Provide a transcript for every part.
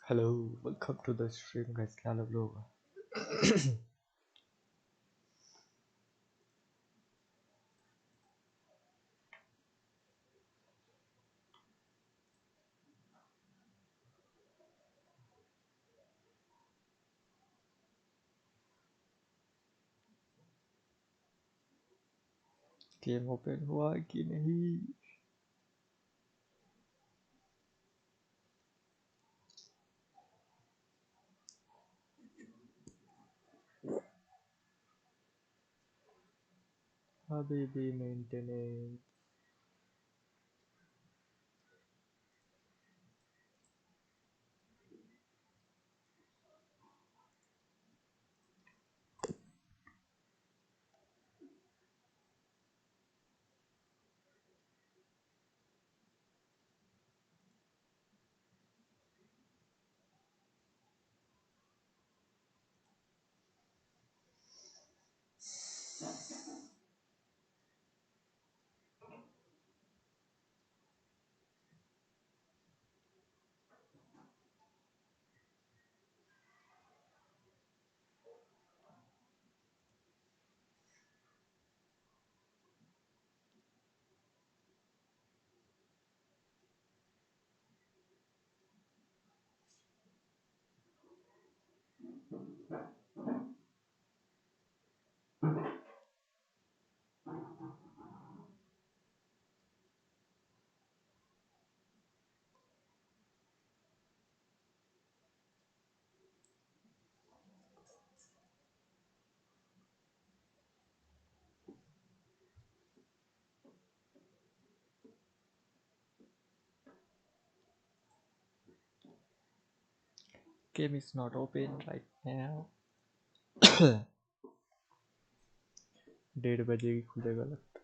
Hello, welcome to the stream guys. क्या हाल है आप लोगों का? गेम ओपन हुआ कि नहीं? अभी भी maintenance. Game is not open right now. 1:30 बजे ही खुलेगा लगता है।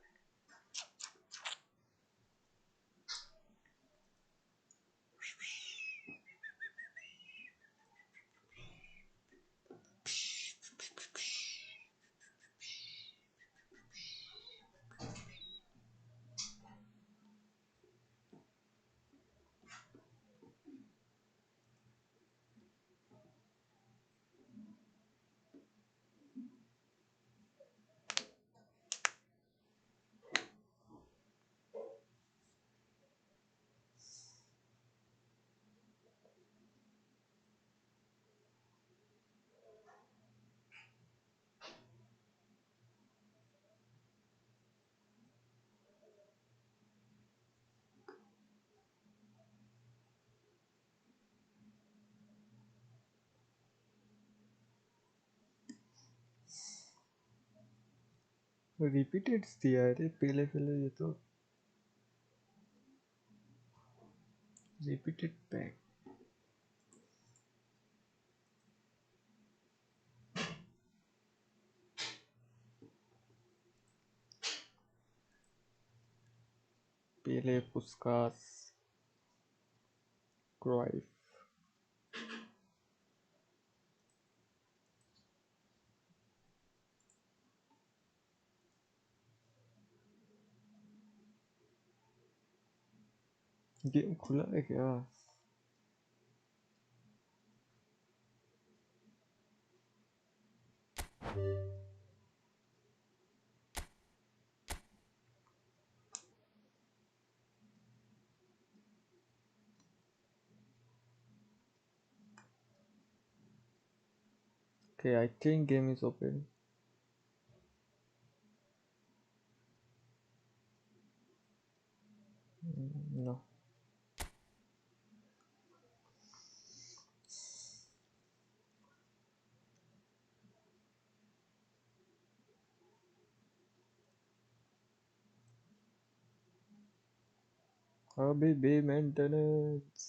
रिपीटेड दिया है रे पहले पहले ये तो रिपीटेड पैक। पहले पुस्कास क्राइफ गेम खुला है क्या? Okay, I think game is open. No. अभी भी मेंटेनेंस।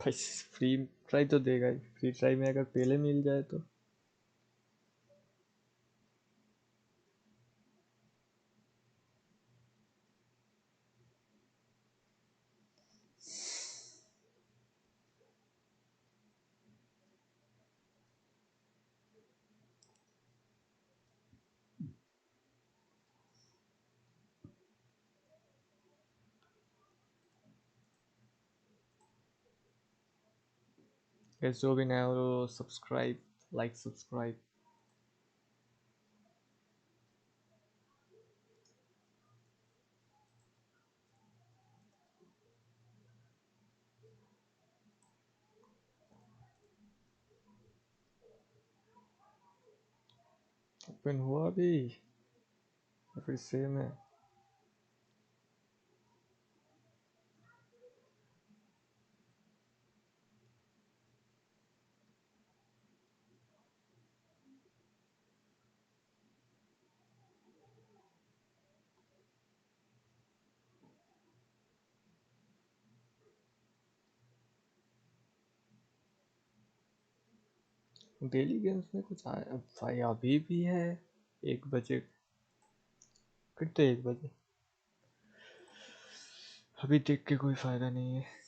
भाई फ्री ट्राई तो देगा ही, फ्री ट्राई में अगर पहले मिल जाए तो। जो भी नया हो सब्सक्राइब, लाइक, सब्सक्राइब। ओपन हुआ भी या फिर सेम है? डेली गेम्स में कुछ आया भाई? अभी भी है 1 बजे, कितने 1 बजे? अभी देख के कोई फायदा नहीं है।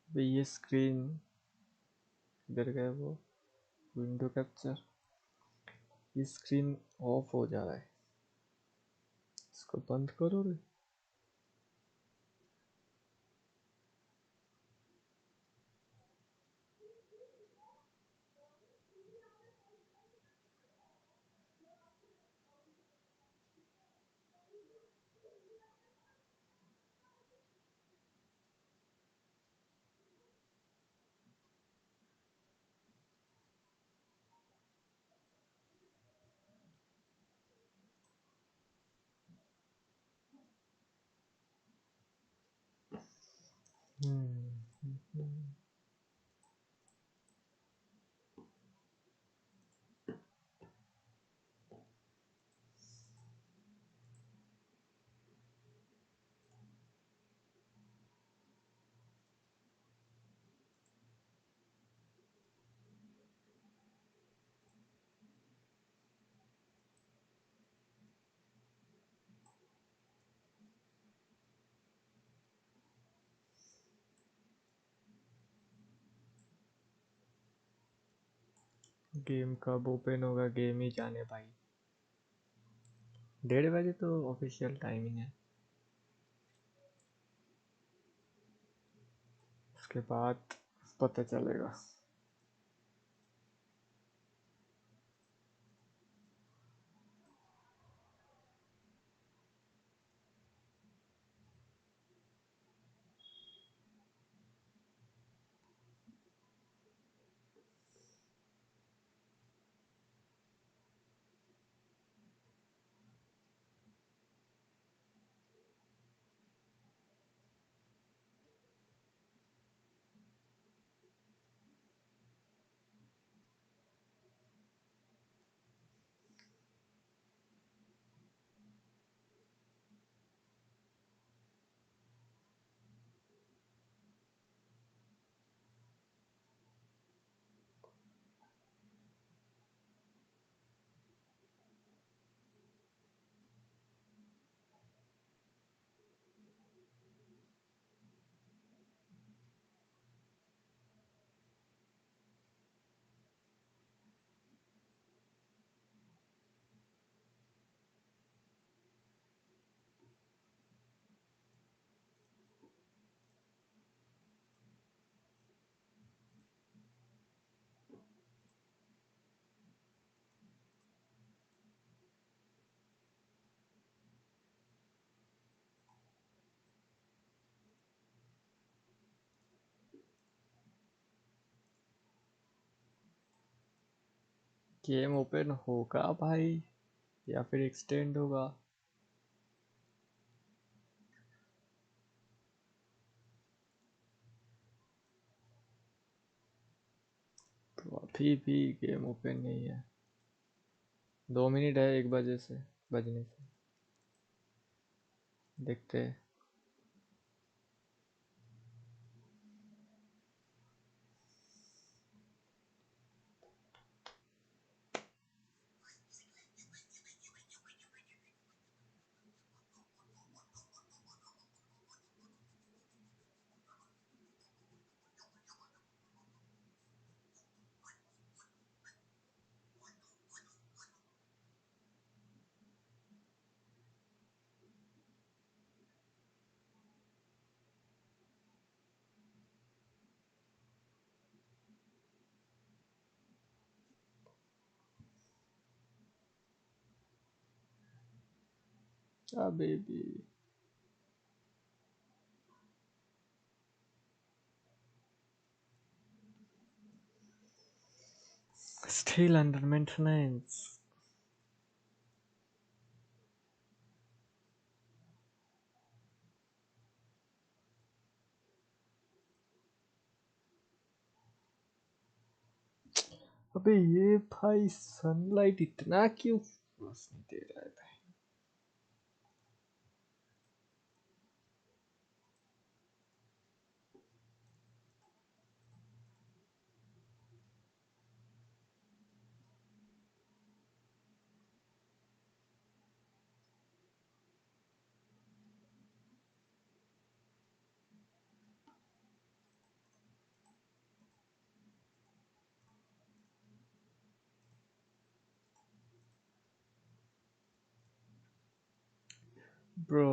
भाई ये स्क्रीन इधर गया, वो विंडो कैप्चर, ये स्क्रीन ऑफ हो जा रहा है, इसको बंद करो रे। गेम कब ओपन होगा, गेम ही जाने भाई। 1:30 बजे तो ऑफिशियल टाइमिंग है, उसके बाद पता चलेगा। गेम ओपन होगा भाई या फिर एक्सटेंड होगा? तो अभी भी गेम ओपन नहीं है। 2 मिनट है 1 बजे से बजने से। देखते हैं। अभी भी स्टिल अंडर मेंटेनेंस। अबे ये भाई सनलाइट इतना क्यों रोशनी दे रहा है भाई? ब्रो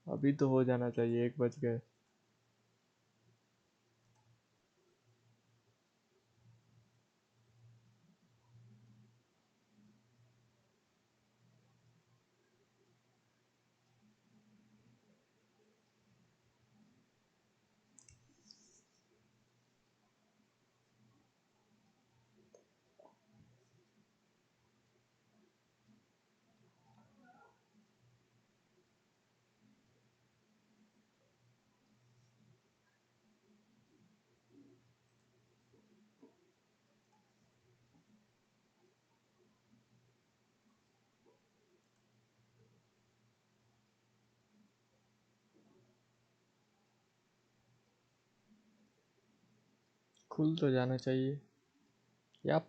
अभी तो हो जाना चाहिए, 1 बज गए। खुल तो जाना चाहिए। Yup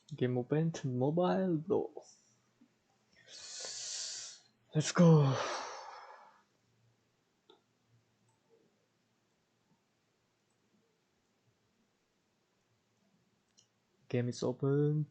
game open mobile bro. Let's go. Game is open.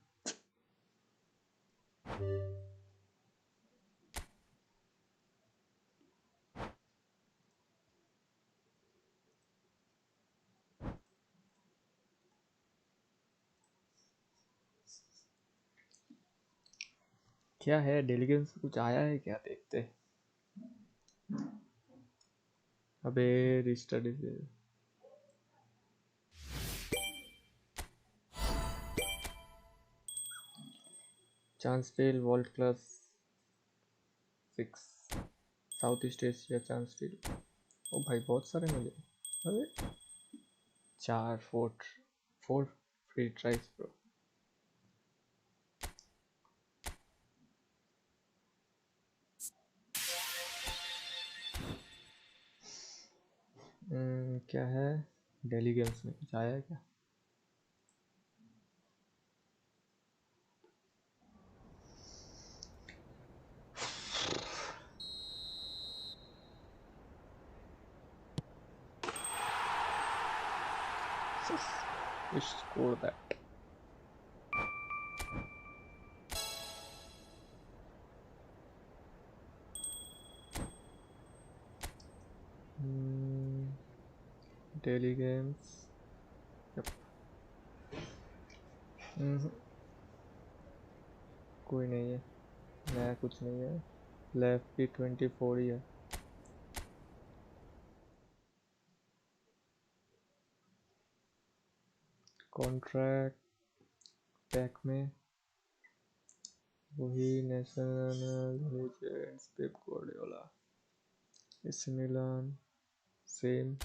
क्या है डेली गेम्स कुछ आया है क्या? देखते हैं। अबे restart is chance tell world class 6 south east Asia chance tell. ओ भाई बहुत सारे मिले। अबे 4 फ्री ट्राइज ब्रो। क्या है डेली गेम्स में कुछ आया है क्या? We score that. Daily games. Yep. कोई नहीं है, नया कुछ नहीं है। लेफ्ट की 24 ही है। कॉन्ट्रैक्ट पैक में वही national legends Pep Guardiola, AC Milan same,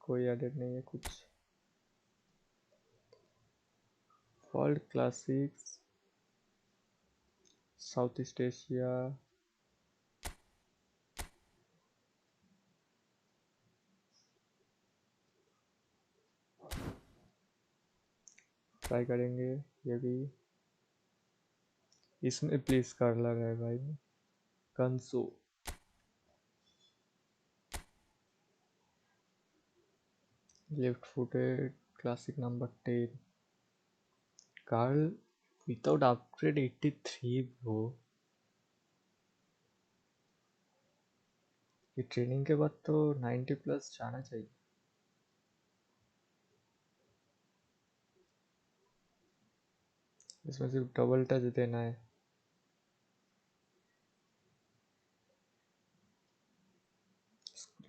कोई एडेड नहीं है कुछ। World classics south east Asia, try करेंगे ये भी। इसमें प्लीज कर लगा है भाई कंसो, left footed classic number 10, Carl without upgrade 83 bro. ये ट्रेनिंग के बाद तो 90 प्लस जाना चाहिए। इसमें सिर्फ डबल टच देना है।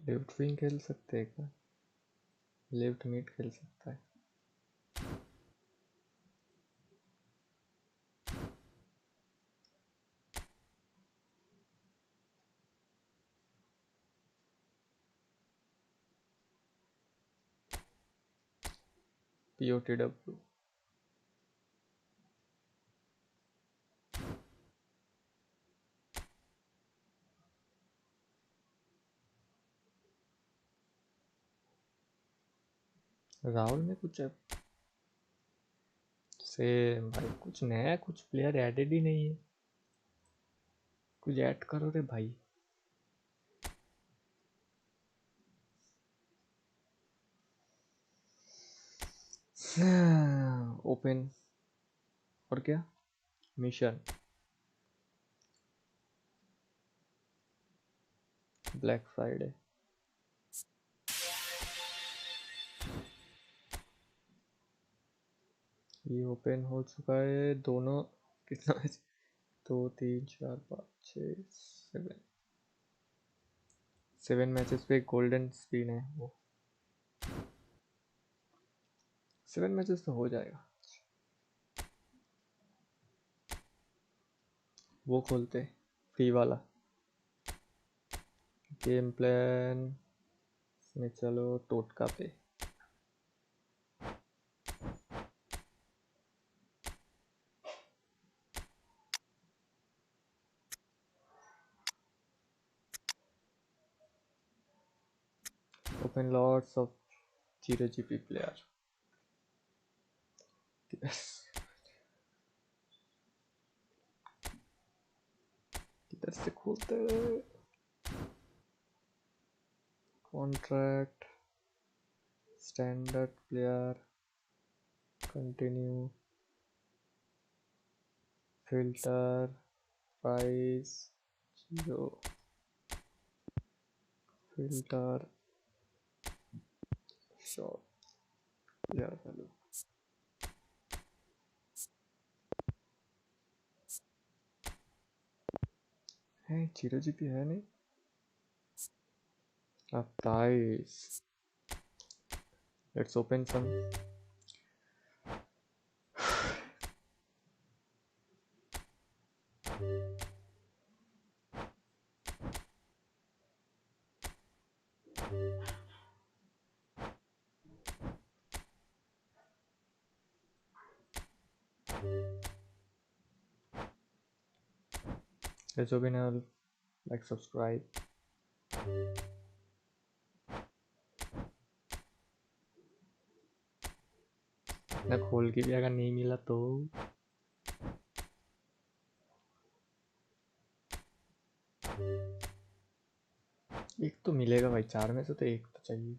लेफ्ट विंग खेल सकते हैं क्या? लेफ्ट मिड खेल सकता है। POTW राहुल में कुछ है सेम भाई, कुछ नया कुछ प्लेयर एडेड ही नहीं है। कुछ ऐड करो रे भाई। ओपन और क्या मिशन, ब्लैक फ्राइडे। ये ओपन हो चुका है दोनों। कितना मैच? 2 3 4 5 6 7 7 मैचेस पे गोल्डन स्पिन है वो। 7 मैचेस तो हो जाएगा। वो खोलते फ्री वाला गेम प्लान में। चलो टोटका पे open lots of 0 GP player. किधर से खोलते? Contract standard player, continue, filter, price 0, filter, shot player value है। 0 GP है नहीं। अब price let's open some. Let's open our like subscribe। ना खोल के भी अगर नहीं मिला तो एक तो मिलेगा भाई, 4 में से तो एक तो चाहिए।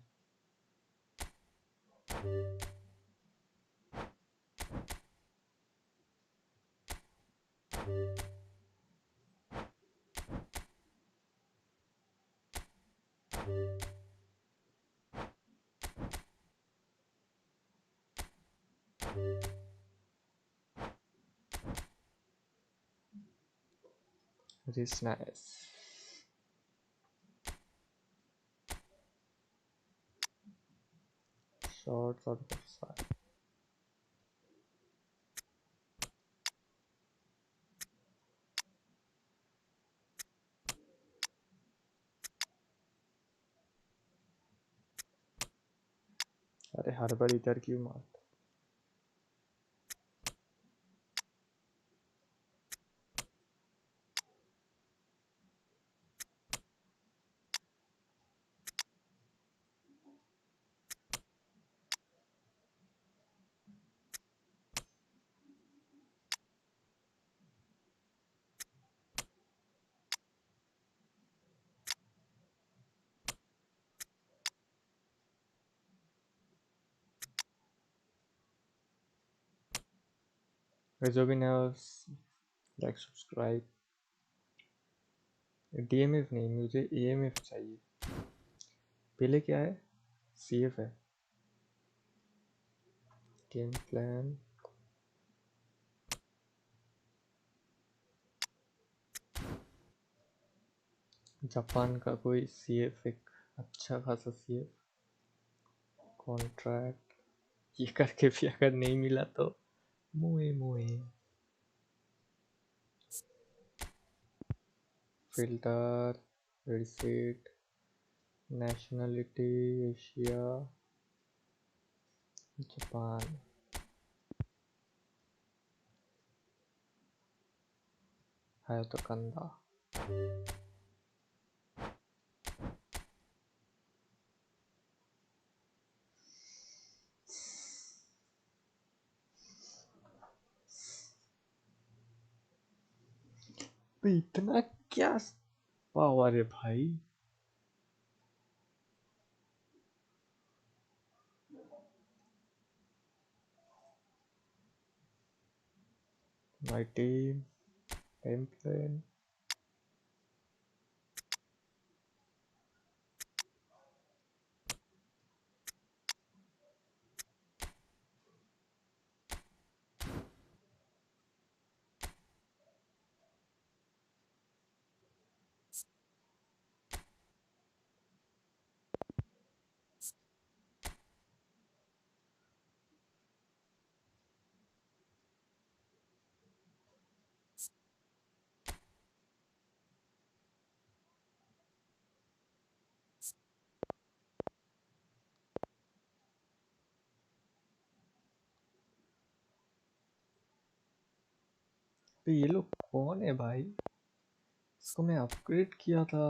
It is nice। शॉर्ट्स और साइड अरे हर बार इधर क्यों मारता? Rejoiners, like subscribe. DMF नहीं, मुझे AMF चाहिए। पहले क्या है? CF है। गेम प्लान जापान का कोई CF, एक अच्छा खासा CF कॉन्ट्रैक्ट ये करके भी अगर नहीं मिला तो मोए मोए। Filter, reset, nationality Asia, Japan. है तो कंदा। इतना क्या पावर है भाई? My team, gameplay. तो ये लोग कौन है भाई? इसको मैं अपग्रेड किया था।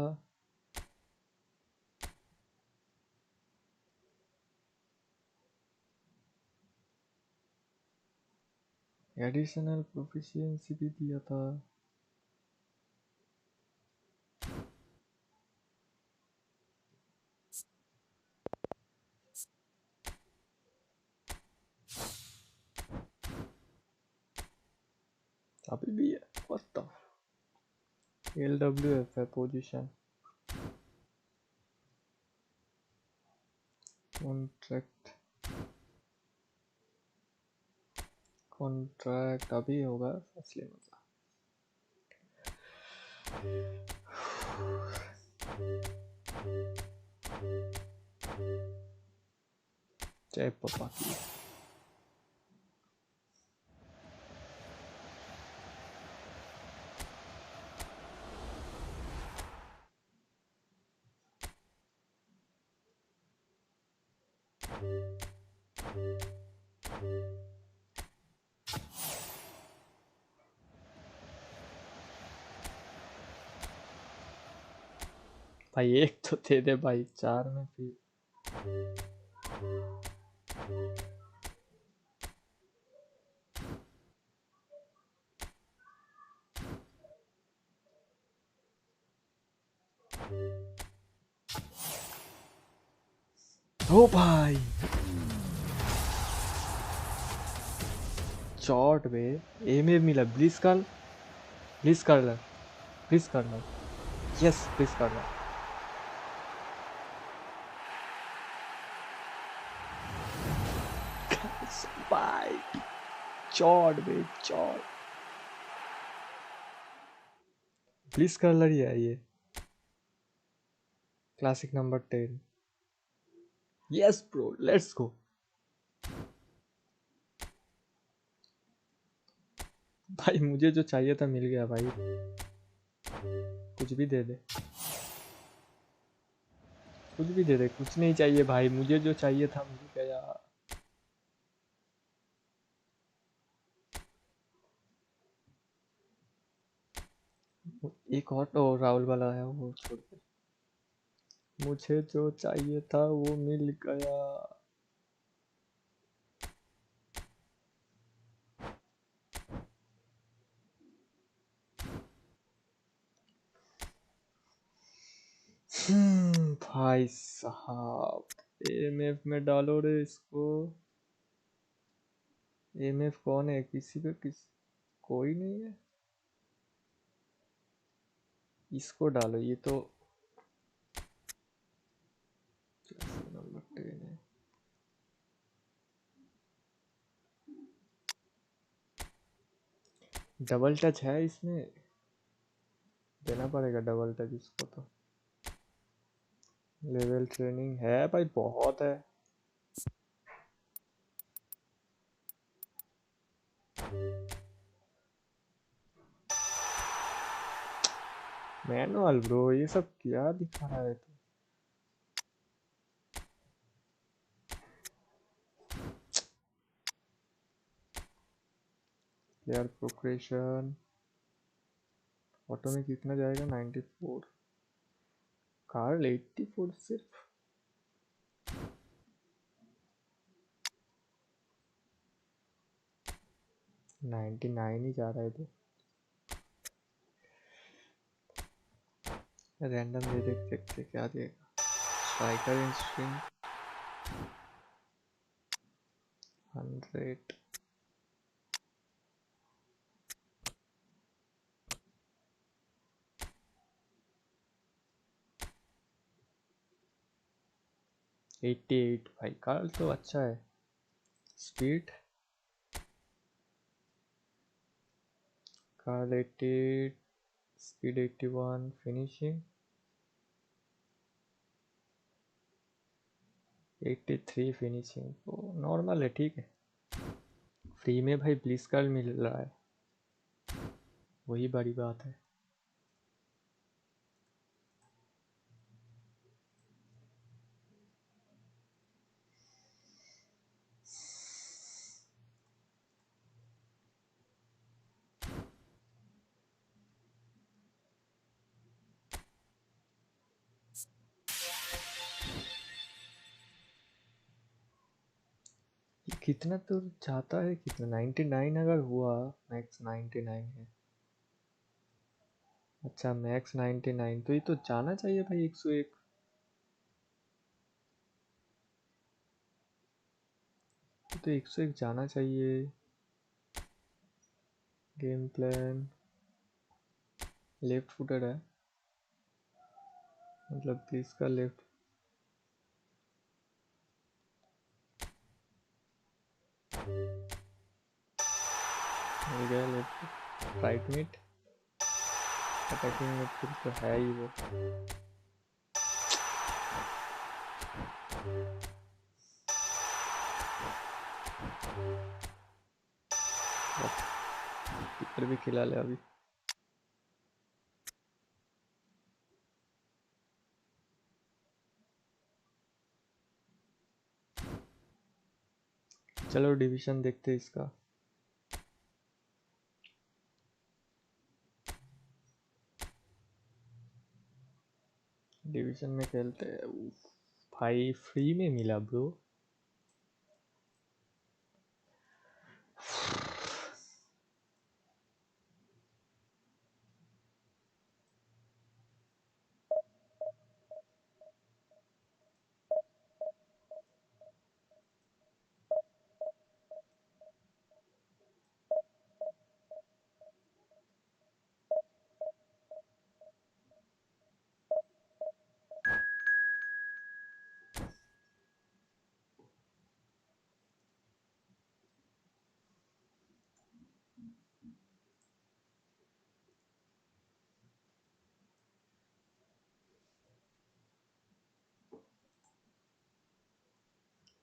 एडिशनल प्रोफिशिएंसी भी दिया था। अभी भी है। What the? LWF है पोजीशन। कॉन्ट्रैक्ट अभी होगा असली मजा। जय पापा की। भाई एक तो दे दे भाई, 4 में फिर। ओ भाई चॉट बे। ए में मिला। ब्लिस कर लो। यस प्लीज कर लो। भाई चॉट बे चॉट। प्लीज कलर ही है ये। Classic number 10। Yes bro let's गो। भाई मुझे जो चाहिए था मिल गया भाई। कुछ भी दे दे, कुछ भी दे दे, कुछ नहीं चाहिए भाई, मुझे जो चाहिए था मिल गया। एक और तो राहुल वाला है, वो छोड़ के मुझे जो चाहिए था वो मिल गया। भाई साहब एमएफ में डालो रे इसको। एमएफ कौन है? किसी पे कोई नहीं है। इसको डालो, ये तो नंबर 10 है। डबल टच है इसमें, देना पड़ेगा डबल टच इसको तो। लेवल ट्रेनिंग है भाई, बहुत है। मैनुअल ब्रो, ये सब क्या दिखा रहा है तू? प्लेयर प्रोग्रेशन ऑटो में कितना जाएगा? 94। कार्ल 84 सिर्फ। नाइन्टी नाइन ही जा रहा है तो। रैंडम दे देखते क्या देगा। स्ट्राइकर इंस्ट्रिंग 100। एट्टी एट भाई, कार्ल तो अच्छा है। Speed Carl 88, speed 81, finishing 83। Finishing तो नॉर्मल है, ठीक है। फ्री में भाई ब्लिस कार्ड मिल रहा है, वही बड़ी बात है। कितना तो चाहता है, कितना 99 अगर हुआ, मैक्स 99 है। अच्छा मैक्स 99 तो ये तो जाना चाहिए भाई 101। तो 101 जाना चाहिए। गेम प्लान लेफ्ट फुटेड है, मतलब इसका लेफ्ट मिल गया। Left right mid attacking midfield तो है ही वो। कीपर भी खिला ले अभी। चलो डिवीजन देखते हैं इसका। डिवीजन में खेलते हैं। भाई फ्री में मिला ब्रो।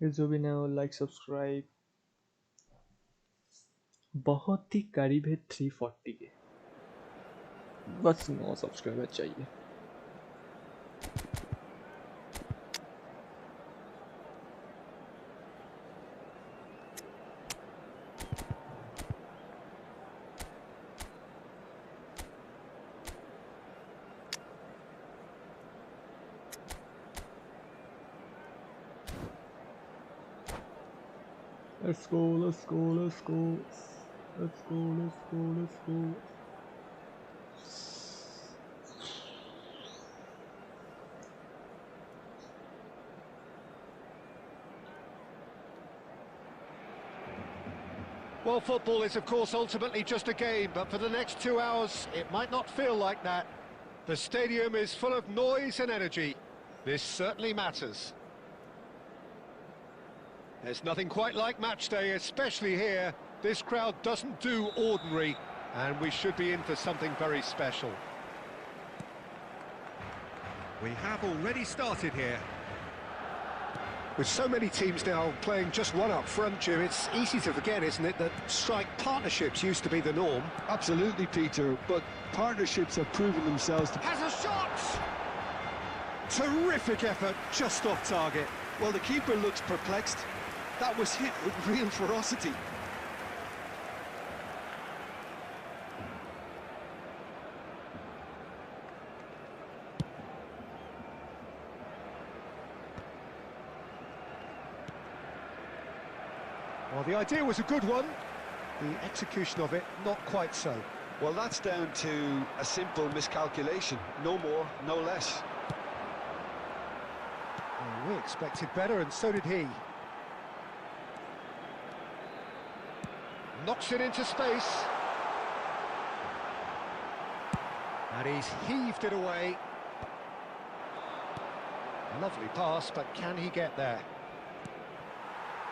जो भी ना हो लाइक सब्सक्राइब। बहुत ही करीब है 340 के, बस 9 सब्सक्राइबर चाहिए। Let's go, let's go, let's go. Let's go, let's go, let's go. Well, football is of course ultimately just a game, but for the next 2 hours it might not feel like that. The stadium is full of noise and energy. This certainly matters. There's nothing quite like match day, especially here. This crowd doesn't do ordinary, and we should be in for something very special. We have already started here. With so many teams now playing just one up front, Jim, it's easy to forget, isn't it, that strike partnerships used to be the norm. Absolutely, Peter, but partnerships have proven themselves to... Has a shot! Terrific effort, just off target. Well, the keeper looks perplexed. That was hit with real ferocity. Well, the idea was a good one. The execution of it, not quite so. Well, that's down to a simple miscalculation. No more, no less. Well, we expected better, and so did he. Knocks it into space. And he's heaved it away. Lovely pass, but can he get there?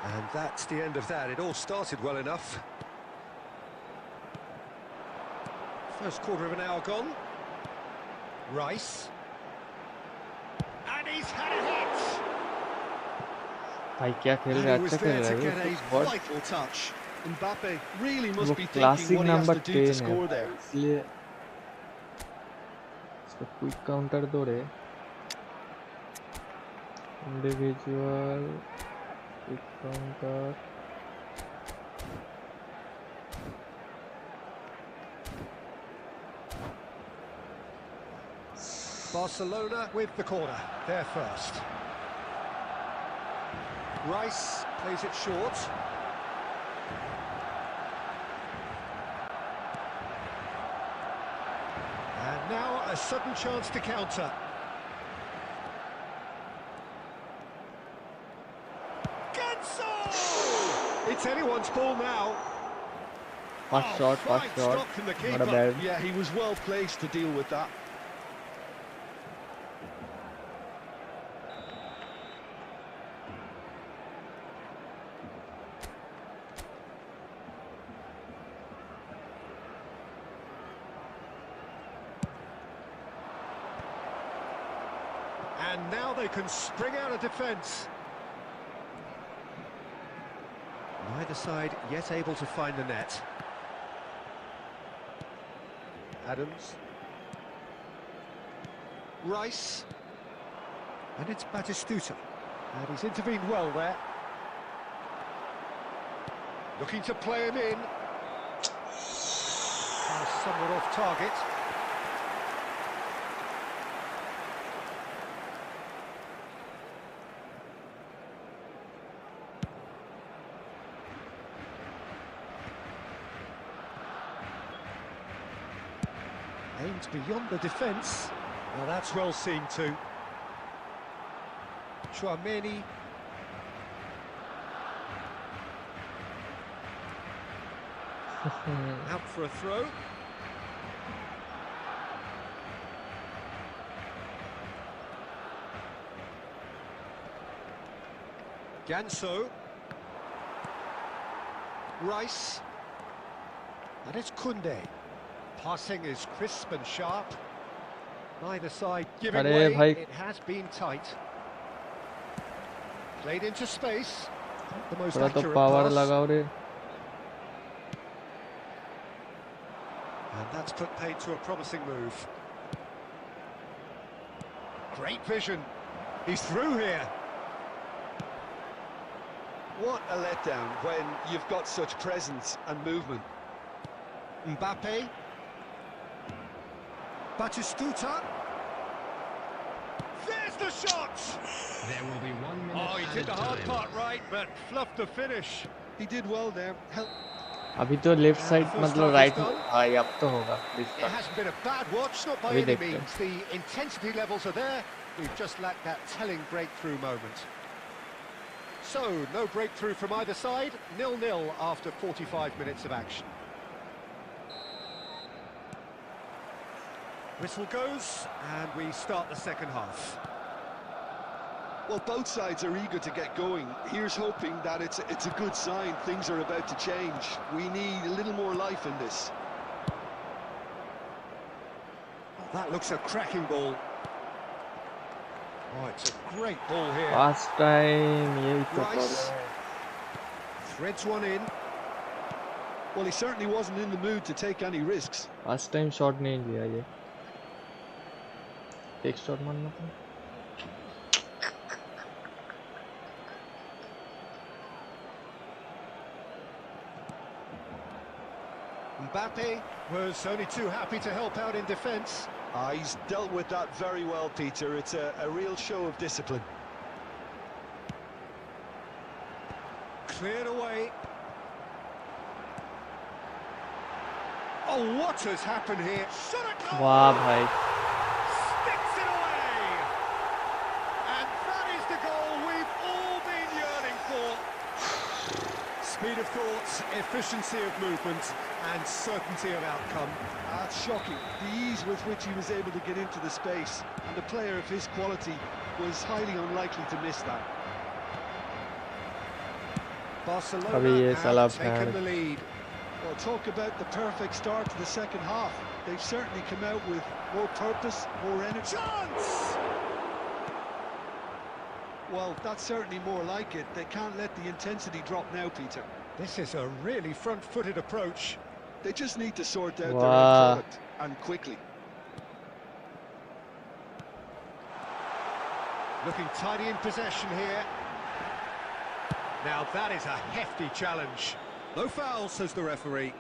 And that's the end of that. It all started well enough. First quarter of an hour gone. Rice. And he's had a hit! भाई क्या खेल रहा है, अच्छा खेल रहा है वो Vital touch. Mbappe really must वो be thinking classic what he has number to do to 10 score है, there. इसलिए इसको क्विक काउंटर दो रे, individual quick counter. Barcelona with the corner, there first. Rice plays it short. And now a sudden chance to counter. Ganso! It's anyone's ball now. Fast shot, fine stop from the not a keeper. bad. Yeah, he was well placed to deal with that. And now they can spring out of defence. Neither side yet able to find the net. Adams. Rice. And it's Batistuta. And he's intervened well there. Looking to play him in. Somewhat off target. Aimed beyond the defence. Well, that's well seen too. Chouameni. Out for a throw. Ganso. Rice. And it's Koundé. Passing is crisp and sharp. Neither side giving way. It has been tight. Played into space. Not the most accurate pass. And that's put paid to a promising move. Great vision. He's through here. What a letdown when you've got such presence and movement. Mbappe. Batistuta. There's the shot! There will be 1 minute. Oh, he did the hard part right, but fluffed the finish. He did well there. अभी तो left side मतलब right हाँ अब तो होगा It hasn't been a bad watch, not by any means. The intensity levels are there. We've just lacked that telling breakthrough moment. So, no breakthrough from either side. 0-0 after 45 minutes of action. Whistle goes, and we start the second half. Well, both sides are eager to get going. Here's hoping that it's a good sign. Things are about to change. We need a little more life in this. Oh, that looks a cracking ball. Oh, it's a great ball here. Last time, Rice threads one in. Well, he certainly wasn't in the mood to take any risks. Last time shot नहीं लिया ये. एक shot मारना था. Mbappe was only too happy to help out in defence. He's dealt with that very well, Peter. It's a real show of discipline. Cleared away. Oh, what has happened here? Wow, bhai. Sticks it away. And that is the goal we've all been yearning for. Speed of thought, efficiency of movement, and certainty of outcome. That's shocking. The ease with which he was able to get into the space, and a player of his quality was highly unlikely to miss that. Barcelona have taken the lead. Well, talk about the perfect start to the second half. They've certainly come out with more purpose, more energy. Chance! Well, that's certainly more like it. They can't let the intensity drop now, Peter. This is a really front-footed approach. They just need to sort out their own product, and quickly. Looking tidy in possession here. Now that is a hefty challenge. No foul, says the referee.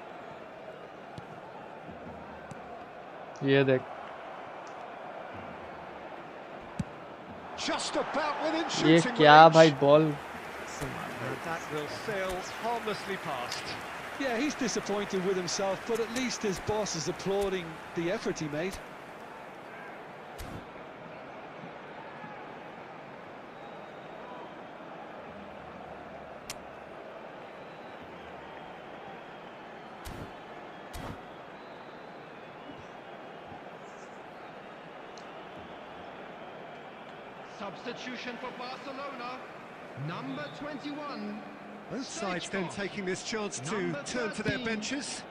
ये देख. Just about within shooting ये क्या भाई ball? That will sail harmlessly past. Yeah, he's disappointed with himself, but at least his boss is applauding the effort he made. Substitution for Barcelona, number 21. Both sides then taking this chance to turn to their benches.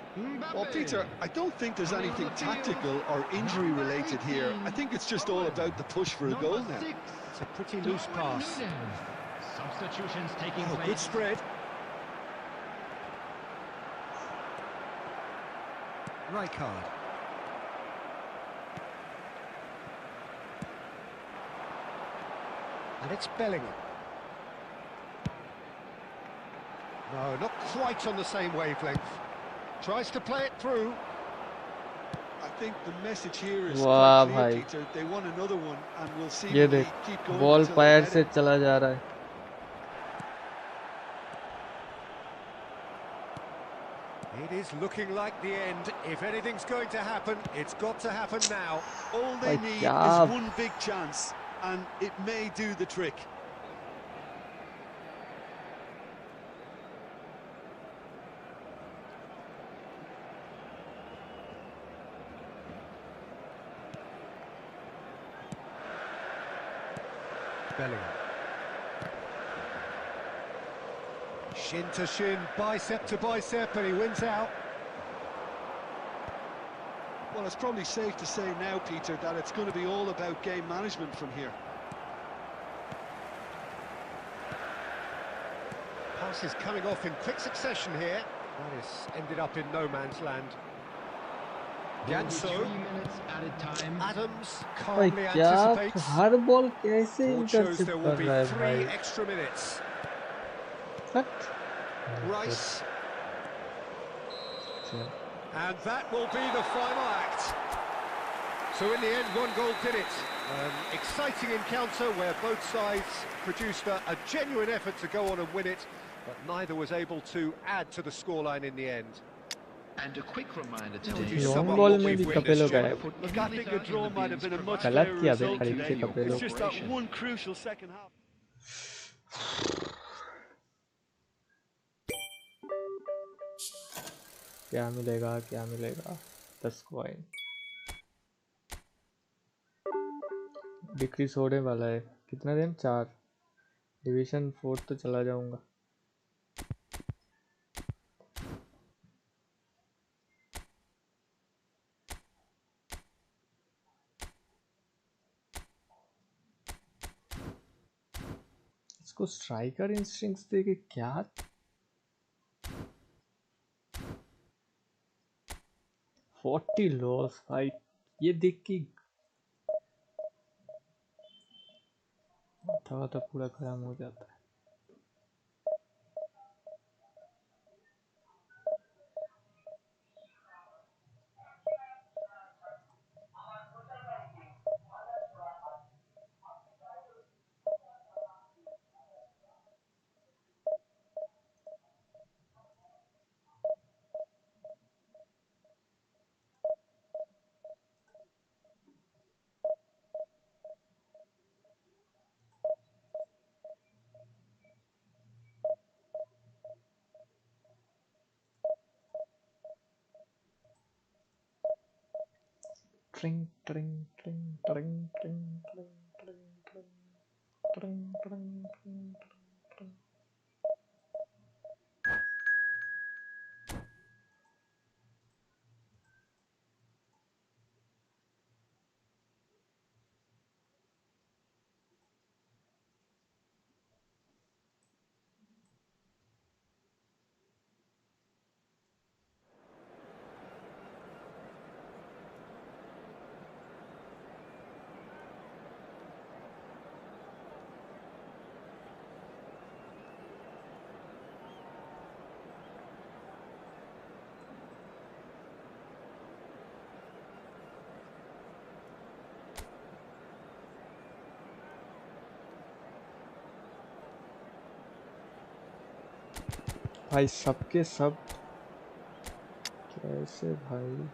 Well, Peter, I don't think there's anything tactical or injury related here. I think it's just all about the push for a goal now. It's a pretty loose pass. Substitutions taking place. Good spread. Rijkaard. And it's Bellingham. No, not quite on the same wavelength. Tries to play it through. I think the message here is वाह quite भाई. clear, Peter. They want another one, and we'll see ये if they देख. keep going. Ball until they पैर get से it. चला जा रहा है. It is looking like the end. If anything's going to happen, it's got to happen now. All they Like, need yeah. is one big chance, and it may do the trick. Bellingham. Shin to shin, bicep to bicep, and he wins out. Well, it's probably safe to say now, Peter, that it's going to be all about game management from here. Passes coming off in quick succession here. That has ended up in no man's land. Ganso. 3 minutes added time. Adams भाई calmly क्या anticipates. हर ball कैसे Board shows intercept there कर will be रहा है 3 भाई. extra minutes. What? Rice. And that will be the final act. So in the end, 1 goal did it. An exciting encounter where both sides produced a genuine effort to go on and win it. but neither was able to add to the scoreline in the end. And a quick reminder Would today. you sum long up ball what में we've भी witnessed, कपेलो Jim? गायब. Look, I think a draw might have been a much गलत fairer किया बे result खरीद today. के कपेलो. It's just that one crucial second half. क्या मिलेगा क्या मिलेगा? 10 कॉइन. डिक्रीज होने वाला है. कितना दिन? 4. डिवीजन 4 तो चला जाऊंगा. इसको स्ट्राइकर इंस्टिंक्ट्स देके क्या 40 लॉस भाई. ये देख के माथा वाथा पूरा खराब हो जाता है. ट्रिंग ट्रिंग ट्रिंग ट्रिंग ट्रिंग ट्रिंग ट्रिंग ट्रिंग ट्रिंग ट्रिंग ट्रिंग. भाई सबके सब कैसे भाई.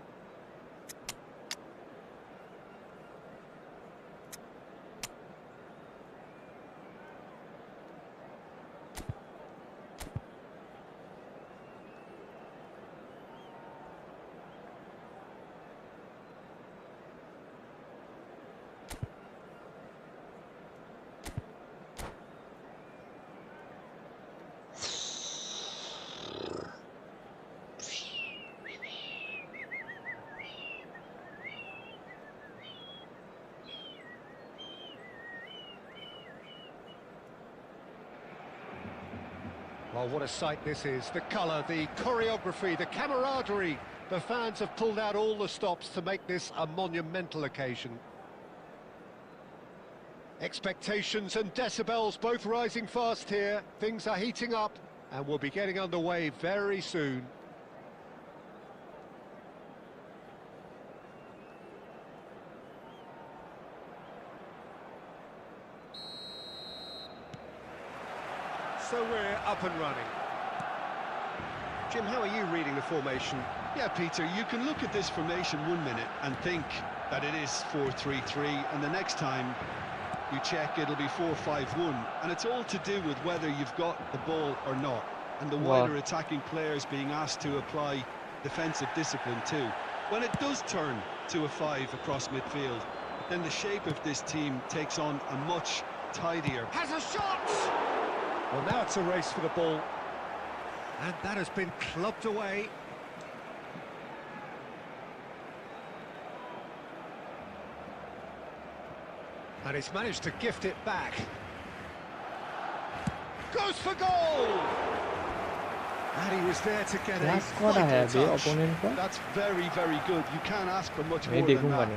Well, what a sight this is. The colour, the choreography, the camaraderie. The fans have pulled out all the stops to make this a monumental occasion. Expectations and decibels both rising fast here. Things are heating up and we'll be getting underway very soon. So we're up and running. Jim, how are you reading the formation? Yeah, Peter, you can look at this formation 1 minute and think that it is 4-3-3, and the next time you check it'll be 4-5-1, and it's all to do with whether you've got the ball or not, and the wider attacking players being asked to apply defensive discipline too. When it does turn to a 5 across midfield, then the shape of this team takes on a much tidier... Has a shot! Well, now it's a race for the ball. And that has been clubbed away. And he's managed to gift it back. Goes for goal! And he was there to get a vital touch. That's very, very good. You can't ask for much more than that.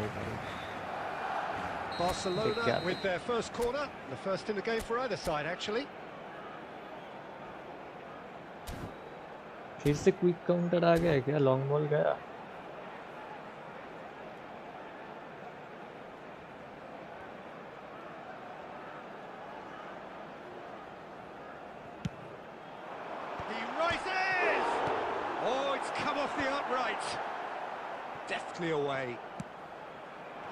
Barcelona with their first corner. The first in the game for either side, actually. फिर से quick counter आ गया क्या? Long ball गया. off the upright. Deftly away.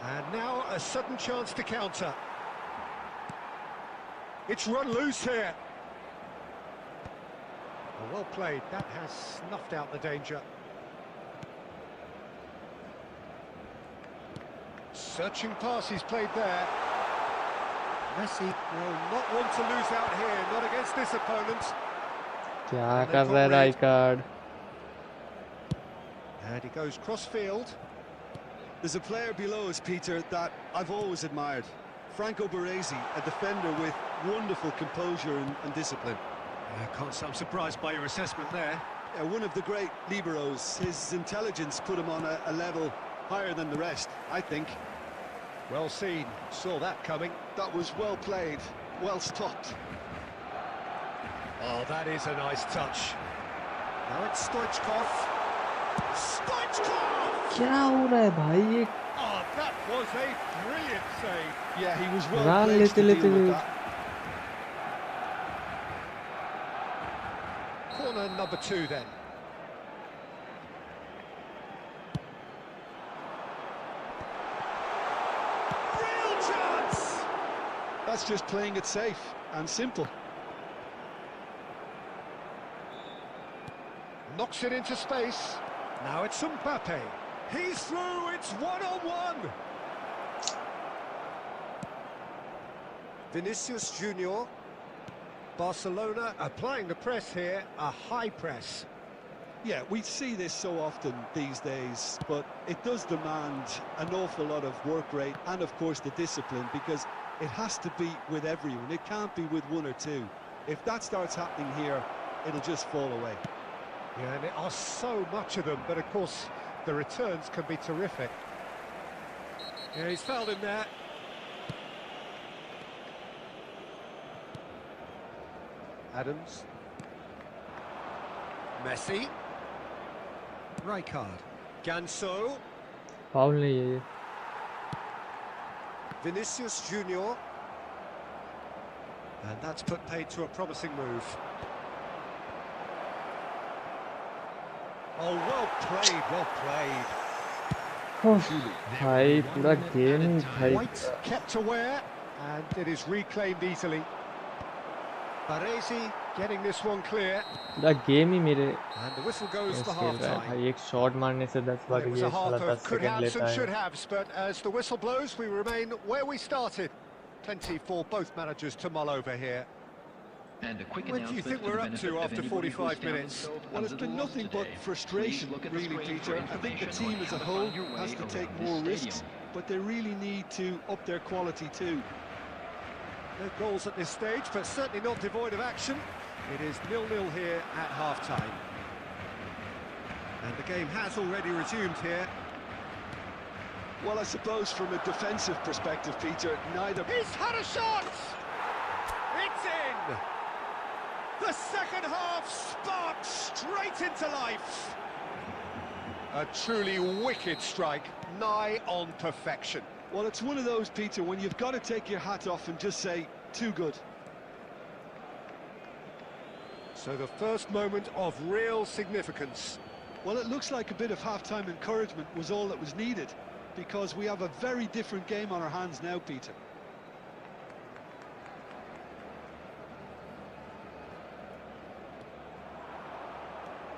And now a sudden chance to counter. It's run loose here. Oh, well played. That has snuffed out the danger. Searching pass he's played there. Messi will not want to lose out here, not against this opponent. क्या कर रहा है Rijkaard? And he goes cross-field. There's a player below us, Peter, that I've always admired. Franco Baresi, a defender with wonderful composure and discipline. Can't say I'm surprised by your assessment there. One of the great liberos. His intelligence put him on a level higher than the rest, I think. Well seen, saw that coming. That was well played, well stopped. Oh, that is a nice touch. Now it's Stoichkov. Stoichkov! क्या हो रहा है भाई ये? Oh, that was a brilliant save. Yeah, he was well Run placed to little, deal with little. that. Corner number 2 then. Real chance! That's just playing it safe and simple. Knocks it into space. Now it's Mbappe. He's through, it's one-on-one. Vinicius Junior. Barcelona applying the press here, a high press. Yeah, we see this so often these days, but it does demand an awful lot of work rate and, of course, the discipline, because it has to be with everyone. It can't be with one or two. If that starts happening here, it'll just fall away. Yeah, and there are so much of them, but of course the returns can be terrific. Yeah, he's fouled him there. Adams. Messi. Rijkaard. Ganso. Foul नहीं है ये. Vinicius Junior. And that's put paid to a promising move. Oh, well played, well played. भाई पूरा game भाई. White kept aware, and it is reclaimed easily. Baresi getting this one clear. पूरा game ही मेरे And the whistle goes for खेल रहा है half-time. भाई. एक शॉट मारने से 10 बार It was ये a half साला of 10 could सेकंड haves लेता and है. should haves, but as the whistle blows, we remain where we started. Plenty for both managers to mull over here. And a quick What do you announcement think for the we're up benefit to of after anybody who's 45 found minutes? themselves a Well, it's little been lost nothing but today. frustration, Please look at the really, screen Peter. for I think the information team on as how a to whole find your way has to take around this more stadium. risks, but they really need to up their quality too. No goals at this stage, but certainly not devoid of action. It is 0-0 here at half-time. And the game has already resumed here. Well, I suppose from a defensive perspective, Peter, neither... He's had a shot! It's in! The second half sparked straight into life. A truly wicked strike, nigh on perfection. Well, it's one of those, Peter, when you've got to take your hat off and just say, too good. So the first moment of real significance. Well, it looks like a bit of half-time encouragement was all that was needed, because we have a very different game on our hands now, Peter.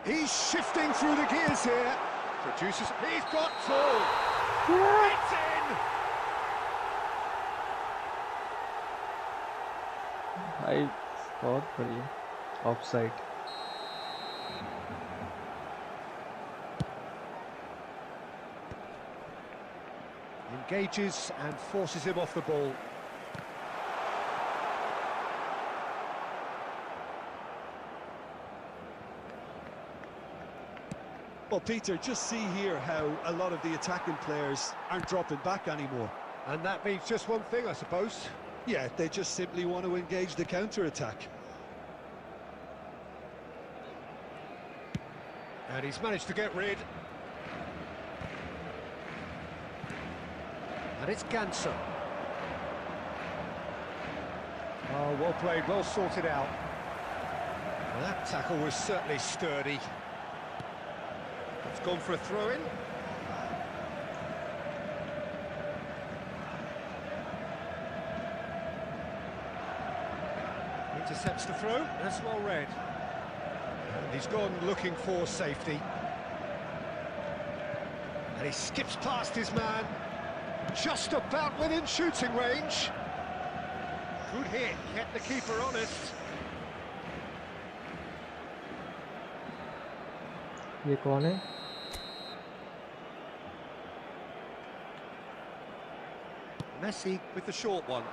He's shifting through the gears here. Produces... He's got two! It's in! भाई बहुत बढ़िया. Offside. Engages and forces him off the ball. Well, Peter, just see here how a lot of the attacking players aren't dropping back anymore. And that means just one thing, I suppose. Yeah, they just simply want to engage the counter-attack. And he's managed to get rid. And it's Ganso. Oh, well played, well sorted out. Well, that tackle was certainly sturdy. It's gone for a throw-in. Intercepts the throw, that's well read. And he's gone looking for safety. And he skips past his man, just about within shooting range. Good hit, kept the keeper honest. ये कौन है? Messi with the short one.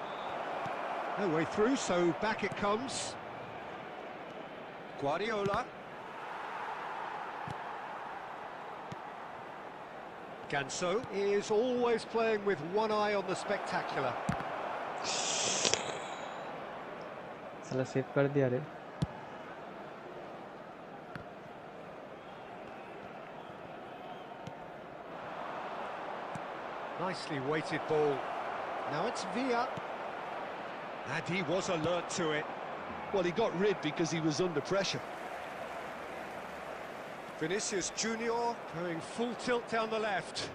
No way through, so back it comes. Guardiola. Ganso is always playing with one eye on the spectacular. साला save कर दिया रे. Nicely weighted ball. Now it's Villa. And he was alert to it. Well, he got rid because he was under pressure. Vinicius Junior going full tilt down the left.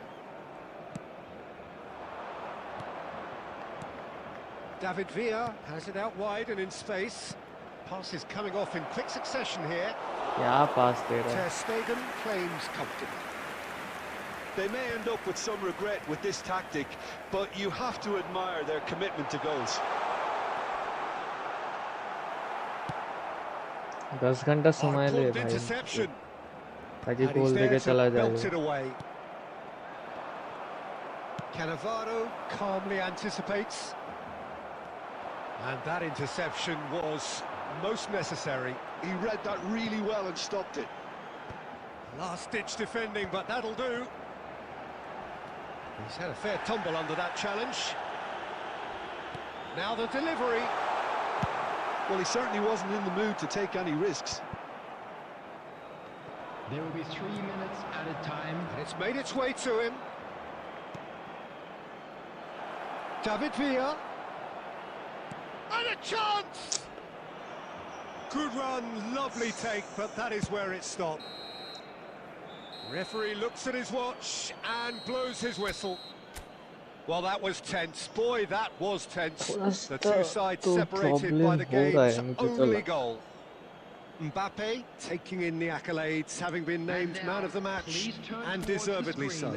David Villa has it out wide and in space. Passes coming off in quick succession here. क्या पास दे रहा है? Ter Stegen claims comfortably. They may end up with some regret with this tactic, but you have to admire their commitment to goals. 10 घंटा समय ले भाई ताकि गोल देके चला जाए. Cannavaro calmly anticipates. And that interception was most necessary. He read that really well and stopped it. Last-ditch defending, but that'll do. He's had a fair tumble under that challenge. Now the delivery. Well, he certainly wasn't in the mood to take any risks. There will be 3 minutes at a time. And it's made its way to him. David Villa. And a chance! Good run, lovely take, but that is where it stopped. Referee looks at his watch and blows his whistle. Well, that was tense. Boy, that was tense. The two sides separated by the game's only goal. Mbappe taking in the accolades, having been named man of the match, and deservedly so.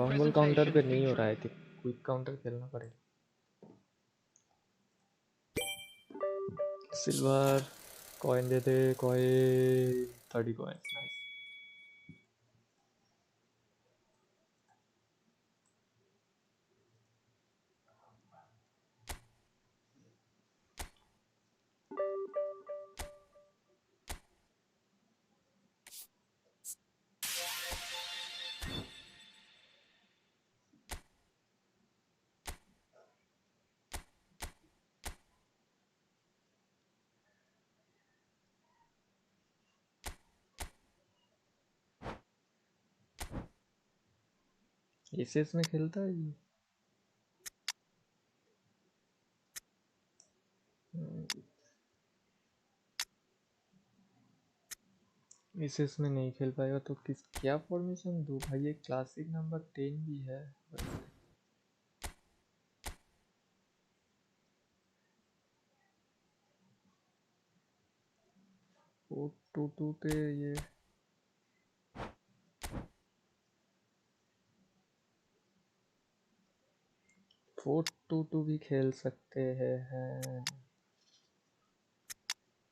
Long ball counter पे नहीं हो रहा है, quick counter खेलना पड़ेगा. Silver coin दे दे, coin 30 coins. Nice. SS में खेलता है ये. एसएस में नहीं खेल पाएगा तो किस क्या फॉर्मेशन दूं भाई? ये क्लासिक नंबर 10 भी है. 4-2-2 पे ये 4-2-2 भी खेल सकते हैं.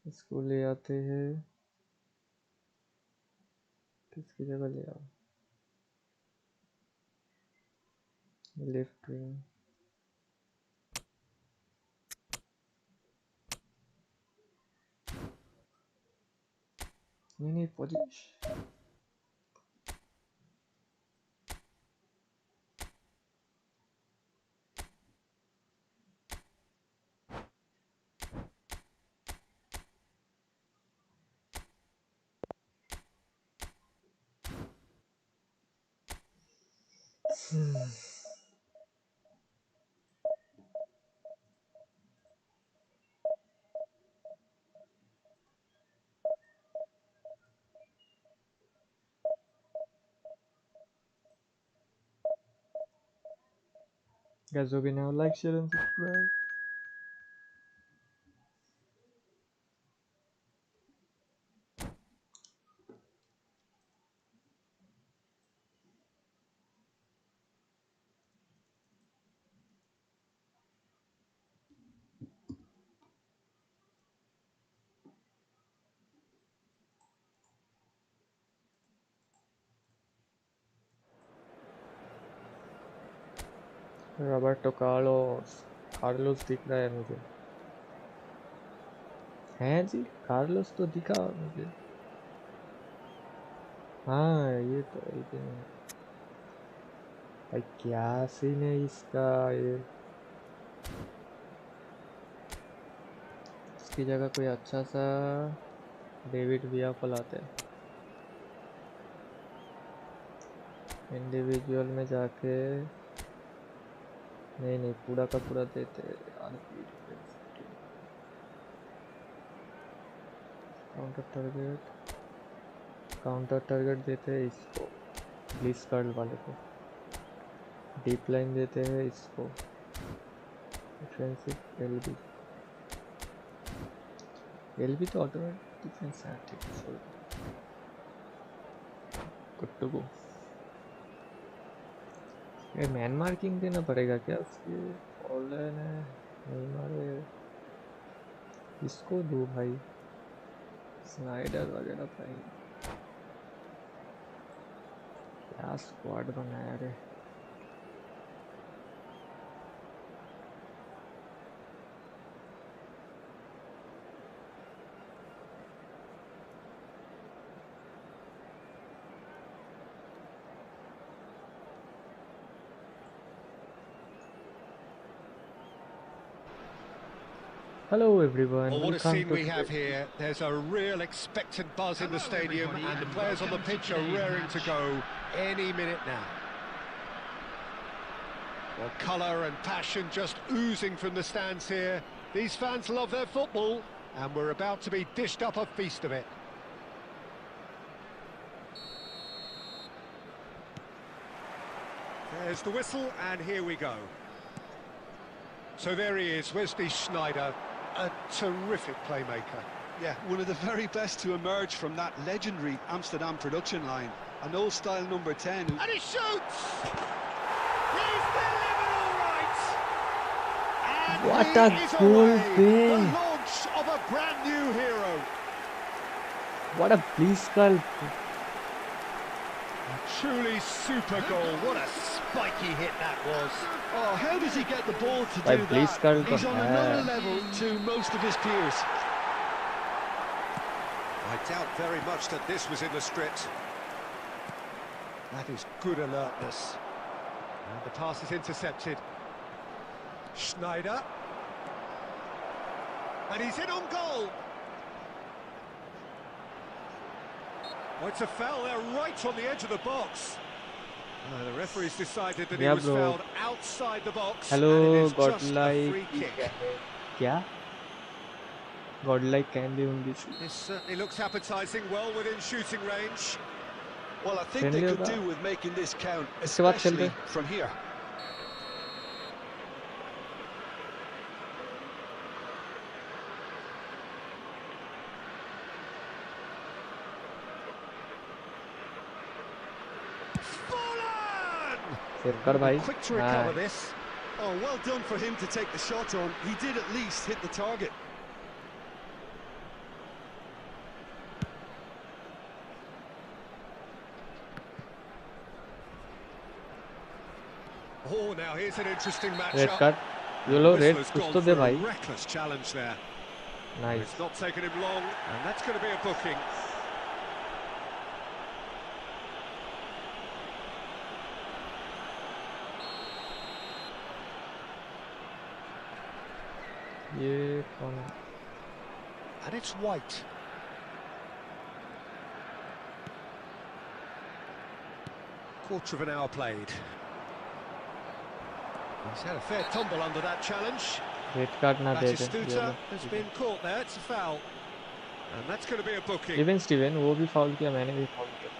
इसको ले आते हैं. किसकी जगह ले आओ? Left wing. नहीं position. Guys, hope you now like, share and subscribe. Roberto Carlos दिख रहा है मुझे। हैं जी, कार्लोस तो दिखा मुझे। हाँ ये तो भाई क्या सीन है इसका। ये इसकी जगह कोई अच्छा सा डेविड विया को लाते हैं। इंडिविजुअल में जाके नहीं पूरा का पूरा देते यार। काउंटर टारगेट देते हैं इसको, प्लीज कर्ल वाले को। डीप लाइन देते हैं इसको, डिफेंसिव एलबी तो ऑटोमेटिक डिफेंस है। ठीक है, गुड टू गो। ये मैन मार्किंग देना पड़ेगा क्या उसकी? ऑनलाइन है नहीं मारे, इसको दो भाई स्नाइडर वगैरह भाई। क्या स्क्वाड बनाया रे। Hello everyone. Well, what a scene we have here. There's a real expectant buzz in the stadium and the players on the pitch are raring to go any minute now. Well, colour and passion just oozing from the stands here. These fans love their football and we're about to be dished up a feast of it. There's the whistle and here we go. So there he is, Wesley Sneijder. A terrific playmaker. Yeah, one of the very best to emerge from that legendary Amsterdam production line. An old style number 10. And he shoots! He's delivered all right! And what a is goal away. there! The launch of a brand new hero. What a please goal! Truly super goal. What a spiky hit that was. Oh, how does he get the ball to By do Bleach that? Carl He's on another है। level to most of his peers. I doubt very much that this was in the script. That is good alertness. And the pass is intercepted. Sneijder. And he's in on goal. Oh, it's a foul there right on the edge of the box. The referee's decided that he was fouled outside the box. Hello, and it is just a godlike free kick. क्या? Godlike can be होंगी। This certainly looks appetising, well within shooting range. Well, I think they could do with making this count, इसके बाद खेलते especially from here. कर भाई। Quick to recover this. Oh, well done for him to take the shot on. He did at least hit the target. Oh, now here's an interesting matchup. Red card. YOLO red कुछ तो दे भाई। Reckless challenge there. Nice. It's not taken him long, and that's going to be a booking. ये कौन है? And it's White. Quarter of an hour played. He's had a fair tumble under that challenge. Red card ना दे दे। Batistuta has been caught there, it's a foul. And that's going to be a booking. Even Steven वो भी foul किया, मैंने भी foul किया।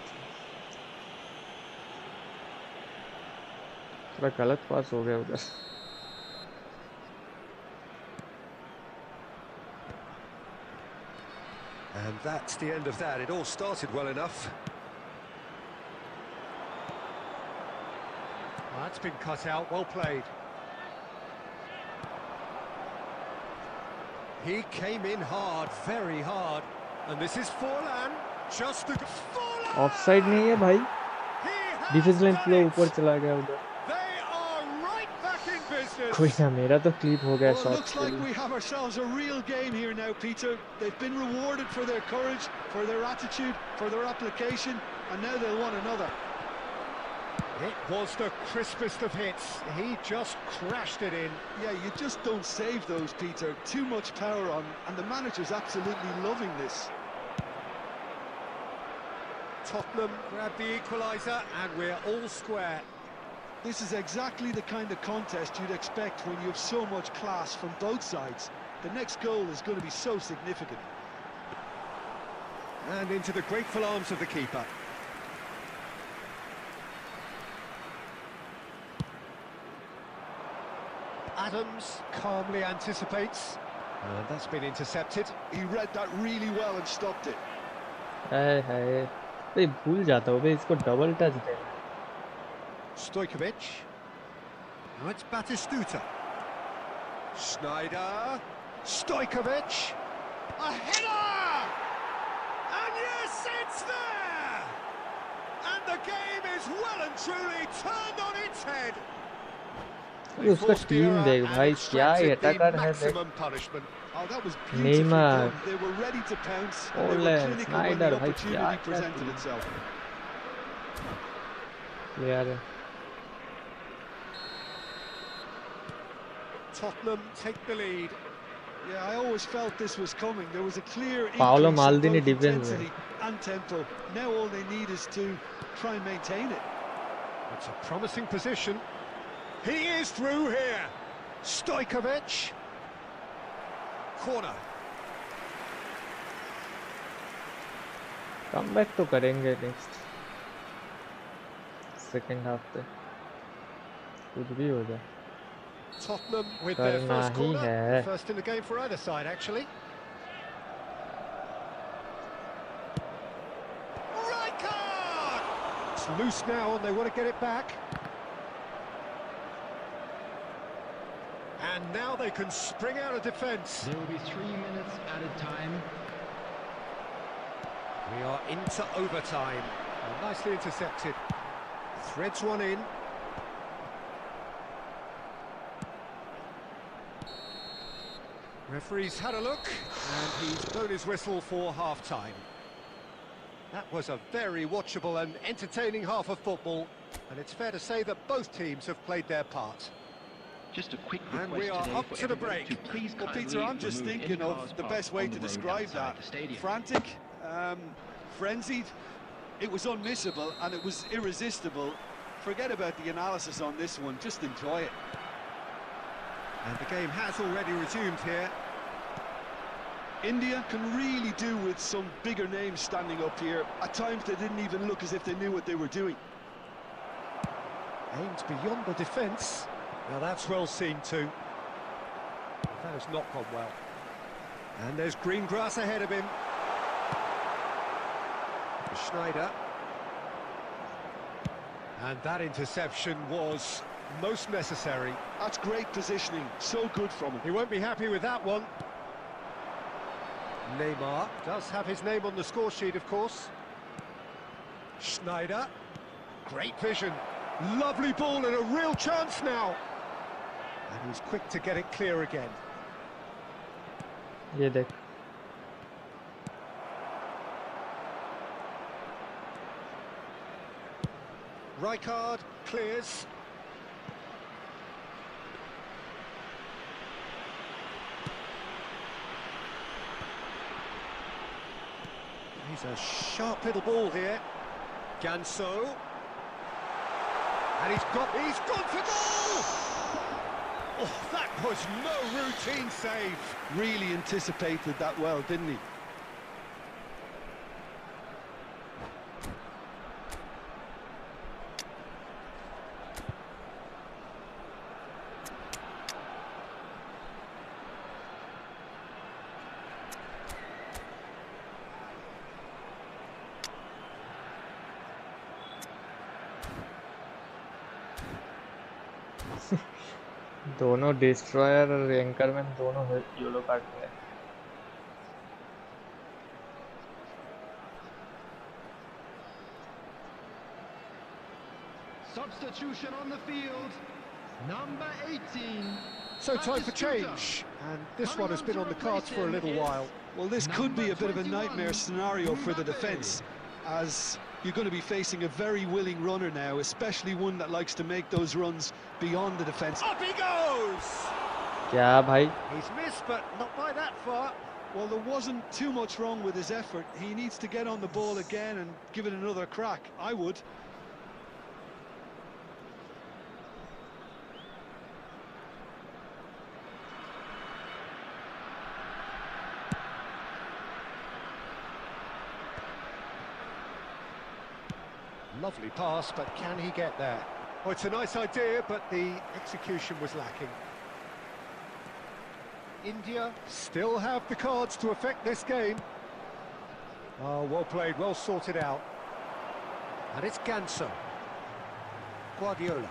थोड़ा गलत पास हो गया उधर। And that's the end of that. It all started well enough. That's been cut out, well played. He came in hard, very hard. And this is Forlan, just a... Forlan! Offside नहीं है भाई, defence line पूरा ऊपर चला गया उधर। कोई ना, मेरा तो क्लिप हो गया shot Looks like we have ourselves a real game here now, Peter. They've been rewarded for their courage, for their attitude, for their application, and now they'll want another. It was the crispest of hits. He just crashed it in. Yeah, you just don't save those, Peter. Too much power on, and the manager's absolutely loving this. Tottenham grabbed the equaliser, and we're all square. This is exactly the kind of contest you'd expect when you have so much class from both sides. The next goal is going to be so significant. And into the grateful arms of the keeper. Adams calmly anticipates. And that's been intercepted. He read that really well and stopped it. है भाई, भूल जाता हूँ भाई, इसको double touch they. Stojkovic. Now it's Batistuta. Sneijder. Stojkovic. A header! And yes, it's there! And the game is well and truly turned on its head. उसका team देख भाई, क्या अटैकर है देख। Oh, that was Neymar, they were ready to pounce. Ole, Sneijder भाई, क्या presented itself. Player है। Tottenham take the lead. Yeah, I always felt this was coming. There was a clear Paolo increase in Maldini both defense intensity and tempo. Now all they need is to try and maintain it. It's a promising position. He is through here. Stojkovic. Corner. Come back तो करेंगे next second half पे, कुछ भी हो जाए। Tottenham with their first corner. है। First in the game for either side, actually. Right card! It's loose now and they want to get it back. And now they can spring out of defence. There will be 3 minutes at a time. We are into overtime. Nicely intercepted. Threads one in. Referee's had a look, and he's blown his whistle for half-time. That was a very watchable and entertaining half of football, and it's fair to say that both teams have played their part. Just a quick And request we are today up for to the everybody break. to please Well, kindly Peter, I'm just remove thinking any of cars the parked best way on to the road describe outside that. the stadium. Frantic, frenzied. It was unmissable and it was irresistible. Forget about the analysis on this one, just enjoy it. And the game has already resumed here. India can really do with some bigger names standing up here. At times they didn't even look as if they knew what they were doing. Aimed beyond the defence. Now that's well seen too. That has not gone well. And there's green grass ahead of him. Sneijder. And that interception was most necessary. That's great positioning, so good from him. He won't be happy with that one. Neymar does have his name on the score sheet, of course. Sneijder. Great vision. Lovely ball and a real chance now. And he's quick to get it clear again. ये देख, Rijkaard clears. He's a sharp little ball here. Ganso. And he's gone for goal! Oh, that was no routine save. Really anticipated that well, didn't he? दोनों destroyer और anchorman दोनों yellow card में है। Substitution on the field. Number 18. So time for change, and this one has been on the cards for a little while. Well, this could be a bit of a nightmare scenario for the defence, as you're going to be facing a very willing runner now, especially one that likes to make those runs beyond the defence. Up he goes! क्या भाई? He's missed, but not by that far. Well, there wasn't too much wrong with his effort. He needs to get on the ball again and give it another crack. I would. Lovely pass, but can he get there? Oh, it's a nice idea, but the execution was lacking. India still have the cards to affect this game. Oh, well played, well sorted out. And it's Ganso. Guardiola.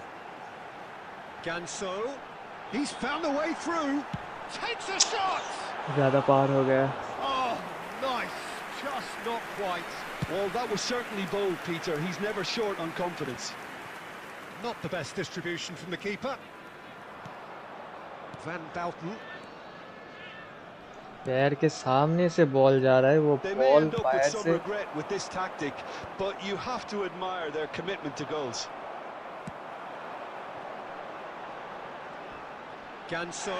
Ganso. He's found the way through. Takes a shot! ज़्यादा पार हो गया। Oh, nice. Just not quite. Well, that was certainly bold, Peter. He's never short on confidence. Not the best distribution from the keeper. Van Bouten. पैर के सामने से ball जा रहा है, वो They may ball end up with पैर some से regret with this tactic, but you have to admire their commitment to goals. Ganso.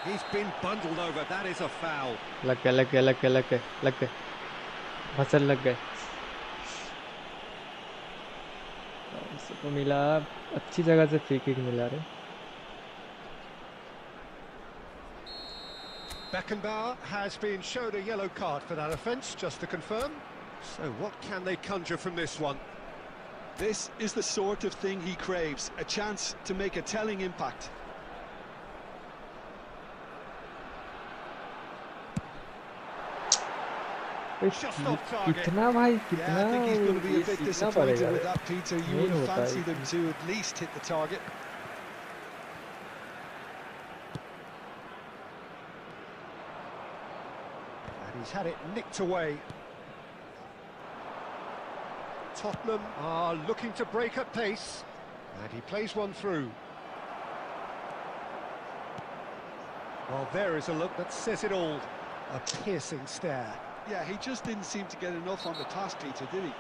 He's been bundled over. That is a foul. लग गए लग गए लग गए लग गए लग गए फसल लग गए। इसको मिला, अच्छी जगह से फ्री किक मिला रे। Beckenbauer has been shown a yellow card for that offence, just to confirm. So what can they conjure from this one? This is the sort of thing he craves, a chance to make a telling impact. Just off target. कितना भाई Yeah, कितना I think he's going to be a bit सीखना disappointed पड़ेगा with रे। that, Peter. You नहीं would have होता है। fancied them to at least hit the target. And he's had it nicked away. Tottenham are looking to break at pace. And he plays one through. Well, there is a look that says it all. A piercing stare. Yeah, he just didn't seem to get enough on the pass, Peter, did he?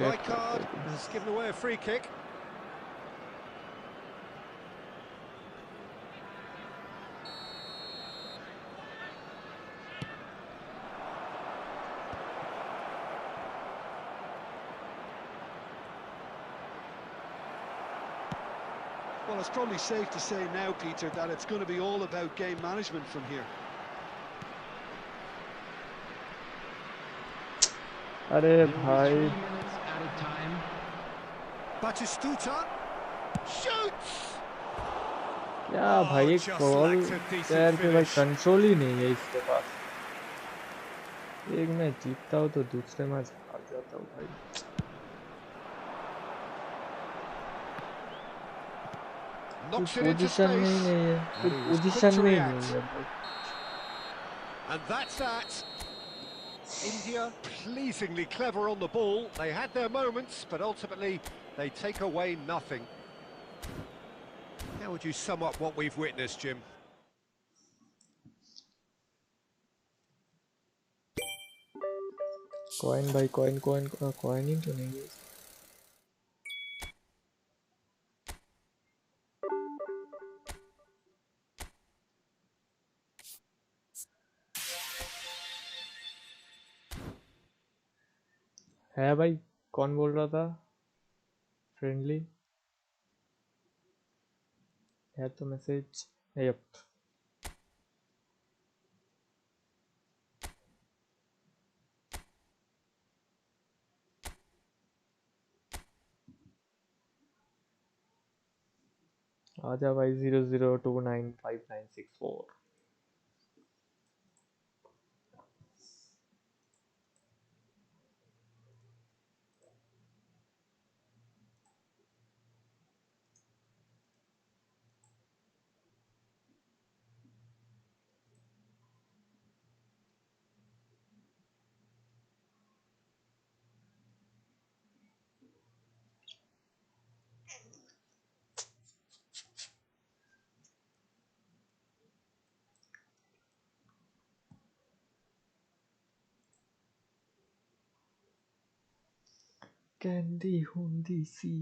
Right card has given away a free kick. Well, it's probably safe to say now, Peter, that it's going to be all about game management from here. अरे There will be भाई 3 minutes added time. Batistuta shoots. क्या Oh, भाई, just ball lacked a decent पैर पे भाई finish. Control ही नहीं है इसके पास। एक मैच जीतता हूँ तो दूसरे मैच हार जाता हूँ भाई। Knocks it into पोजीशन में ही space. नहीं है, And he was quick position to में ही react. नहीं है भाई। And that's that. India pleasingly clever on the ball. They had their moments, but ultimately they take away nothing. How would you sum up what we've witnessed, Jim? Coin भाई, coin coin coin ही तो नहीं है। है भाई, कौन बोल रहा था? फ्रेंडली है तो मैसेज। यप, आजा भाई। 00295964। कैंडी हुंदी सी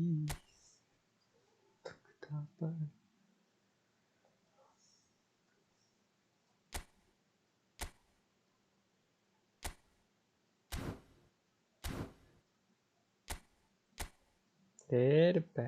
देर पे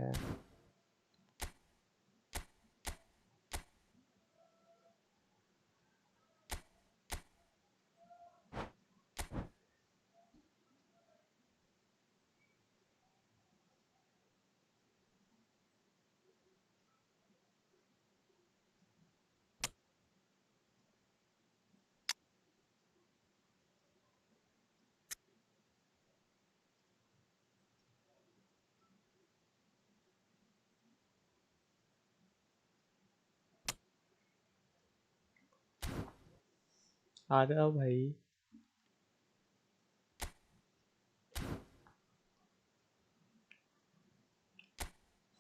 आ रहा भाई।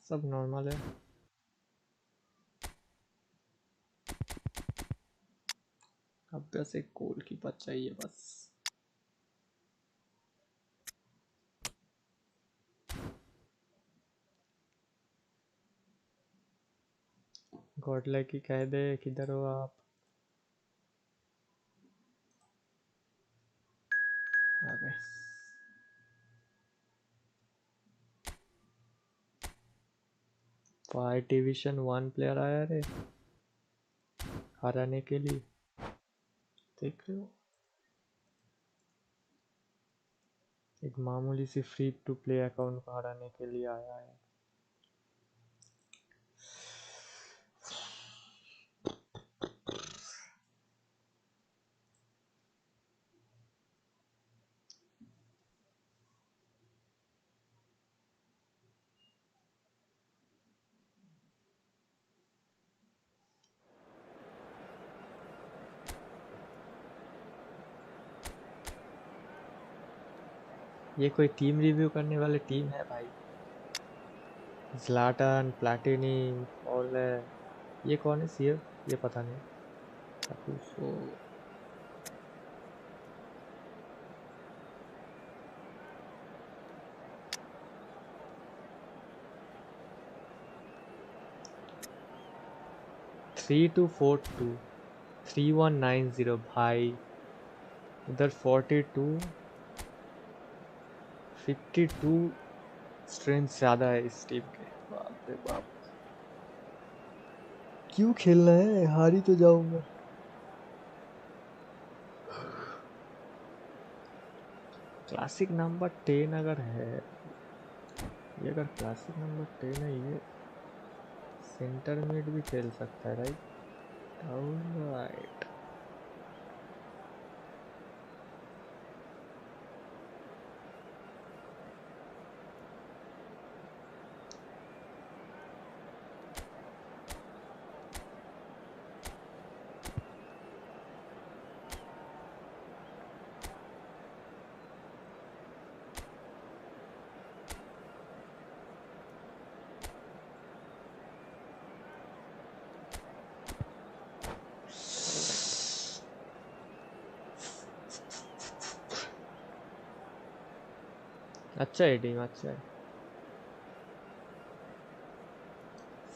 सब नॉर्मल है। अब बस एक गोलकीपर चाहिए बस। गॉडलाइक की कह दे किधर हो आप। आ गए। फाइव डिवीजन 1 प्लेयर आया रे हराने के लिए, देख रहे हो। एक मामूली सी फ्री टू प्ले अकाउंट को हराने के लिए आया है। ये कोई टीम रिव्यू करने वाली टीम है भाई। ज़्लाटन, प्लाटिनी और ये कौन है सीएफ, ये पता नहीं। कापुसो। थ्री 2-4-2 3-1-9-0 भाई। उधर 52 स्ट्रेंथ ज़्यादा है इस टीम के। बाप रे बाप, क्यों खेलना है, हार ही तो जाऊंगा। क्लासिक नंबर 10 अगर है, ये अगर क्लासिक नंबर 10 है, ये सेंटर मिड भी खेल सकता है राइट। ऑलराइट। अच्छा है टीम, अच्छा है।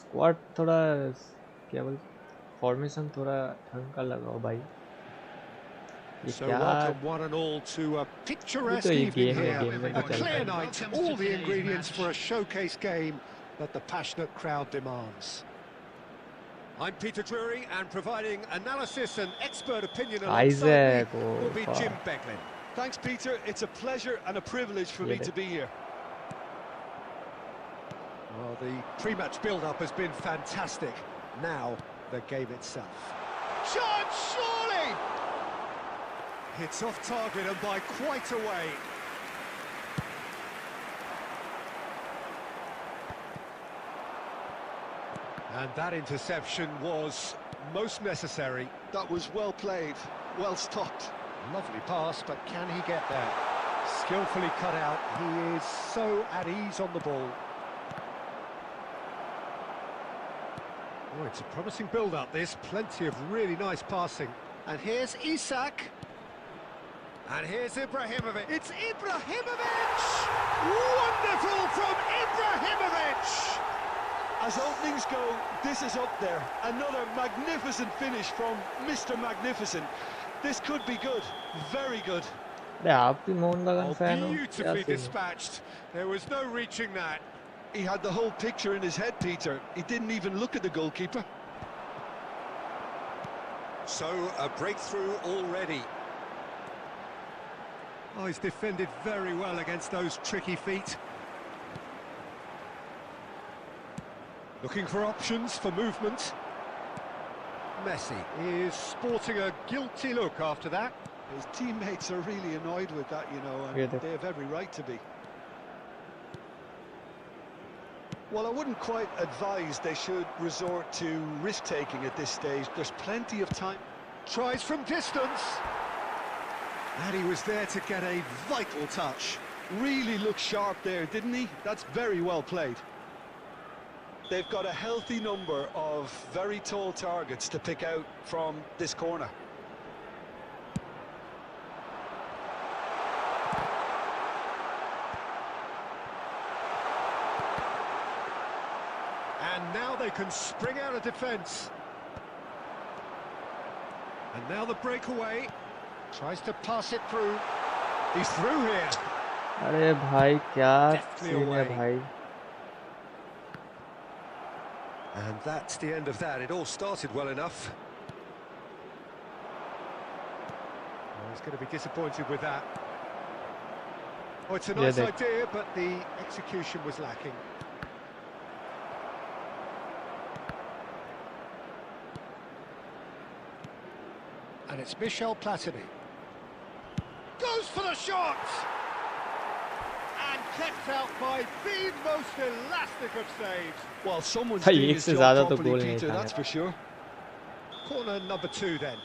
स्क्वाड थोड़ा क्या बोल, फॉर्मेशन थोड़ा ढंग का लगाओ भाई। ये So क्या, welcome one and all to a ये picturesque तो ये evening गेम है, here. गेम में A तो चलता clear है। night, all the ingredients for a showcase game that the passionate crowd demands. I'm Peter Drury, and providing analysis and expert opinion alongside me Isaac will be ओ Jim Beglin. Thanks, Peter. It's a pleasure and a privilege for me to be here. Well, the pre-match build-up has been fantastic. Now, the game itself. Shot, surely! It's off target and by quite a way. And that interception was most necessary. That was well played, well stopped. Lovely pass, but can he get there? Skillfully cut out. He is so at ease on the ball. Oh, it's a promising build-up, this. Plenty of really nice passing. And here's Isak. And here's Ibrahimovic. It's Ibrahimovic! Wonderful from Ibrahimovic! As openings go, this is up there. Another magnificent finish from Mr. Magnificent. This could be good, very good. Beautifully dispatched. There was no reaching that. He had the whole picture in his head, Peter. He didn't even look at the goalkeeper. So, a breakthrough already. Oh, he's defended very well against those tricky feet. Looking for options for movement. Messi is sporting a guilty look after that. His teammates are really annoyed with that, you know, and they have every right to be. Well, I wouldn't quite advise they should resort to risk-taking at this stage. There's plenty of time. Tries from distance. And he was there to get a vital touch. Really looked sharp there, didn't he? That's very well played. They've got a healthy number of very tall targets to pick out from this corner. And now they can spring out of defence. And now the breakaway. Tries to pass it through. He's through here. अरे भाई क्या scene है भाई. And that's the end of that. It all started well enough. Well, he's going to be disappointed with that. Oh, it's a nice idea, but the execution was lacking. And it's Michel Platini. Goes for the shot! And kept out by the most elastic of saves. Well, someone's doing his job properly, Peter, that's for sure. Corner number 2 then.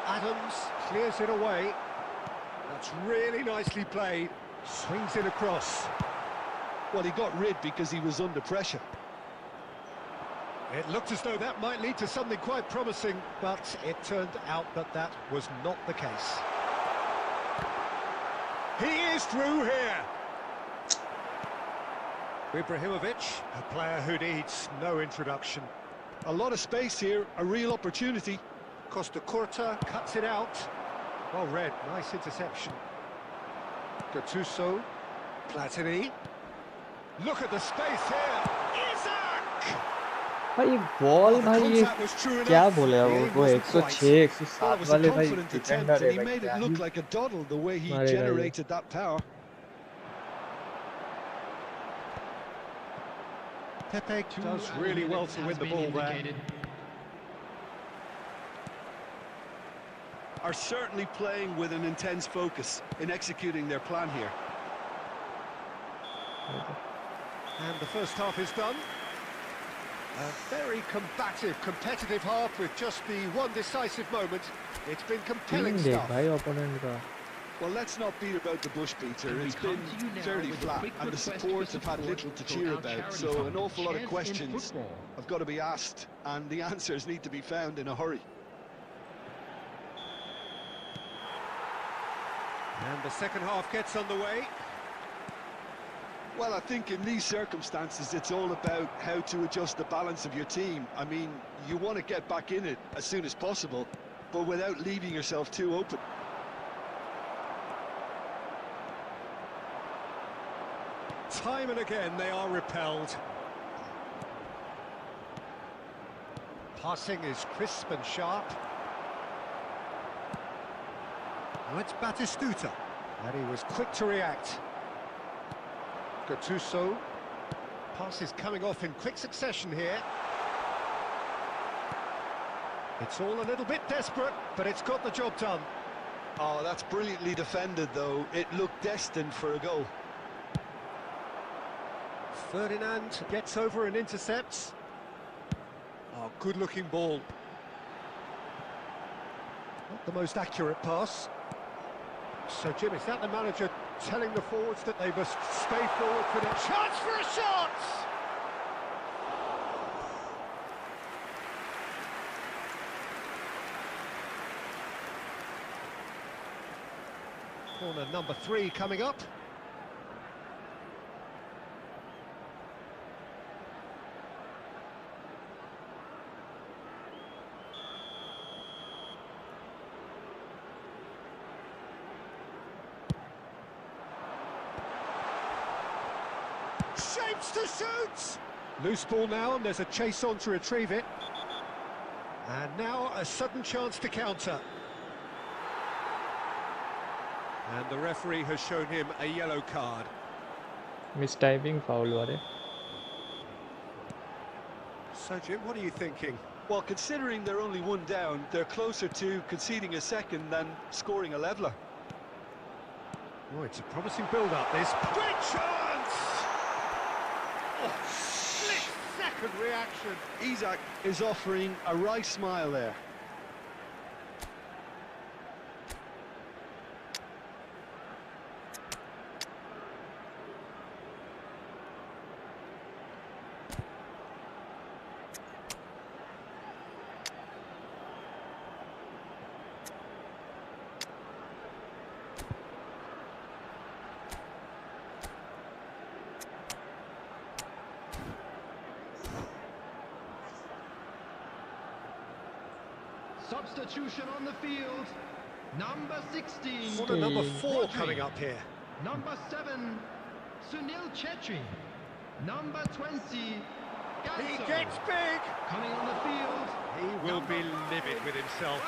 Adams clears it away. That's really nicely played. Swings it across. Well, he got rid because he was under pressure. It looked as though that might lead to something quite promising, but it turned out that that was not the case. He is through here. Ibrahimovic, a player who needs no introduction. A lot of space here, a real opportunity. Costa Curta cuts it out. Well read, nice interception. Gattuso, Platini. Look at the space here. Isaac! भाई ball भाई ये क्या बोले वो 106 107 वाले भाई defender है. He made it look like a doddle the way he generated that power. Pepe does really well to win the ball there. Are certainly playing with an intense focus in executing their plan here. And the first half is done. A very combative, competitive half with just the one decisive moment. It's been compelling stuff. Well, let's not beat about the bush, Peter. It's been fairly flat, and the supports have had little to cheer about. So an awful lot of questions have got to be asked, and the answers need to be found in a hurry. And the second half gets underway. Well, I think in these circumstances, it's all about how to adjust the balance of your team. I mean, you want to get back in it as soon as possible, but without leaving yourself too open. Time and again, they are repelled. Passing is crisp and sharp. Now it's Batistuta, and he was quick to react. Gattuso. Pass is coming off in quick succession here. It's all a little bit desperate, but it's got the job done. Oh, that's brilliantly defended, though. It looked destined for a goal. Ferdinand gets over and intercepts. Oh, good-looking ball. Not the most accurate pass. So, Jim, is that the manager telling the forwards that they must stay forward for their chance for a shot? Corner number 3 coming up. Shapes to shoot! Loose ball now, and there's a chase on to retrieve it. And now a sudden chance to counter. And the referee has shown him a yellow card. Mistyping foul वाले. So, Jim, what are you thinking? Well, considering they're only one down, they're closer to conceding a second than scoring a leveller. Oh, it's a promising build-up, this. Great chance! Oh, split-second reaction. Isak is offering a wry smile there. Substitution on the field. Number 16. What a number 4 coming up here. Number 7, Sunil Chetri. Number 20, He Ganso. gets big. Coming on the field. He will be livid with himself.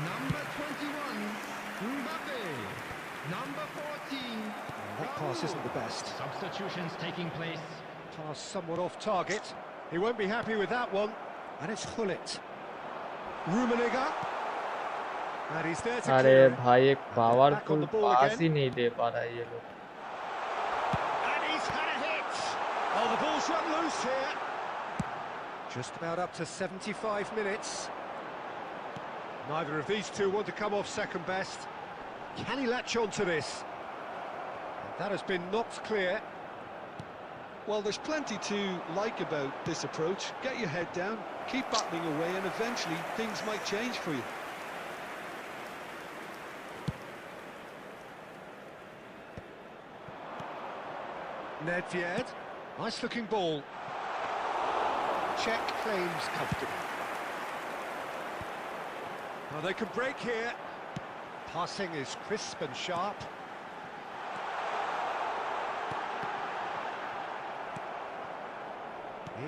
Number 21, Mbappe. Number 14. That pass isn't the best. Substitutions taking place. Pass somewhat off target. He won't be happy with that one. And it's Hullet. Rummenigge. And he's there to अरे clear it. भाई एक back on powerful the ball pass again. ही नहीं दे पा रहा है ये लोग. And he's had a hit. Oh, the ball's run loose here. Just about up to 75 minutes. Neither of these two want to come off second best. Can he latch on to this? And that has been knocked clear. Well, there's plenty to like about this approach. Get your head down, keep battling away, and eventually things might change for you. Nedved. Nice looking ball. Czech claims comfortably. Well, they can break here. Passing is crisp and sharp.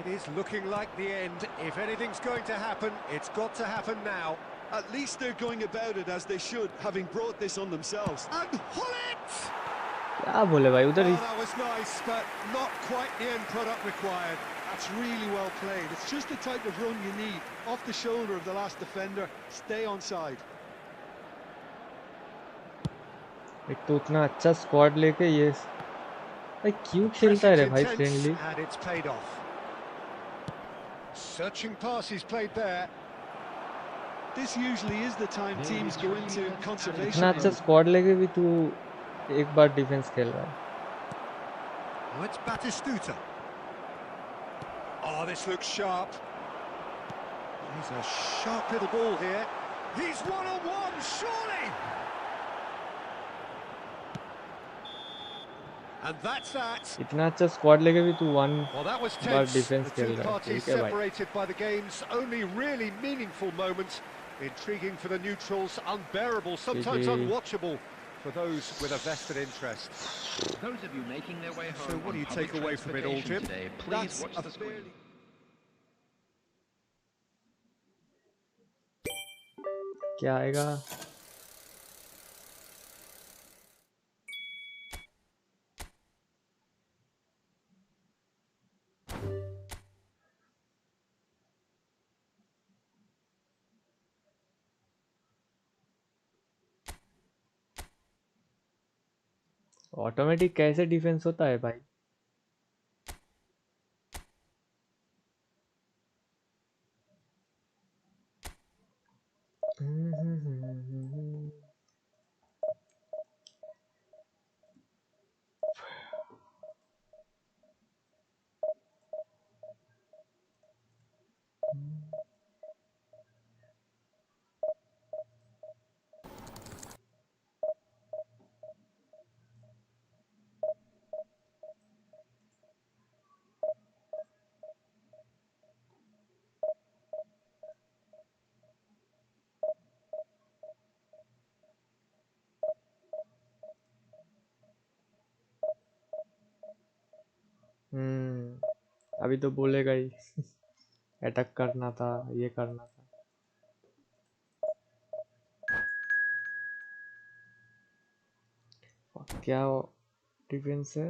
It is looking like the end. If anything's going to happen, it's got to happen now. At least they're going about it as they should, having brought this on themselves. And Hullet! क्या बोले भाई उधर Oh, he. that was nice, but not quite the end product required. That's really well played. It's just the type of run you need. Off the shoulder of the last defender, stay on side. एक तो उतना अच्छा squad लेके ये भाई क्यों खेलता है रे भाई Intense, friendly. and it's paid off. Searching pass is played there. This usually is the time teams go into conservation इतना अच्छा mode. स्क्वाड लेके भी तू एक बार डिफेंस खेल रहा है. Oh, it's Batistuta. Oh, this looks sharp. He's a sharp little ball here. He's one-on-one, surely! And that's that. इतना अच्छा स्क्वाड लेके भी तू one Well, that was bar tense. Defence The खेल two रहा है. parties ठीक है भाई. separated by the game's only really meaningful moment. Intriguing for the neutrals, unbearable, sometimes GG. unwatchable for those with a vested interest. Those of you making their way home. So what do you on take public away from it all, transportation Jim? Today, please That's watch a the screen. क्या आएगा. Automatic कैसे defence होता है भाई. अभी तो बोलेगा ही attack करना था, ये करना था। क्या डिफेंस है?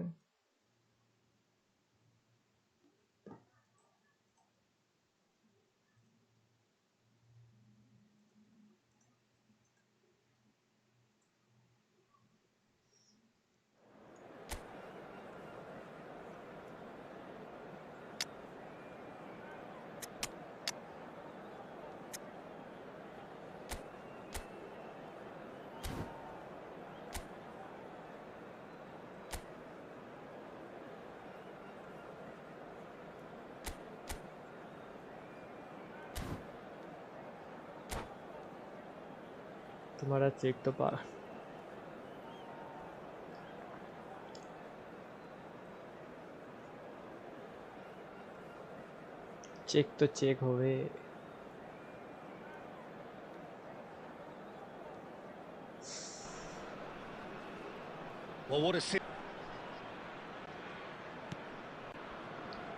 तुम्हारा चेक तो चेक होवे। Well, what a si-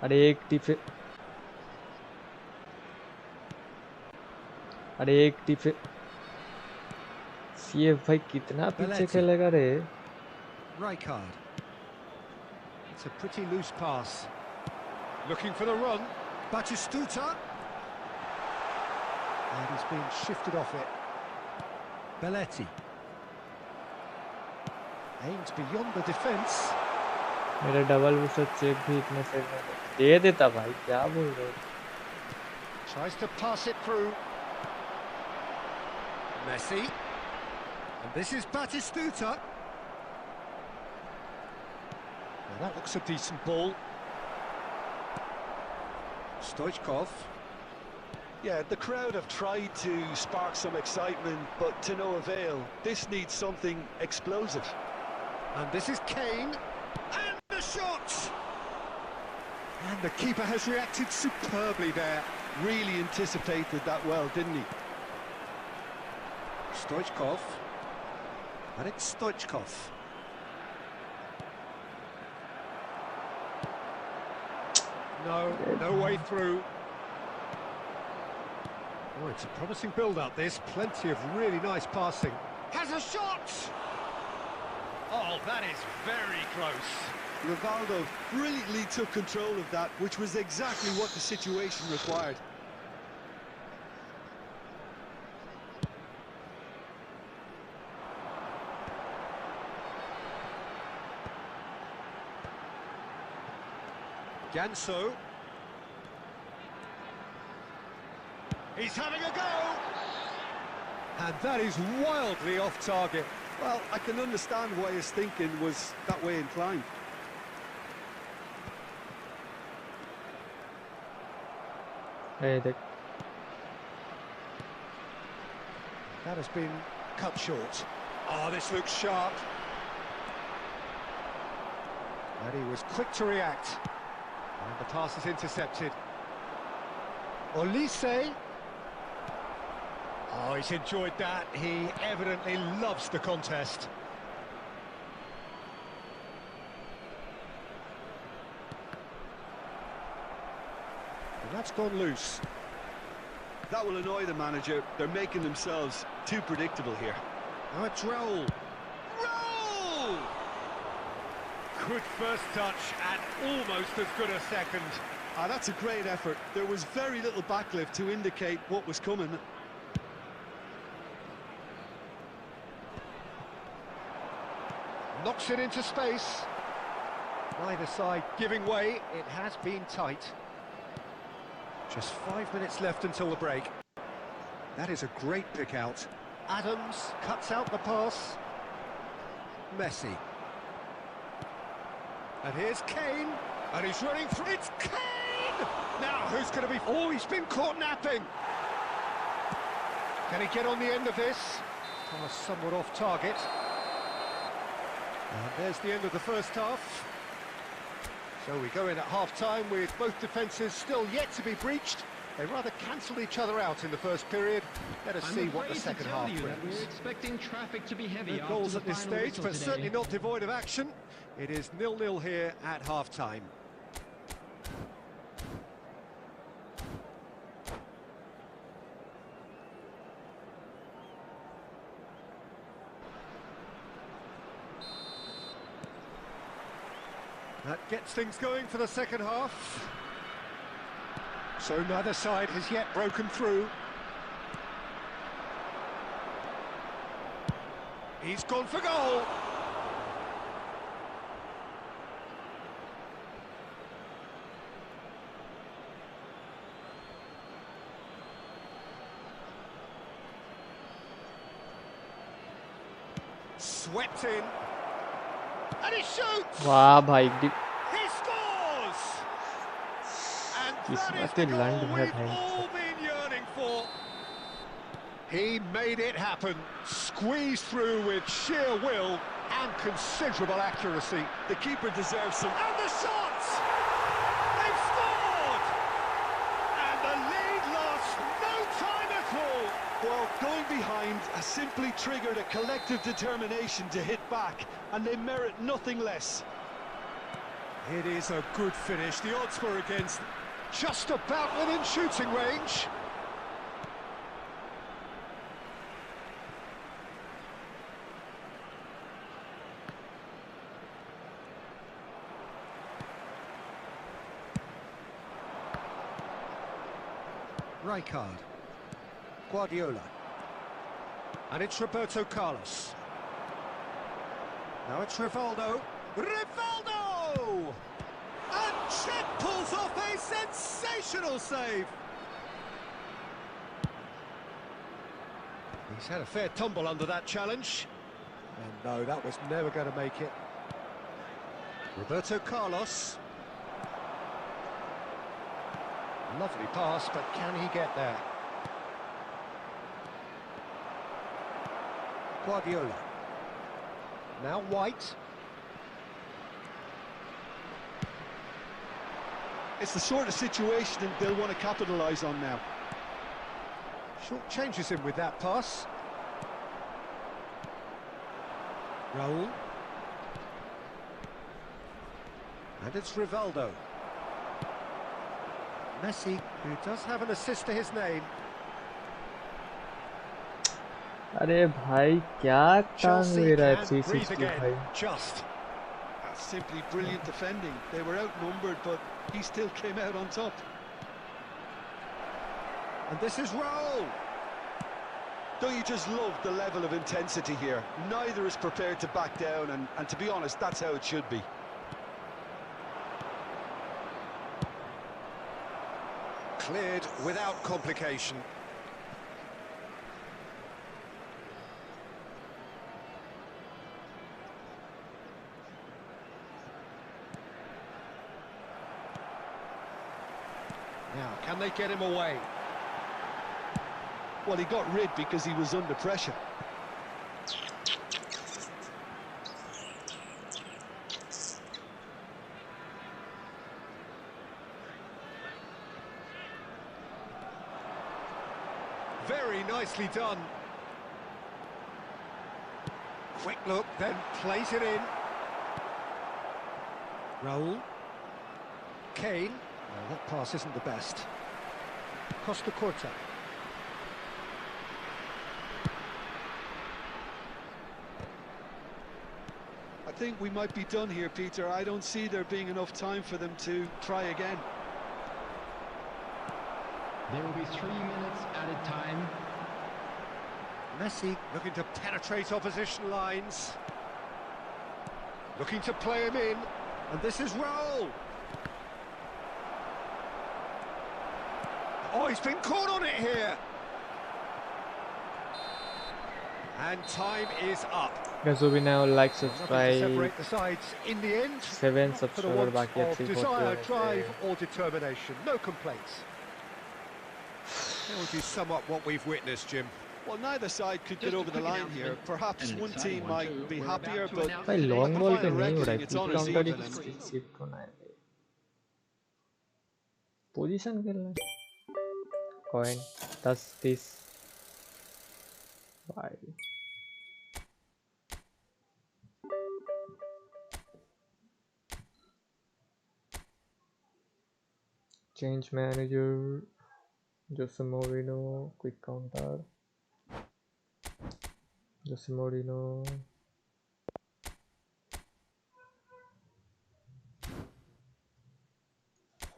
अरे एक डिफे सीएफ भाई कितना पीछे BYTE. खेलेगा रे? Rijkaard. It's a pretty loose pass. Looking for the run. Batistuta. And he's been shifted off it. BYTE. Aims beyond the defence. मेरा डबल बूस्टर चेक भी इतने से दे देता भाई, क्या बोल रहे हो? Tries to pass it through. Messi. And this is Batistuta. Well, that looks a decent ball. Stoichkov. Yeah, the crowd have tried to spark some excitement, but to no avail. This needs something explosive. And this is Kane. And the shot! And the keeper has reacted superbly there. Really anticipated that well, didn't he? Stoichkov. And it's Stoichkov. No way through. Oh, it's a promising build-up, this. Plenty of really nice passing. Has a shot! Oh, that is very close. Rivaldo brilliantly took control of that, which was exactly what the situation required. Ganso. He's having a go! And that is wildly off target. Well, I can understand why his thinking was that way inclined. देख That has been cut short. Oh, this looks sharp. And he was quick to react. And the pass is intercepted. Olise. Oh, he's enjoyed that. He evidently loves the contest. And that's gone loose. That will annoy the manager. They're making themselves too predictable here. Now it's Roll. Roll! Good first touch and almost as good a second. Ah, that's a great effort. There was very little backlift to indicate what was coming. Knocks it into space. Neither side giving way. It has been tight. Just 5 minutes left until the break. That is a great pick out. Adams cuts out the pass. Messi. And here's Kane. And he's running through. It's Kane! Now, who's going to be... Oh, he's been caught napping. Can he get on the end of this? Pass somewhat off target. And there's the end of the first half. So we go in at half-time with both defences still yet to be breached. They rather cancelled each other out in the first period. Let us see what the second half brings. We're expecting traffic to be heavy. No after goals the at this final stage, whistle but today. certainly not devoid of action. It is 0-0 here at half-time. That gets things going for the second half. So neither side has yet broken through. He's gone for goal. Swept in. And he shoots! वाह भाई He scores! And that is किस्मत the लंड goal है we've भाई all been yearning for. He made it happen, squeezed through with sheer will and considerable accuracy. The keeper deserves some. And the shots! They've scored! And the lead lasts no time at all. Well, going behind has simply triggered a collective determination to hit back, and they merit nothing less. It is a good finish. The odds were against, just about within shooting range. Rijkaard, Guardiola, and it's Roberto Carlos. Now it's Rivaldo. Rivaldo! And Chet pulls off a sensational save. He's had a fair tumble under that challenge. And no, that was never going to make it. Roberto Carlos. Lovely pass, but can he get there? Guardiola. Now White. It's the sort of situation that they'll want to capitalise on now. Short changes him with that pass. Raul. And it's Rivaldo. Messi, who does have an assist to his name. अरे भाई क्या टांग ले रहा है Chelsea can breathe 360 again. भाई Just. That's simply brilliant defending. They were outnumbered, but he still came out on top. And this is Raul. Don't you just love the level of intensity here? Neither is prepared to back down, and to be honest, that's how it should be. Cleared without complication. Now, can they get him away? Well, he got rid because he was under pressure. Very nicely done. Quick look, then plays it in. Raul. Kane. No, that pass isn't the best. Costa Corta. I think we might be done here, Peter. I don't see there being enough time for them to try again. There will be 3 minutes added time. Messi looking to penetrate opposition lines. Looking to play him in. And this is Raul. Oh, he's been caught on it here. And time is up. guys, so we now like, Nothing to subscribe, separate the sides in the end. 7 For the subscriber want बाकी है of 3 desire, drive or determination. No complaints. That would be somewhat what we've witnessed, Jim. Well, neither side could get Just a over the quick line here. announcement. Perhaps An one exciting team one might too. be We're happier, about to but announce भाई long ball पे नहीं हो रहा है It's on people us counter even, and he seat को ना है position खेलना है कॉइन 10 30 भाई change manager Jose Mourinho quick counter Jose Mourinho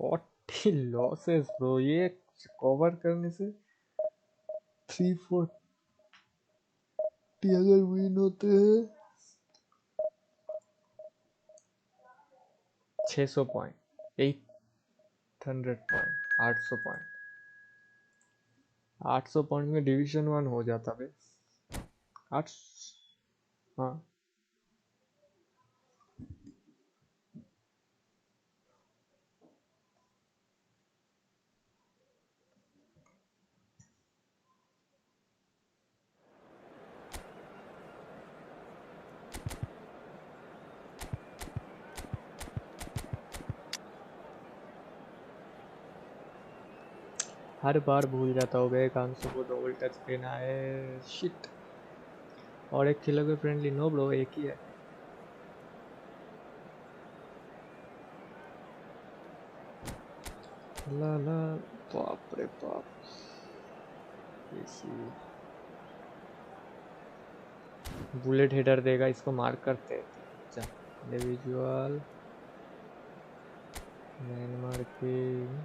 40 losses bro, ये कवर करने से 340 अगर विन होते हैं 600 पॉइंट, 800 पॉइंट, 800 पॉइंट, 800 पॉइंट में डिवीजन 1 हो जाता बे। 8 हाँ हर बार भूल जाता हूँ बे, कांसो को डबल टच देना है। शिट। और एक खेलोगे फ्रेंडली? नो ब्रो, एक ही है। ला ला, बाप रे बाप। बुलेट हेडर देगा, इसको मार्क करते हैं। अच्छा, individual man marking,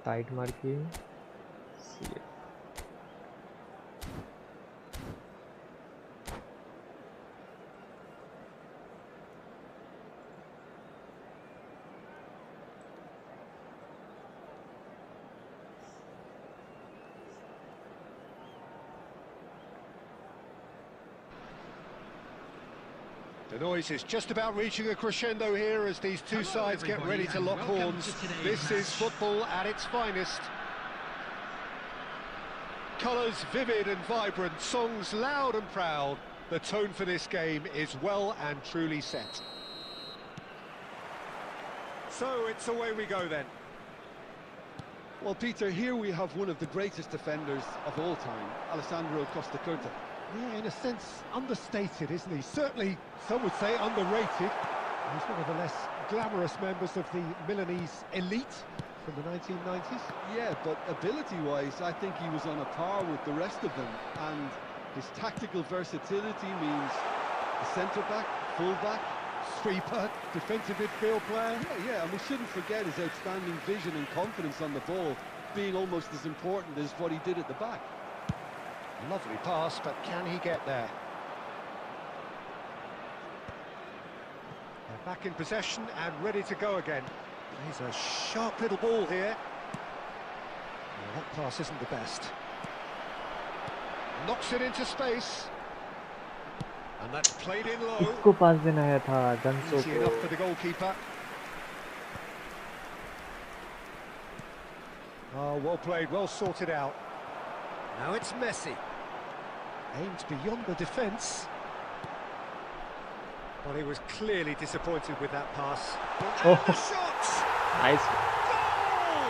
tight marking, The noise is just about reaching a crescendo here as these two sides get ready to lock horns. This is football at its finest. Colours vivid and vibrant, songs loud and proud. The tone for this game is well and truly set. So it's away we go then. Well, Peter, here we have one of the greatest defenders of all time, Alessandro Costa Curta. Yeah, in a sense, understated, isn't he? Certainly, some would say underrated. He's one of the less glamorous members of the Milanese elite from the 1990s. Yeah, but ability-wise, I think he was on a par with the rest of them. And his tactical versatility means a centre-back, full-back, Sweeper, defensive midfield player. Yeah, and we shouldn't forget his outstanding vision and confidence on the ball being almost as important as what he did at the back. Lovely pass, but can he get there? They're back in possession and ready to go again. He's a sharp little ball here. Well, that pass isn't the best. Knocks it into space. And that's played in low. इसको पास देना है था गंसो Easy enough for the goalkeeper. Oh, well played, well sorted out. Now it's Messi. Aimed beyond the defence. Well, he was clearly disappointed with that pass. Oh. The shot! Nice.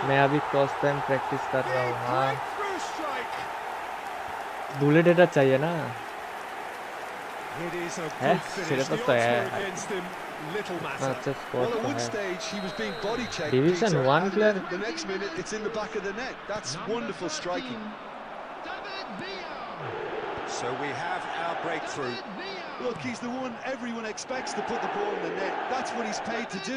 मैं अभी cross time practice कर रहा हूँ। हाँ, Breakthrough strike. Bullet header चाहिए ना? It is a है? good finish. सिरे The तो odds है। were against him. Little matter. अच्छा स्कोर Well, तो at one है। stage he was being body checked, Division Peter, 1 and player. then the next minute it's in the back of the net. That's wonderful striking. So we have our breakthrough. Look, he's the one everyone expects to put the ball in the net. That's what he's paid to do.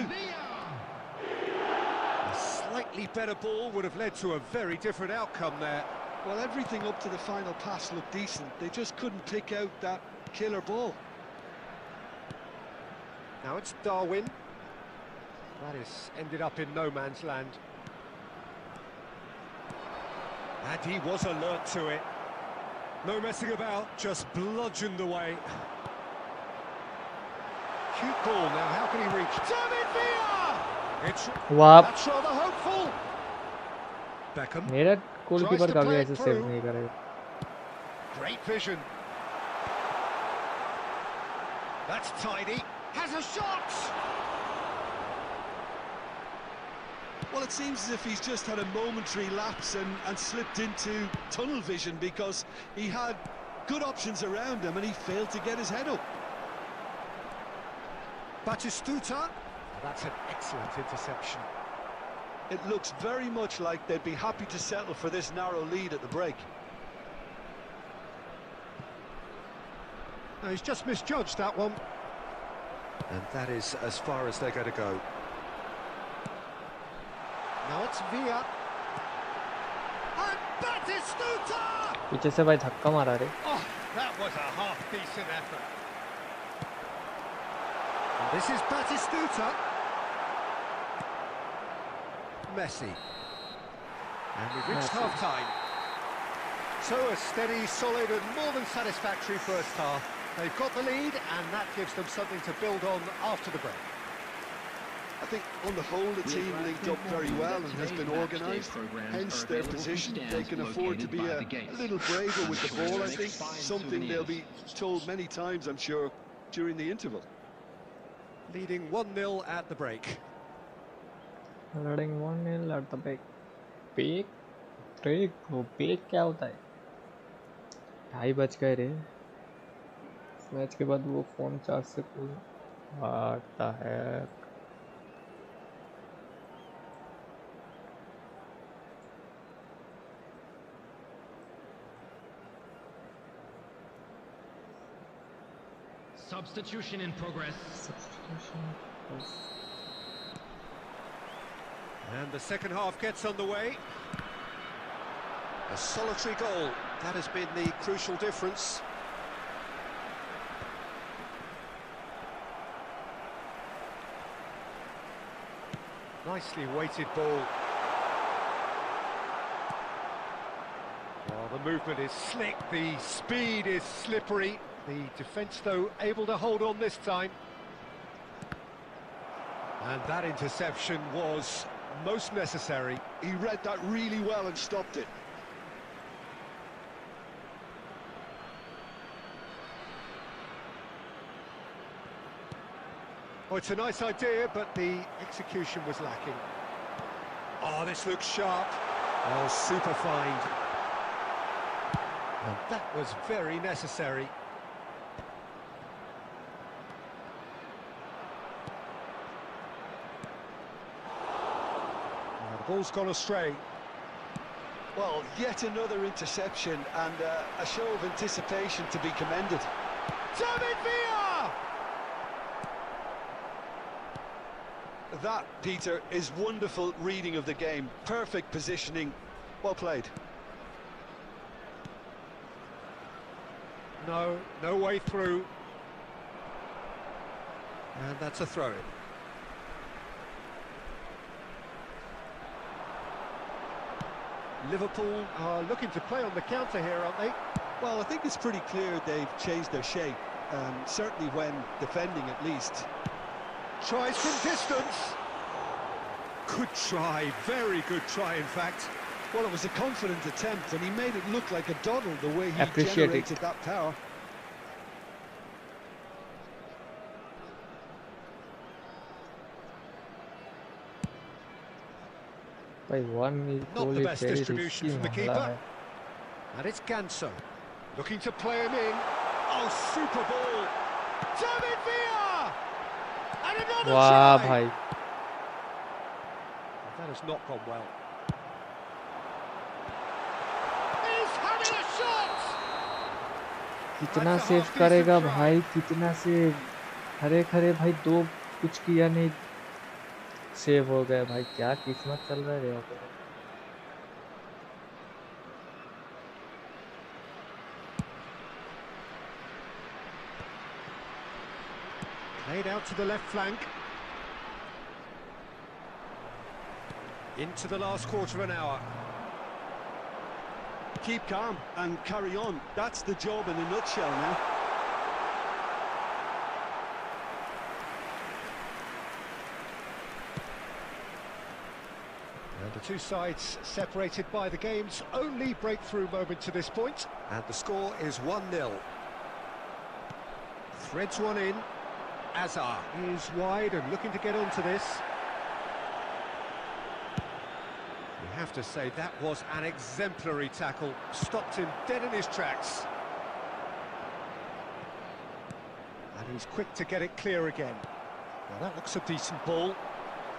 A slightly better ball would have led to a very different outcome there. Well, everything up to the final pass looked decent. They just couldn't pick out that killer ball. Now it's Darwin. That is ended up in no man's land. And he was alert to it. No messing about, just bludgeoned away. Cute ball now, how can he reach? David Villa! वाह, That's rather hopeful. Beckham. मेरा goalkeeper कभी ऐसे save नहीं करेगा। Great vision. That's tidy. Has a shot! Well, it seems as if he's just had a momentary lapse and slipped into tunnel vision because he had good options around him and he failed to get his head up. Batistuta. That's an excellent interception. It looks very much like they'd be happy to settle for this narrow lead at the break. No, he's just misjudged that one. And that is as far as they're going to go. Now it's Villa. And Batistuta! पीछे से भाई धक्का मारा रे. Oh, that was a half-decent effort. And this is Batistuta. Messi. And we've reached half-time. So a steady, solid and more than satisfactory first half. They've got the lead and that gives them something to build on after the break. I think on the whole the team linked up very well and has been organised, hence their position. They can afford to be a little braver with the ball, I think, something they'll be told many times, I'm sure, during the interval. Leading 1-0 at the break. Leading 1-0 at the break. Break? Break? वो break क्या होता है? 2:30 बज गए रे. Match के बाद वो फोन चार्ज से पुल आता है. Substitution in progress. And the second half gets underway. A solitary goal, that has been the crucial difference. Nicely weighted ball. Well, the movement is slick, the speed is slippery. The defence, though, able to hold on this time. And that interception was most necessary. He read that really well and stopped it. Oh, it's a nice idea, but the execution was lacking. Oh, this looks sharp. Oh, super find. And that was very necessary. Now, the ball's gone astray. Well, yet another interception and a show of anticipation to be commended. David Villa! That, Peter, is wonderful reading of the game. Perfect positioning. Well played. No way through. And that's a throw-in. Liverpool are looking to play on the counter here, aren't they? Well, I think it's pretty clear they've changed their shape, certainly when defending at least. Tries from distance. Good try, very good try, in fact. Well, it was a confident attempt, and he made it look like a doddle the way he Appreciate generated it. that power. भाई one Not goal the is best very distribution risky from the मामला keeper. है. And it's Ganso, looking to play him in. Oh, super ball. David Villa! And another वाह try! भाई. That has not gone well. He's having a shot! कितना save करेगा भाई, कितना save. खरे खरे भाई दो कुछ किया नहीं, सेव हो गए भाई. क्या किस्मत चल रहा है यहाँ पे. Played out to the left flank. Into the last quarter of an hour. Keep calm and carry on. That's the job in a nutshell now. And the two sides separated by the game's only breakthrough moment to this point. And the score is 1-0. Threads one in. Azar is wide and looking to get onto this. We have to say that was an exemplary tackle. Stopped him dead in his tracks. And he's quick to get it clear again. Now that looks a decent ball.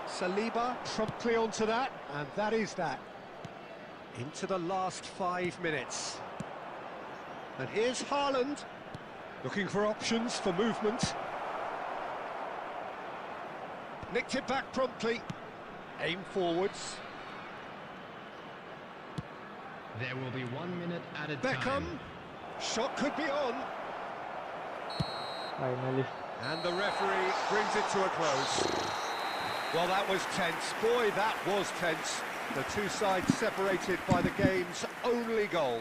Saliba promptly onto that, and that is that. Into the last 5 minutes. And here's Haaland, looking for options for movement. Nicked it back promptly. Aim forwards. There will be 1 minute added Beckham. time. Shot could be on. Finally. And the referee brings it to a close. Well, that was tense. Boy, that was tense. The two sides separated by the game's only goal.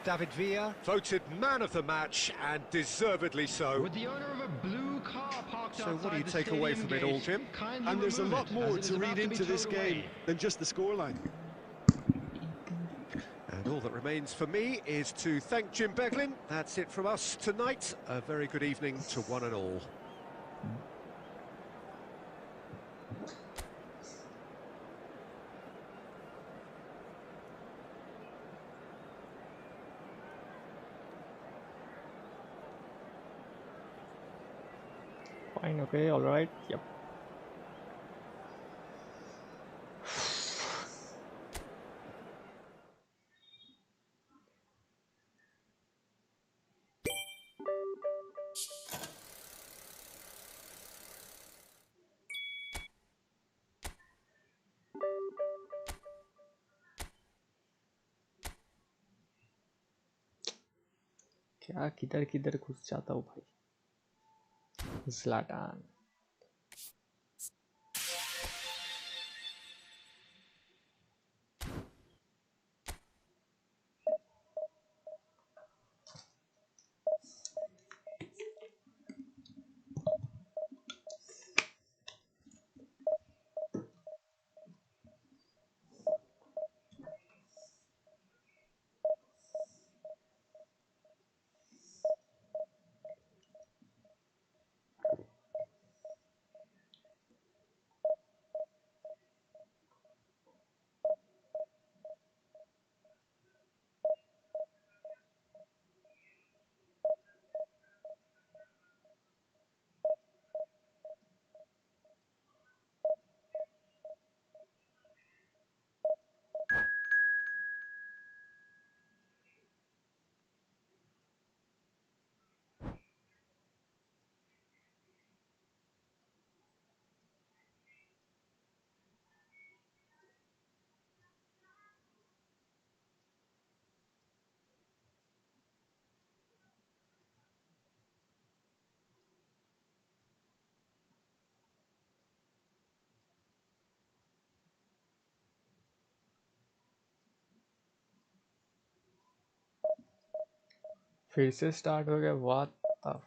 David Villa voted man of the match, and deservedly so. With the owner of a blue car parked So what do you outside take the away from it all, gate, Jim? kindly And there's a remove lot it, more as it is to about read be into this towed away. game than just the scoreline. And all that remains for me is to thank Jim Beglin. That's it from us tonight. A very good evening to one and all. Fine, okay, alright, yep. क्या किधर किधर घुस जाता हूँ भाई ज़्लाटान फिर से start हो गया what the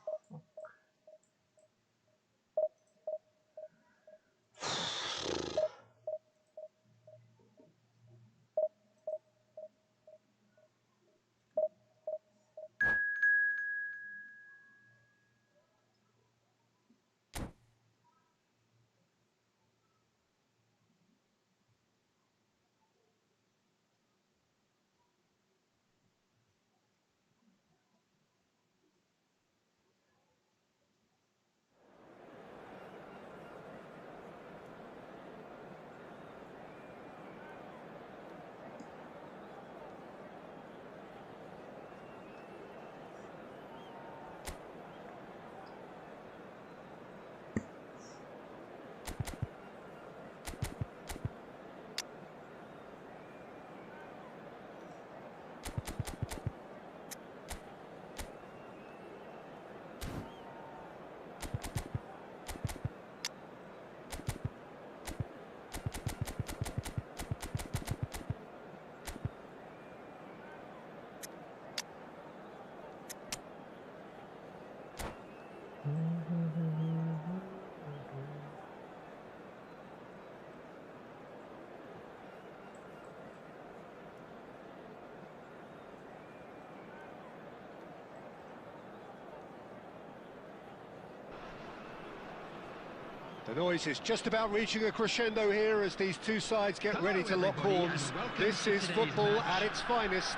The noise is just about reaching a crescendo here as these two sides get ready to lock horns. This is football at its finest.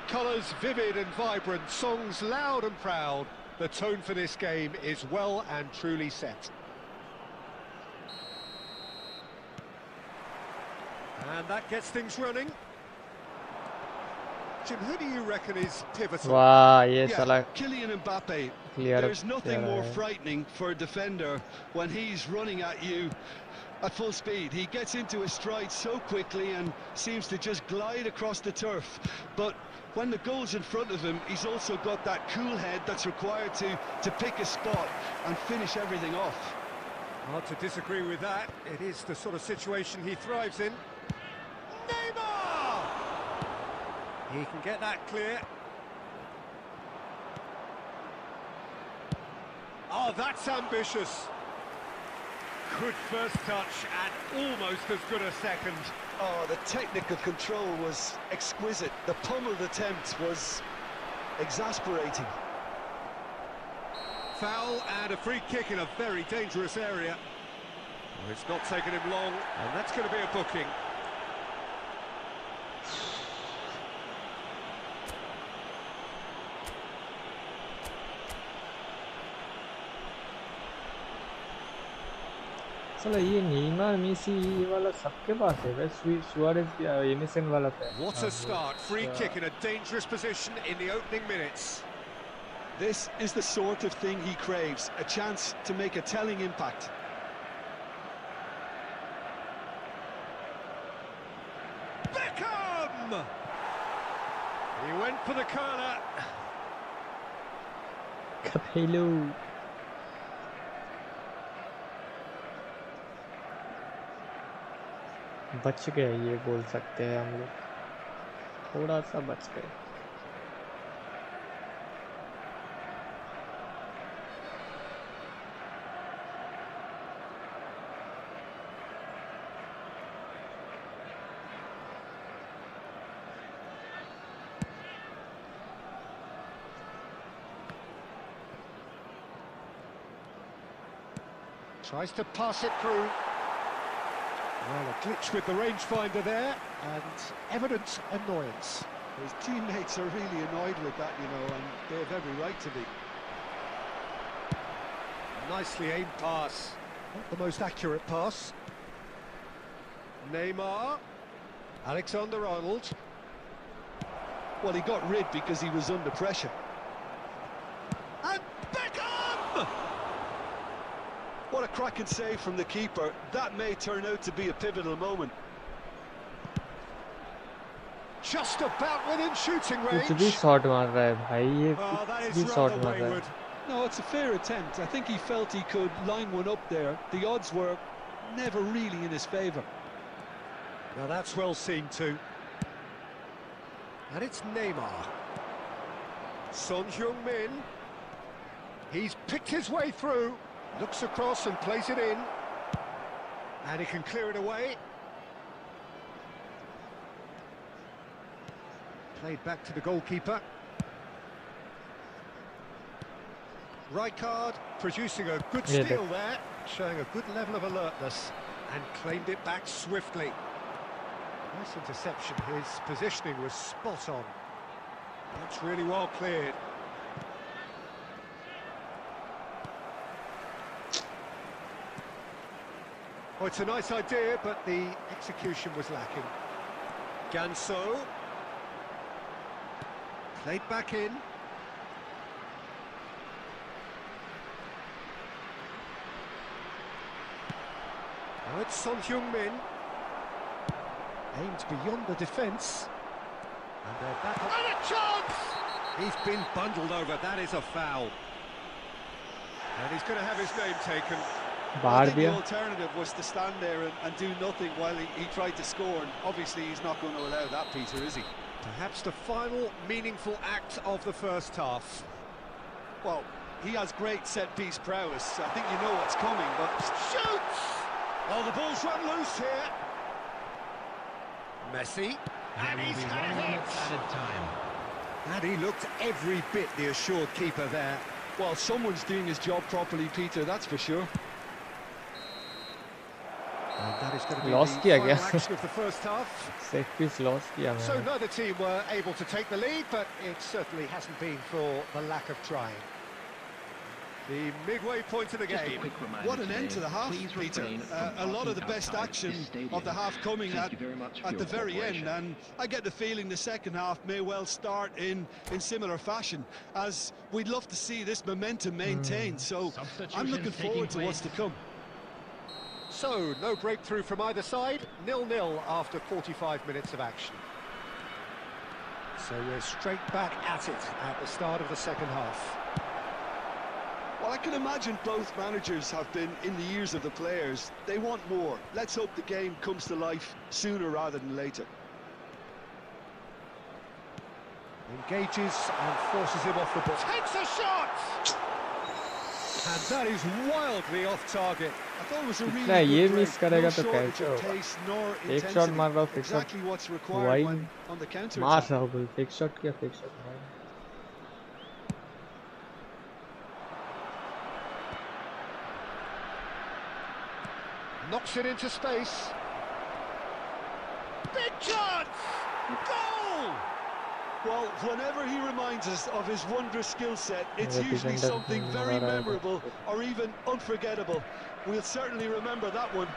Colours vivid and vibrant, songs loud and proud. The tone for this game is well and truly set. And that gets things running. Jim, who do you reckon is pivotal? वाह ये Yeah, साला Kylian Mbappe, There's nothing more frightening for a defender when he's running at you at full speed. He gets into his stride so quickly and seems to just glide across the turf. But when the goal's in front of him, he's also got that cool head that's required to pick a spot and finish everything off. Hard to disagree with that. It is the sort of situation he thrives in. Neymar! He can get that clear. Oh, that's ambitious. Good first touch and almost as good a second. Oh, the technical control was exquisite. The pummeled attempt was exasperating. Foul and a free kick in a very dangerous area. Well, it's not taken him long, and that's going to be a booking. चलो ये नीमार Messi वाला सबके पास है वैसे Suarez की MSN वाला पे What a start, free kick in a dangerous position in the opening minutes. This is the sort of thing he craves, a chance to make a telling impact. Beckham! He went for the corner. Capello बच गए ये बोल सकते हैं हम लोग थोड़ा सा बच गए Tries to pass it through. Well, a glitch with the rangefinder there, and evident annoyance. His teammates are really annoyed with that, you know, and they have every right to be. Nicely aimed pass. Not the most accurate pass. Neymar. Alexander-Arnold. Well, he got rid because he was under pressure. And Beckham! What a cracking save from the keeper. That may turn out to be a pivotal moment. Just about within shooting range. कुछ भी shot मार रहा है भाई ये कुछ भी shot मार रहा है No, it's a fair attempt. I think he felt he could line one up there. The odds were never really in his favour. Now that's well seen too. And it's Neymar. Son Heung-min. He's picked his way through. Looks across and plays it in. And he can clear it away. Played back to the goalkeeper. Rijkaard producing a good steal there, showing a good level of alertness, and claimed it back swiftly. Nice interception, his positioning was spot on. That's really well cleared. Oh, it's a nice idea, but the execution was lacking. Ganso. Played back in. Now it's Son Heung-min. Aimed beyond the defence. And they're back on. And a chance! He's been bundled over, that is a foul. And he's going to have his name taken. I think the alternative was to stand there and do nothing while he tried to score, and obviously he's not going to allow that, Peter, is he? Perhaps the final meaningful act of the first half. Well, he has great set-piece prowess. I think you know what's coming, but... Shoots! Oh, the ball's run loose here. Messi. And he's had it! And he looked every bit the assured keeper there. Well, someone's doing his job properly, Peter, that's for sure. And that is going to be Lost the final again. action of the first half. Set piece lost किया So neither team were able to take the lead, but it certainly hasn't been for the lack of trying. The midway point of the Just a game. quick reminder What an end to the half, please Peter. refrain from A lot of the parking best outside action this stadium. of the half coming Thank you very much for at your the very cooperation. end, and I get the feeling the second half may well start in similar fashion, as we'd love to see this momentum maintained. So I'm looking forward to what's to come. So, no breakthrough from either side, 0-0 after 45 minutes of action. So we're straight back at it at the start of the second half. Well, I can imagine both managers have been in the ears of the players. They want more. Let's hope the game comes to life sooner rather than later. Engages and forces him off the ball. Takes a shot! And that is wildly off target. I thought it was a really इतना ये good miss break. करेगा No तो shortage कैसे of होगा? pace nor एक shot intensity. मार रहा हूँ, fix shot Exactly what's required वाई when on the counter मार attack. रहा हूँ बोल, फिक्स शॉट किया, फिक्स शॉट मार। Knocks it into space. Big chance! Goal! Well, whenever he reminds us of his wondrous skill set, it's मेरा usually defender something मारा very रहा है। memorable or even unforgettable. We'll certainly remember that one.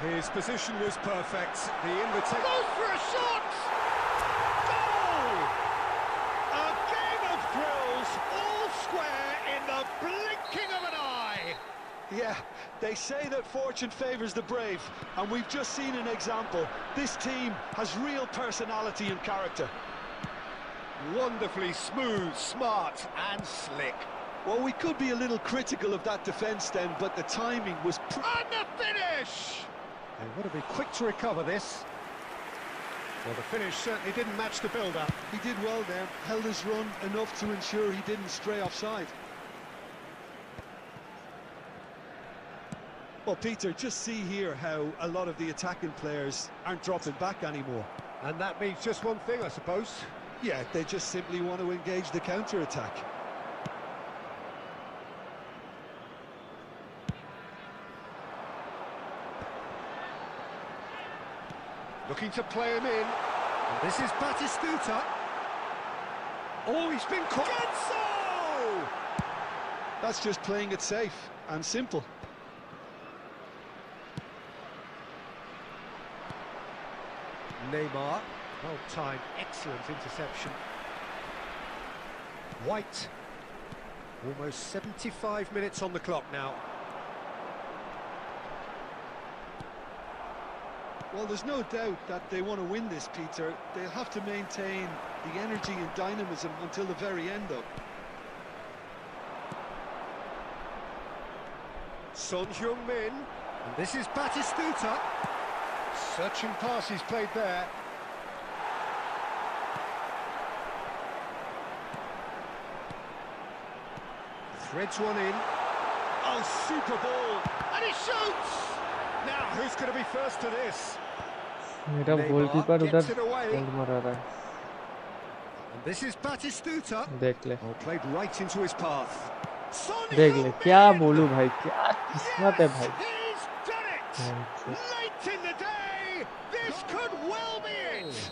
His position was perfect. The invitation goes for a shot! Goal! A game of thrills, all square in the blinking of an eye. Yeah, they say that fortune favours the brave, and we've just seen an example. This team has real personality and character. Wonderfully smooth, smart and slick. Well, we could be a little critical of that defence then, but the timing was... And the finish! And would have been quick to recover this. Well, the finish certainly didn't match the build-up. He did well there, held his run enough to ensure he didn't stray offside. Well, Peter, just see here how a lot of the attacking players aren't dropping back anymore. And that means just one thing, I suppose. Yeah, they just simply want to engage the counter-attack. Looking to play him in. And this is Batistuta. Oh, he's been caught. Genso! That's just playing it safe and simple. Neymar, well-timed, excellent interception. White, almost 75 minutes on the clock now. Well, there's no doubt that they want to win this, Peter. They'll have to maintain the energy and dynamism until the very end, though. Son Heung-min, and this is Batistuta. Searching pass he's played there. Threads one in. Oh, super ball! And he shoots! Now, who's going to be first to this? मेरा Neymar goalkeeper उधर gets it away. गोल मारा रहा है। And this is Batistuta. देख ले, Oh, played right into his path. Son देख ले, Heung-min! क्या बोलूं भाई, क्या किस्मत है भाई। He's done it! Late in the day, this could well be it!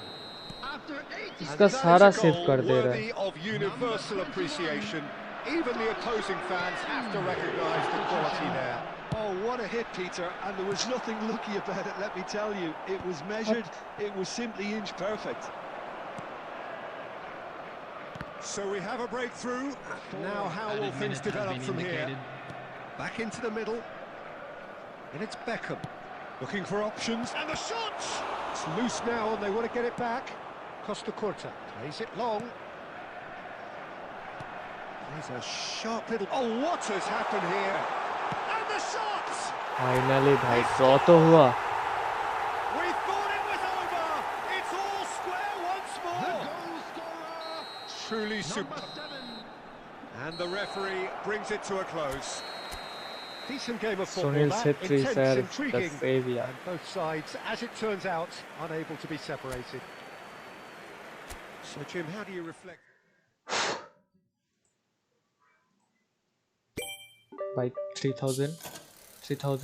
After 80 इसका सारा सेव कर दे रहा है। Worthy of universal appreciation. Even the opposing fans have to recognise the quality there. Oh, what a hit, Peter, and there was nothing lucky about it, let me tell you. It was measured, it was simply inch perfect. So we have a breakthrough. Now how will things develop from here? Back into the middle. And it's Beckham. Looking for options. And the shot! It's loose now and they want to get it back. Costa Curta plays it long. There's a sharp little... Oh, what has happened here? And the shot! Finally भाई draw तो हुआ। We thought it was over. It's all square once The more. goal scorer, Truly number super. 7. And the referee brings it to a close. Decent game of football, Sunil that. Chhetri, Intense, sir, intriguing, the savior. and both sides, as it turns out, unable to be separated. So, Jim, how do you reflect? By 3000 cheap तो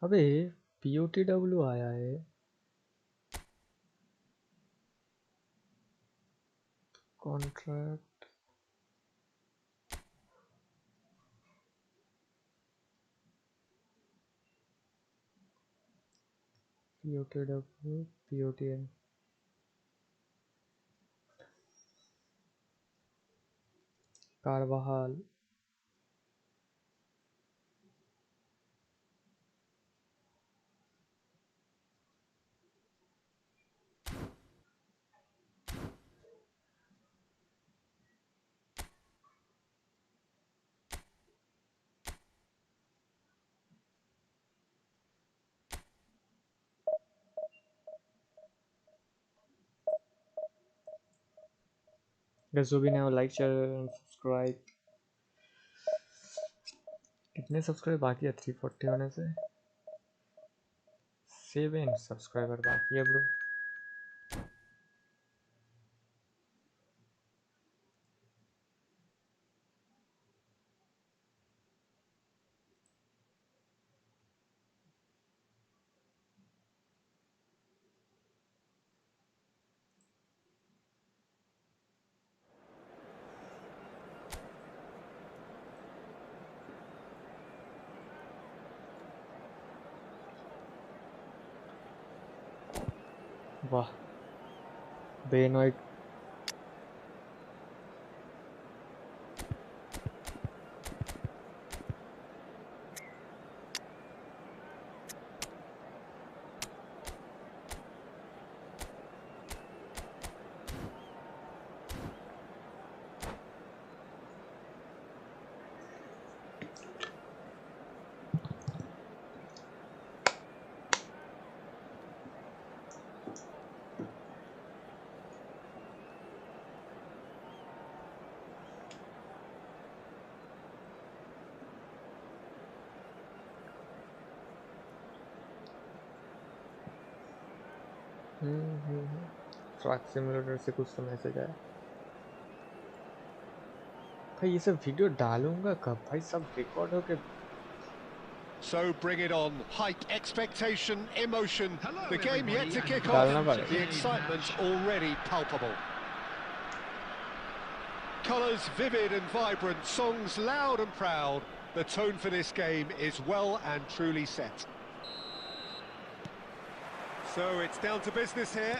अबे POTW आया है contract POTW POTN कारवाहाल guys जो भी नया like share subscribe कितने subscribe बाकी है 340 होने से 7 सब्सक्राइबर बाकी है ब्रो वाह बेनॉइट ट्रैक सिमुलेटर से कुछ तो मैसेज आया भाई ये सब वीडियो डालूंगा कब भाई सब रिकॉर्ड होके So bring it on. Hype, expectation, emotion. Hello, The game yet everybody, to kick and off. welcome to The excitement's already palpable. Colours vivid and vibrant, songs loud and proud. The tone for this game is well and truly set. So it's down to business here.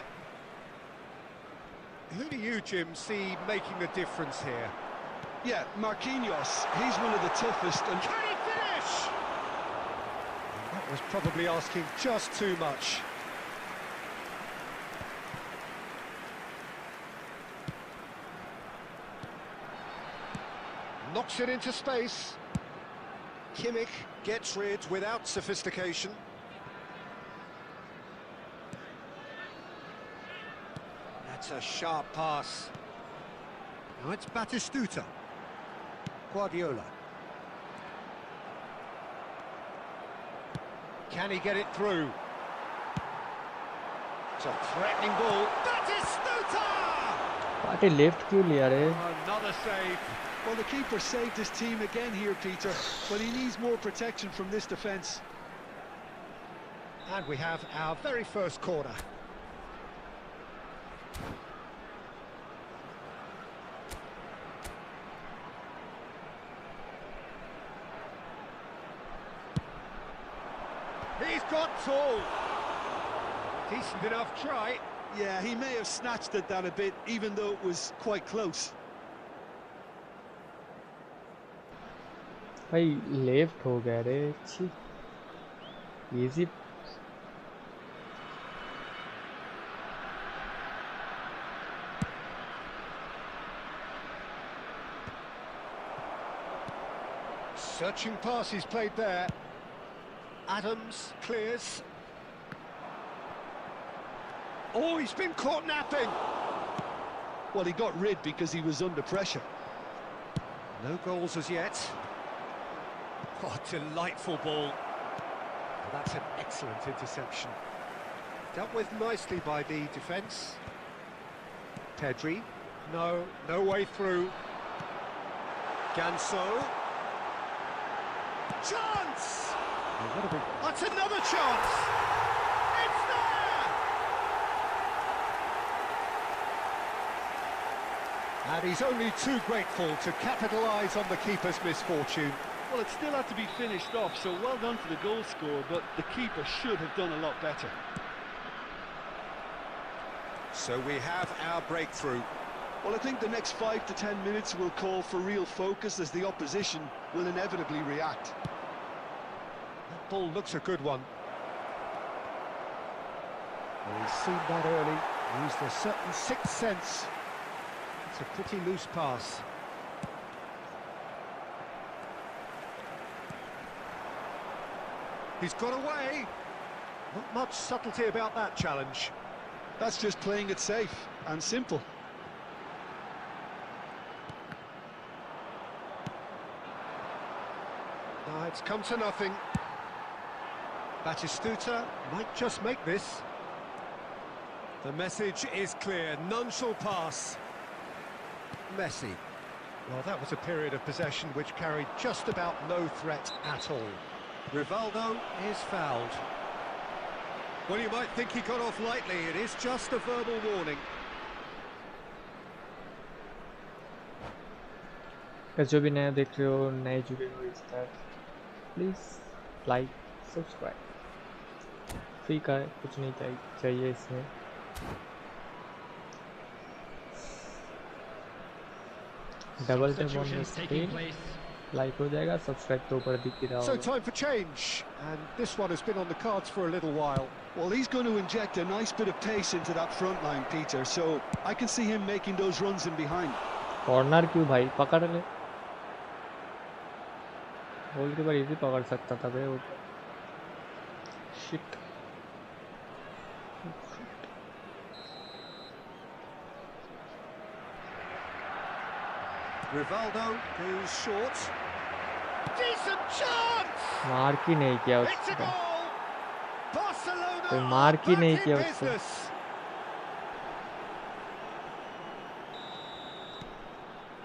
Who do you, Jim, see making the difference here? Yeah, Marquinhos, he's one of the toughest and... Can he finish? That was probably asking just too much. Knocks it into space. Kimmich gets rid without sophistication. That's a sharp pass. Now it's Batistuta. Guardiola. Can he get it through? It's a threatening ball. Batistuta! Party left क्यों लिया रे Another save. Well, the keeper saved his team again here, Peter, but he needs more protection from this defence. And we have our very first corner. He's got tall. Decent enough try. Yeah, he may have snatched at that a bit, even though it was quite close. भाई left हो गया रे छी easy Searching pass he's played there. Adams clears. Oh, he's been caught napping. Well, he got rid because he was under pressure. No goals as yet. Oh, delightful ball. That's an excellent interception. Dealt with nicely by the defence. Pedri. No way through. Ganso. Chance! That's another chance. It's there. And he's only too grateful to capitalise on the keeper's misfortune. Well, it still had to be finished off, so well done to the goal scorer, but the keeper should have done a lot better. So we have our breakthrough. Well, I think the next 5 to 10 minutes will call for real focus as the opposition will inevitably react. That ball looks a good one. Well, he's seen that early, used a certain sixth sense. It's a pretty loose pass. He's got away. Not much subtlety about that challenge. That's just playing it safe and simple. It's come to nothing. Batistuta might just make this. The message is clear, none shall pass. Messi. Well, that was a period of possession which carried just about no threat at all. Rivaldo is fouled. Well, you might think he got off lightly, it is just a verbal warning. जो भी नया देख रहे हो, नए जुड़े हो इस तरह, प्लीज़ लाइक सब्सक्राइब, फ्री का है, कुछ नहीं चाहिए इसमें। Double tap on the screen, like हो जाएगा, सब्सक्राइब तो ऊपर दिख ही रहा होगा। So time for change, and this one has been on the cards for a little while. Well, he's going to inject a nice bit of pace into that front line, Peter, so I can see him making those runs in behind. Corner क्यों भाई, पकड़ ले। Goalkeeper easy पकड़ सकता था भाई, ऊपर। Shit. Rivaldo goes short. Decent chance. Mark ही नहीं किया It's a उसको। goal. Barcelona कोई मार्क ही नहीं back किया in उसको। business.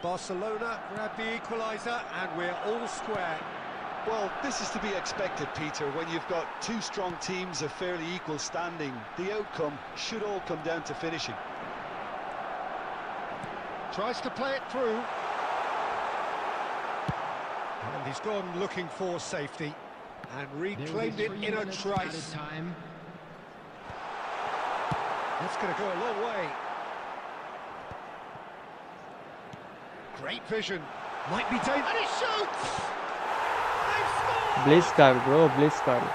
Barcelona grab the equaliser and we're all square. Well, this is to be expected, Peter, when you've got two strong teams of fairly equal standing. The outcome should all come down to finishing. Tries to play it through. And he's gone looking for safety and reclaimed it in a trice. That's going to go a long way. Great vision. Might be dangerous. And he shoots! They've scored! Bliss card, bro, bliss card. And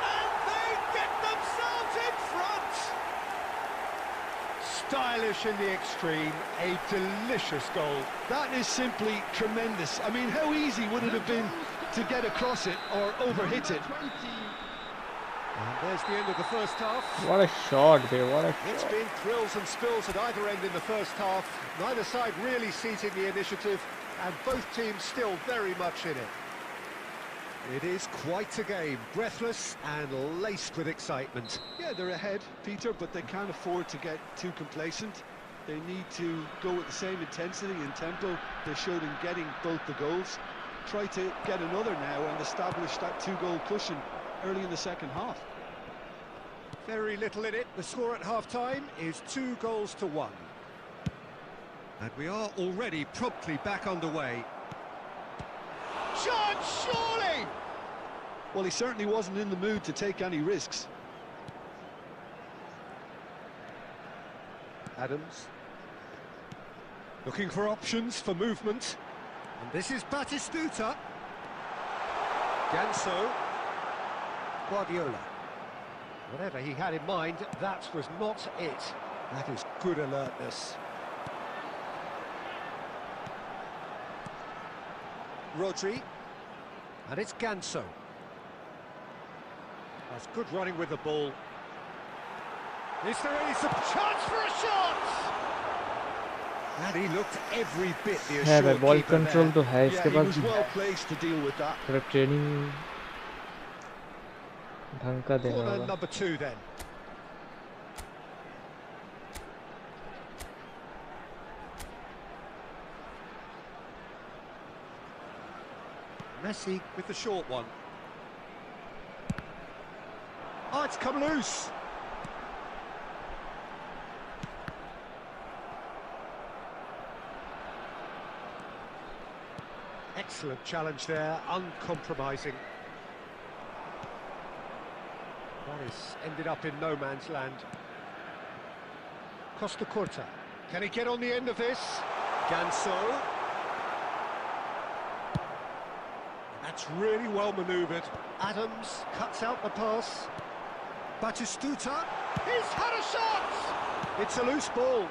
they get themselves in front! Stylish in the extreme, a delicious goal. That is simply tremendous. I mean, how easy would it have been to get across it or overhit it? And there's the end of the first half. What a shot, dude, what a It's shot. been thrills and spills at either end in the first half. Neither side really seizing the initiative, and both teams still very much in it. It is quite a game, breathless and laced with excitement. Yeah, they're ahead, Peter, but they can't afford to get too complacent. They need to go with the same intensity and tempo they showed in getting both the goals. Try to get another now and establish that two-goal cushion early in the second half. Very little in it. The score at half-time is 2-1. And we are already promptly back underway. Chance, surely! Well, he certainly wasn't in the mood to take any risks. Adams. Looking for options for movement. And this is Batistuta. Ganso. Guardiola. Whatever he had in mind, that was not it. That is good alertness. Rodri. And it's Ganso. That's good running with the ball. Is there any chance for a shot? And he looked every bit the है भाई, assured ball keeper control there. तो है Yeah, इसके he pass, was well placed to deal with that. थोड़ा training ढंग का देना Corner होगा। number 2 then. Messi with the short one. Oh, it's come loose. Excellent challenge there, uncompromising. That has ended up in no man's land. Costa Curta. Can he get on the end of this? Ganso. That's really well manoeuvred. Adams cuts out the pass. Batistuta. He's had a shot! It's a loose ball.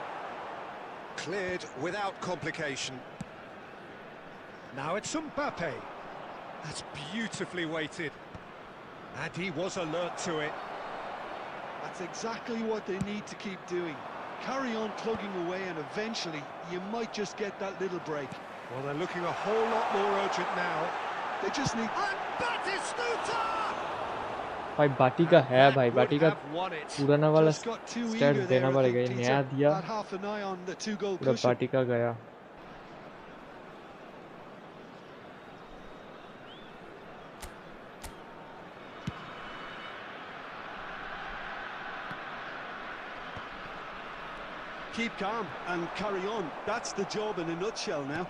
Cleared without complication. Now it's Mbappe. That's beautifully weighted. And he was alert to it. That's exactly what they need to keep doing. Carry on plugging away and eventually you might just get that little break. Well, they're looking a whole lot more urgent now. They just need... And Batistuta! भाई बाटी का है भाई बाटी का पुराना वाला stat देना पड़ेगा ये नया दिया पूरा बाटी का गया Keep calm and carry on. That's the job in a nutshell now.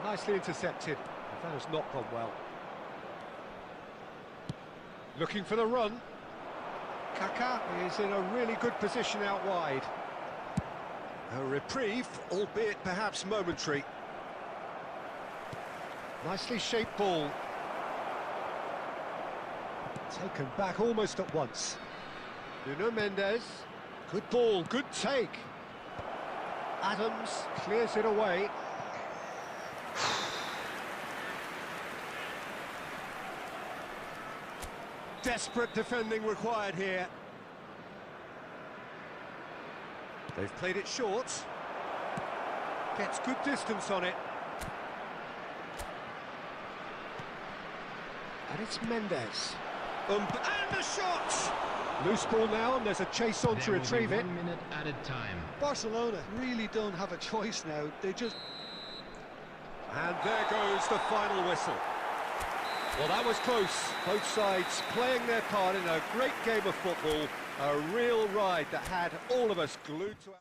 Nicely intercepted. That has not gone well. Looking for the run. Kaká is in a really good position out wide. A reprieve, albeit perhaps momentary. Nicely shaped ball. Taken back almost at once. Nuno Mendes. Good ball, good take. Adams clears it away. Desperate defending required here. They've played it short. Gets good distance on it. And it's Mendes. And the shot! Loose ball now, and there's a chase on to retrieve it. 1 minute added time. Barcelona really don't have a choice now. They just... And there goes the final whistle. Well, that was close. Both sides playing their part in a great game of football. A real ride that had all of us glued to our...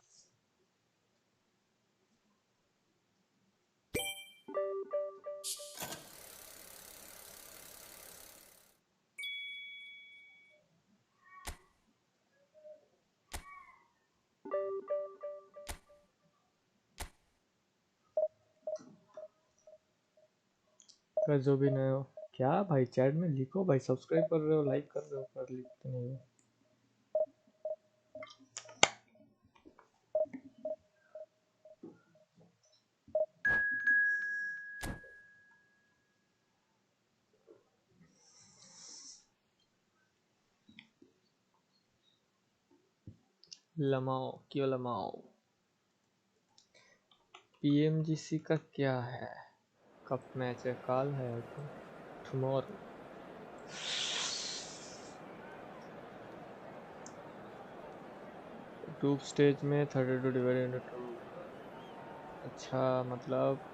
का जो भी नए हो क्या भाई chat में लिखो भाई सब्सक्राइब कर रहे हो लाइक कर रहे हो पर लिखते नहीं हो लमाओ क्यों लमाओ पीएमजीसी का क्या है कप मैच है काल है तो टुमारो ग्रुप स्टेज में 32 डिवाइडेड इंटू 2 अच्छा मतलब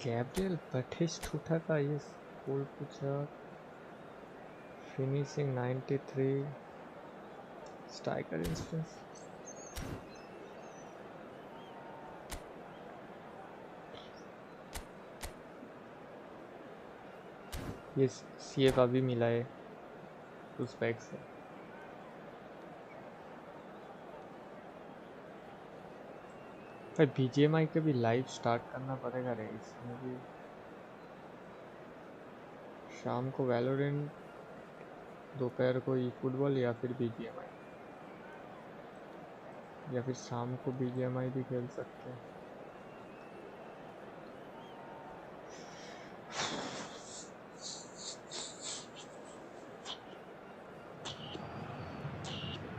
गैब्रियल बटिस्टुटा का ये गोल पूछा फिनिशिंग 93 स्ट्राइकर इंस्टेंस ये सीएफ अभी मिला है उस बैग से भाई बीजीएमआई का भी लाइव स्टार्ट करना पड़ेगा रे इसमें भी शाम को वैलोरेंट दोपहर को eFootball या फिर बीजीएमआई या फिर शाम को बीजीएमआई भी खेल सकते हैं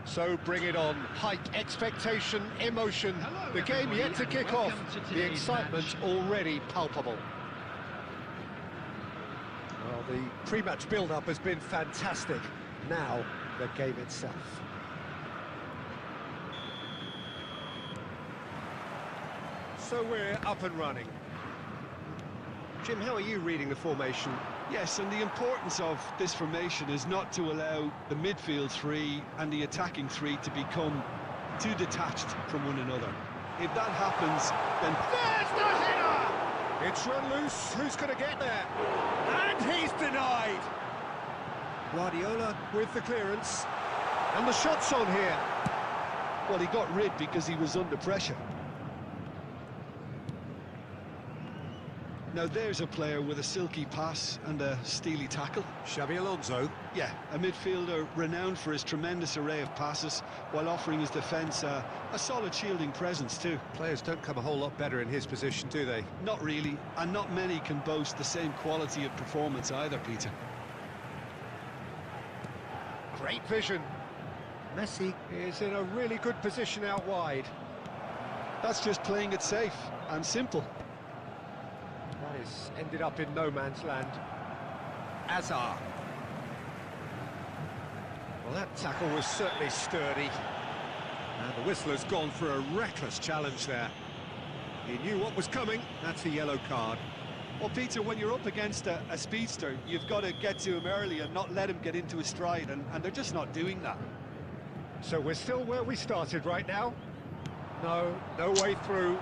So bring it on. Height, expectation, emotion. Hello, The game yet to everybody, kick and off. welcome to The today's excitement match. already palpable. Well, the pre-match build-up has been fantastic. Now, the game itself. So we're up and running. Jim, how are you reading the formation? Yes, and the importance of this formation is not to allow the midfield three and the attacking three to become too detached from one another. If that happens, then... There's the header! It's run loose. Who's going to get there? And he's denied! Guardiola with the clearance. And the shot's on here. Well, he got rid because he was under pressure. Now there's a player with a silky pass and a steely tackle. Xabi Alonso. Yeah, a midfielder renowned for his tremendous array of passes while offering his defence a solid shielding presence too. Players don't come a whole lot better in his position, do they? Not really, and not many can boast the same quality of performance either, Peter. Great vision. Messi is in a really good position out wide. That's just playing it safe and simple. That is ended up in no man's land. Azar. Well, that tackle was certainly sturdy. And the whistler's gone for a reckless challenge there. He knew what was coming. That's a yellow card. Well, Peter, when you're up against a speedster, you've got to get to him early and not let him get into a stride, and they're just not doing that. So we're still where we started right now? No way through.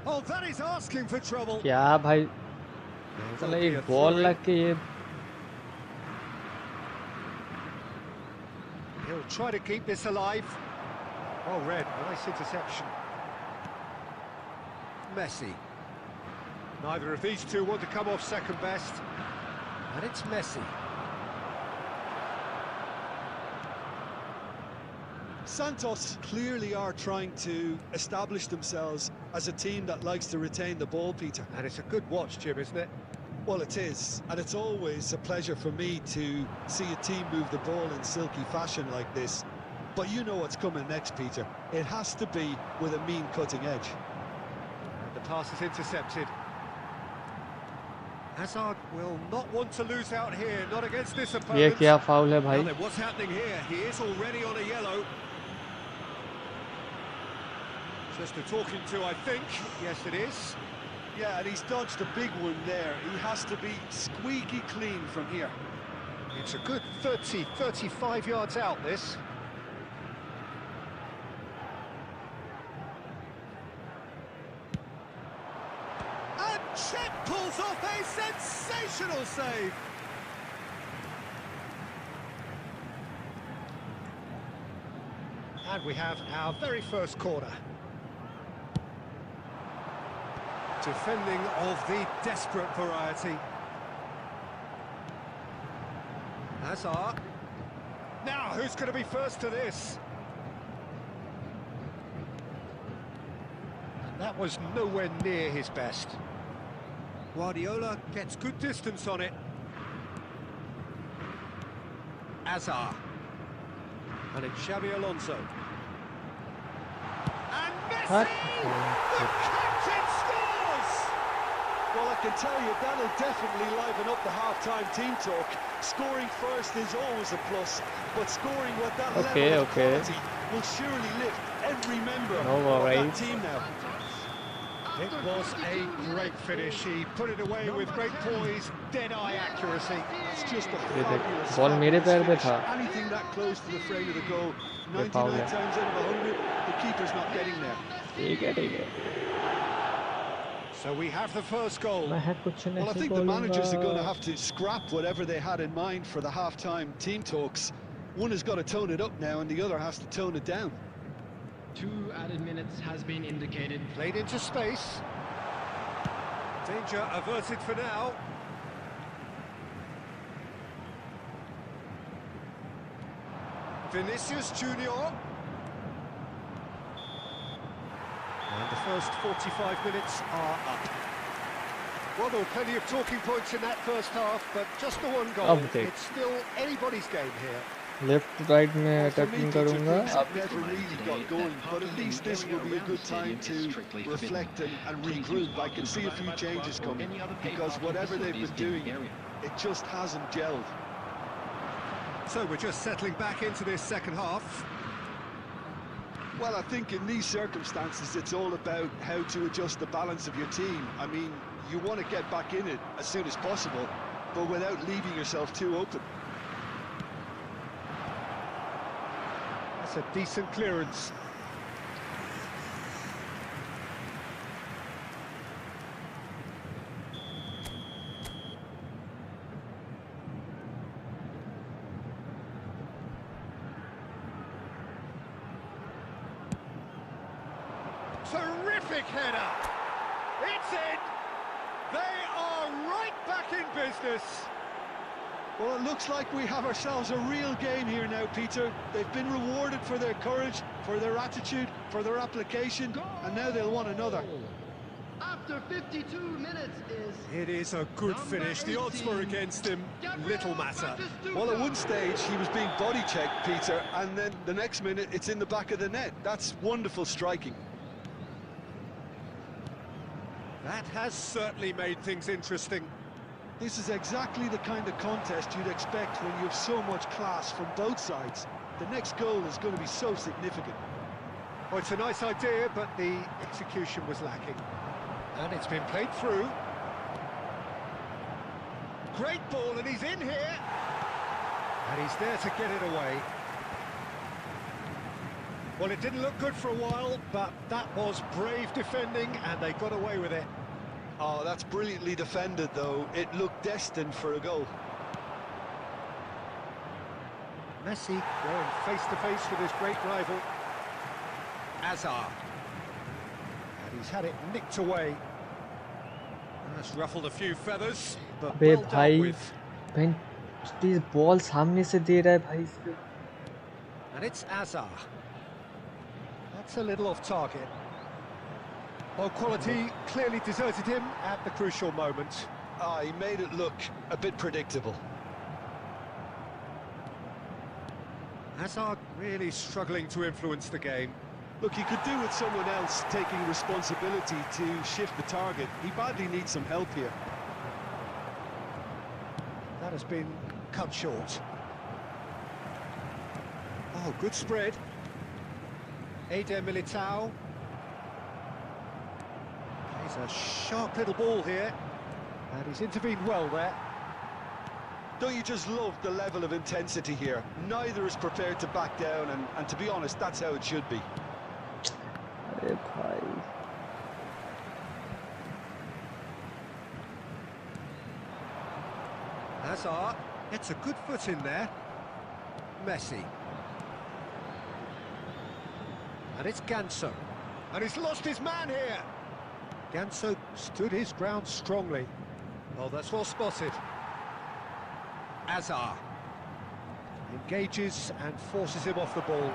Oh, that is asking for trouble. क्या भाई साला एक ball लग के ये He'll try to keep this alive. Oh, red, nice interception. Messi. Neither of these two want to come off second best. And it's Messi. Santos clearly are trying to establish themselves as a team that likes to retain the ball, Peter. And it's a good watch, Jim, isn't it? Well, it is, and it's always a pleasure for me to see a team move the ball in silky fashion like this. But you know what's coming next, Peter. It has to be with a mean cutting edge. And the pass is intercepted. Hazard will not want to lose out here, not against this ये opponent. क्या foul है Now भाई then, what's happening here? He is already on a yellow. Just a talking to, I think. Yes, it is. Yeah, and he's dodged a big one there. He has to be squeaky clean from here. It's a good 30, 35 yards out, this. And Chet pulls off a sensational save. And we have our very first corner. Defending of the desperate variety. Hazard. Now, who's going to be first to this? And that was nowhere near his best. Guardiola gets good distance on it. Hazard. And it's Xabi Alonso. And Messi! The captain scores! Well, I can tell you, that'll definitely liven up the half-time team talk. Scoring first is always a plus, but scoring with that level of quality will surely lift every member of that team now. It was a great finish. He put it away with great poise, dead-eye accuracy. It's just a fabulous ball मेरे पैर पे था anything that close to the frame of the goal, 99 times out of 100, the keeper's not getting there. ठीक है So we have the first goal. मैं है कुछ नहीं Well, I think the managers are going to have to scrap whatever they had in mind for the half-time team talks. One has got to tone it up now, and the other has to tone it down. 2 added minutes has been indicated. Played into space. Danger averted for now. Vinicius Junior. And the first 45 minutes are up. Well, there were plenty of talking points in that first half, but just the one goal. अब देख It's still anybody's game here. Left right में attacking करूंगा I've never really got going, but at least this will be a good time to reflect and regroup. I can see a few changes coming, because whatever they've been doing, it just hasn't gelled. So we're just settling back into this second half. Well, I think in these circumstances, it's all about how to adjust the balance of your team. I mean, you want to get back in it as soon as possible, but without leaving yourself too open. That's a decent clearance. Terrific header. It's in. They are right back in business. Well, it looks like we have ourselves a real game here now, Peter. They've been rewarded for their courage, for their attitude, for their application, and now they'll want another. After 52 minutes is... It is a good finish. The odds were against him. Little matter. Well, at one stage, he was being body checked, Peter, and then the next minute, it's in the back of the net. That's wonderful striking. That has certainly made things interesting. This is exactly the kind of contest you'd expect when you have so much class from both sides. The next goal is going to be so significant. Well, it's a nice idea, but the execution was lacking. And it's been played through. Great ball, and he's in here. And he's there to get it away. Well, it didn't look good for a while, but that was brave defending, and they got away with it. Oh, that's brilliantly defended, though. It looked destined for a goal. Messi going face-to-face with his great rival, Hazard. And he's had it nicked away. That's ruffled a few feathers, but बे well dealt भाई with. Please ball सामने से दे रहा है भाई इसको And it's Hazard. That's a little off target. Well, quality clearly deserted him at the crucial moment. Ah, he made it look a bit predictable. Hazard really struggling to influence the game. Look, he could do with someone else taking responsibility to shift the target. He badly needs some help here. That has been cut short. Oh, good spread. Eder Militao. He's a sharp little ball here. And he's intervened well there. Don't you just love the level of intensity here? Neither is prepared to back down, and to be honest, that's how it should be. अरे भाई Hazard gets a good foot in there. Messi. And it's Ganso. And he's lost his man here. Ganso stood his ground strongly. Oh, that's well spotted. Hazard engages and forces him off the ball.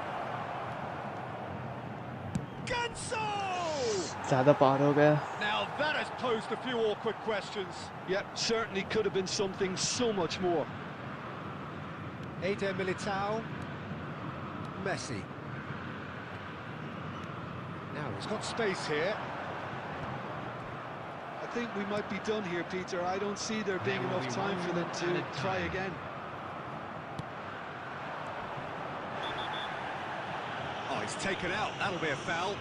Ganso! ज़्यादा पार हो गया Now that has posed a few awkward questions. Yep, certainly could have been something so much more. Eder Militao. Messi. Now he's got space here. I think we might be done here, Peter. I don't see there being enough time for them to try again. Oh, he's taken out. That'll be a foul.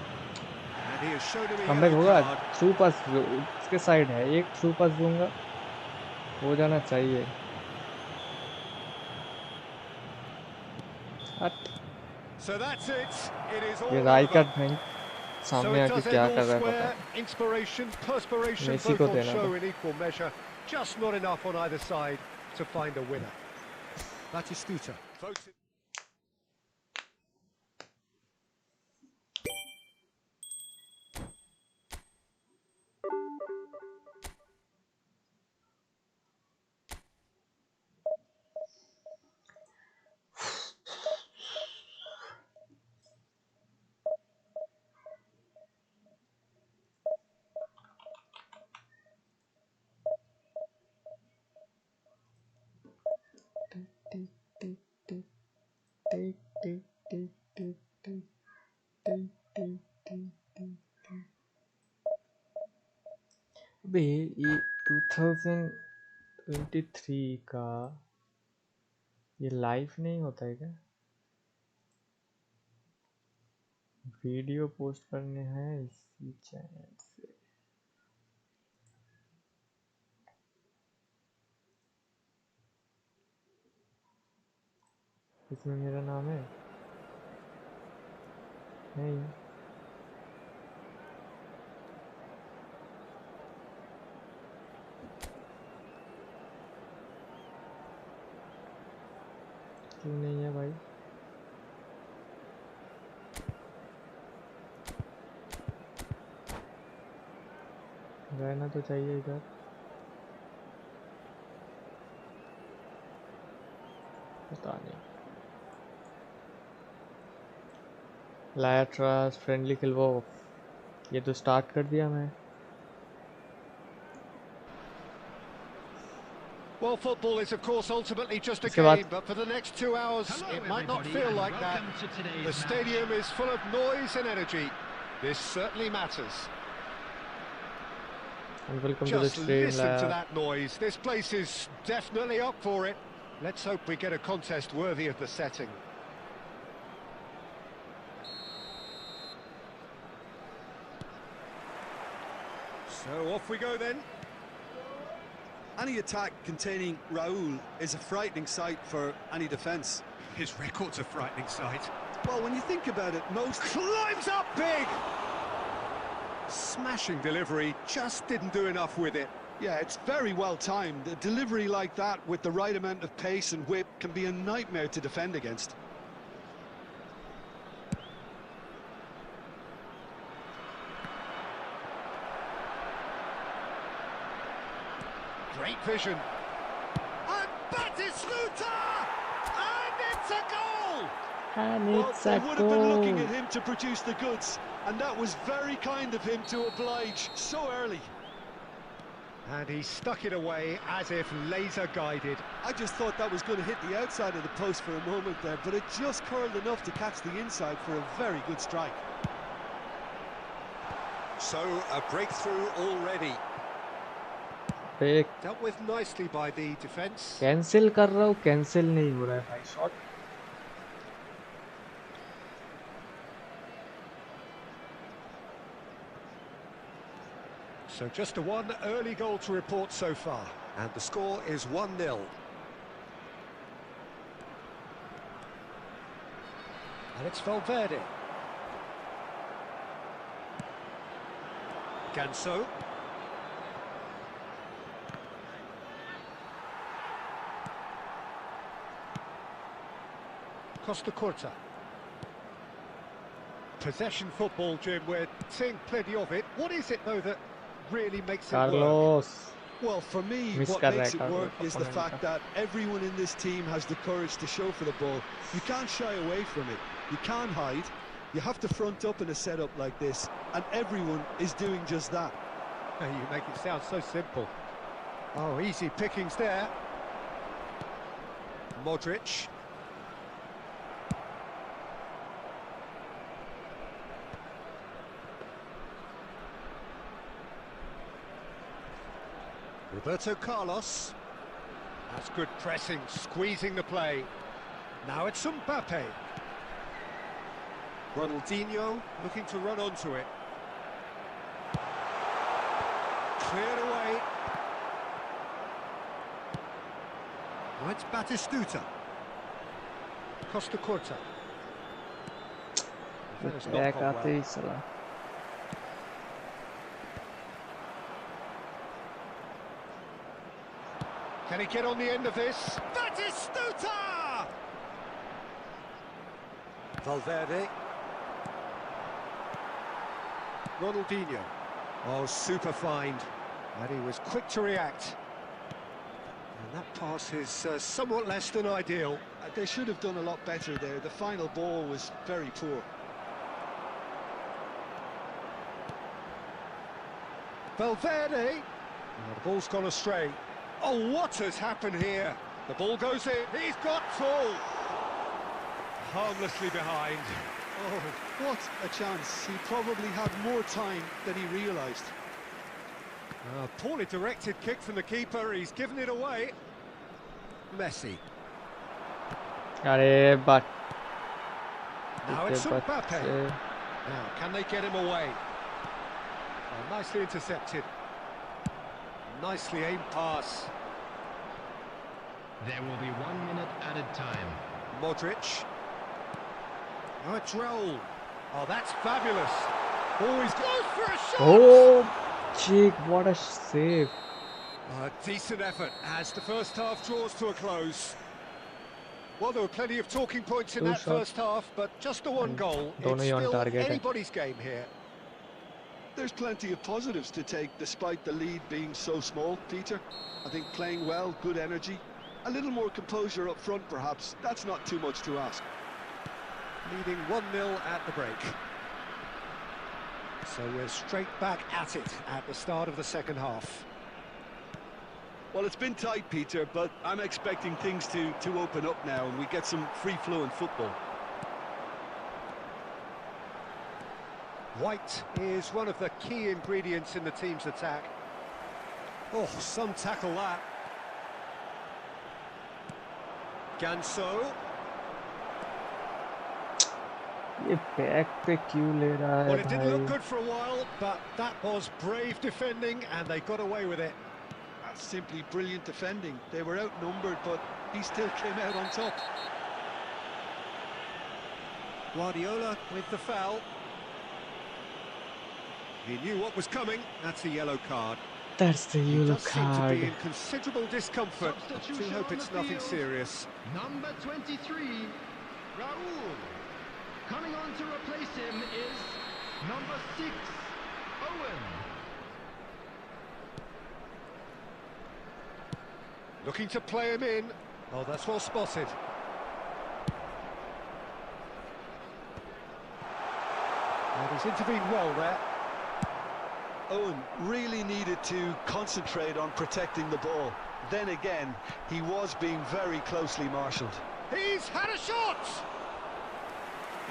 And he has shown him a comeback yellow होगा card. Through pass इसके side है एक through pass दूंगा हो जाना चाहिए So that's it. It is all ये over. राइकर्ड नहीं So सामने it आके does क्या end कर रहा है elsewhere. पता Inspiration, perspiration, Messi both को on देना show था। in equal measure. Just not enough on either side to find a winner. Batistuta. Votes it. 2023 का ये लाइव नहीं होता है क्या? वीडियो पोस्ट करने हैं इसी चैनल से। इसमें मेरा नाम है नहीं। क्यों नहीं है भाई? रहना तो चाहिए इधर। पता नहीं। लायट्रास फ्रेंडली खिलवो, ये तो स्टार्ट कर दिया मैं। Well, football is, of course, ultimately just a इसके बाद game, but for the next 2 hours, Hello, it might not everybody, feel and like that. welcome to today's The match. stadium is full of noise and energy. This certainly matters. And welcome to the Just stream listen to lab. that noise. This place is definitely up for it. Let's hope we get a contest worthy of the setting. So off we go then. Any attack containing Raul is a frightening sight for any defence. His record's a frightening sight. Well, when you think about it, most... Climbs up big! Smashing delivery, just didn't do enough with it. Yeah, it's very well timed. A delivery like that with the right amount of pace and whip can be a nightmare to defend against. Great vision. And Batistuta! And it's a goal! And Well, it's they a would have been looking goal. at him to produce the goods, and that was very kind of him to oblige so early. And he stuck it away as if laser guided. I just thought that was going to hit the outside of the post for a moment there, but it just curled enough to catch the inside for a very good strike. So, a breakthrough already. एक Dealt with nicely by the defence. Cancel कर रहा हूँ, cancel नहीं हो रहा है भाई shot. So just a one early goal to report so far. And the score is 1-0. And it's Valverde. Ganso. Costa Curta. Possession football, Jim, we're seeing plenty of it. What is it, though, that really makes it work? Carlos Well, for me, Miss what kar makes it raha hai work Carlos is the opponent fact ka. that everyone in this team has the courage to show for the ball. You can't shy away from it. You can't hide. You have to front up in a setup like this, and everyone is doing just that. Oh, you make it sound so simple. Oh, easy pickings there. Modric. Roberto Carlos. That's good pressing, squeezing the play. Now it's Mbappe. Ronaldinho looking to run onto it. Cleared away. Now it's Batistuta. Costa Curta. Defender's not back gone आते well. ही चला। Can he get on the end of this? Batistuta! Valverde. Ronaldinho. Oh, super find. And he was quick to react. And that pass is somewhat less than ideal. They should have done a lot better there. The final ball was very poor. Valverde. Oh, the ball's gone astray. Oh, what has happened here? The ball goes in. He's got full. Harmlessly behind. Oh, what a chance. He probably had more time than he realised. A poorly directed kick from the keeper, he's given it away. Messi. अरे but Now it's but Mbappe. Now, can they get him away? Oh, nicely intercepted. Nicely aimed pass. There will be 1 minute added time. Modric. Oh, it's Raul. Oh, that's fabulous. Oh, he's close for a shot. oh Jake, what a save. A decent effort as the first half draws to a close. Well, there were plenty of talking points in that first half, but just the one goal. It's still anybody's game here. There's plenty of positives to take despite the lead being so small, Peter. I think playing well, good energy. A little more composure up front, perhaps. That's not too much to ask. Leading 1-0 at the break. So we're straight back at it at the start of the second half. Well, it's been tight, Peter, but I'm expecting things to open up now and we get some free-flowing football. White is one of the key ingredients in the team's attack. Oh, some tackle that. Ganso. ये back पे क्यों ले रहा है Well, it didn't look भाई? good for a while, but that was brave defending and they got away with it. That's simply brilliant defending. They were outnumbered, but he still came out on top. Guardiola with the foul. He knew what was coming. That's a yellow card. That's the He yellow does seem to be card. in considerable discomfort. I Substitution hope on it's the nothing field. serious. Number 23, Raul. Coming on to replace him is number 6, Owen. Looking to play him in. Oh, that's well spotted. And he's intervened well there. Owen really needed to concentrate on protecting the ball. Then again, he was being very closely marshalled. He's had a shot!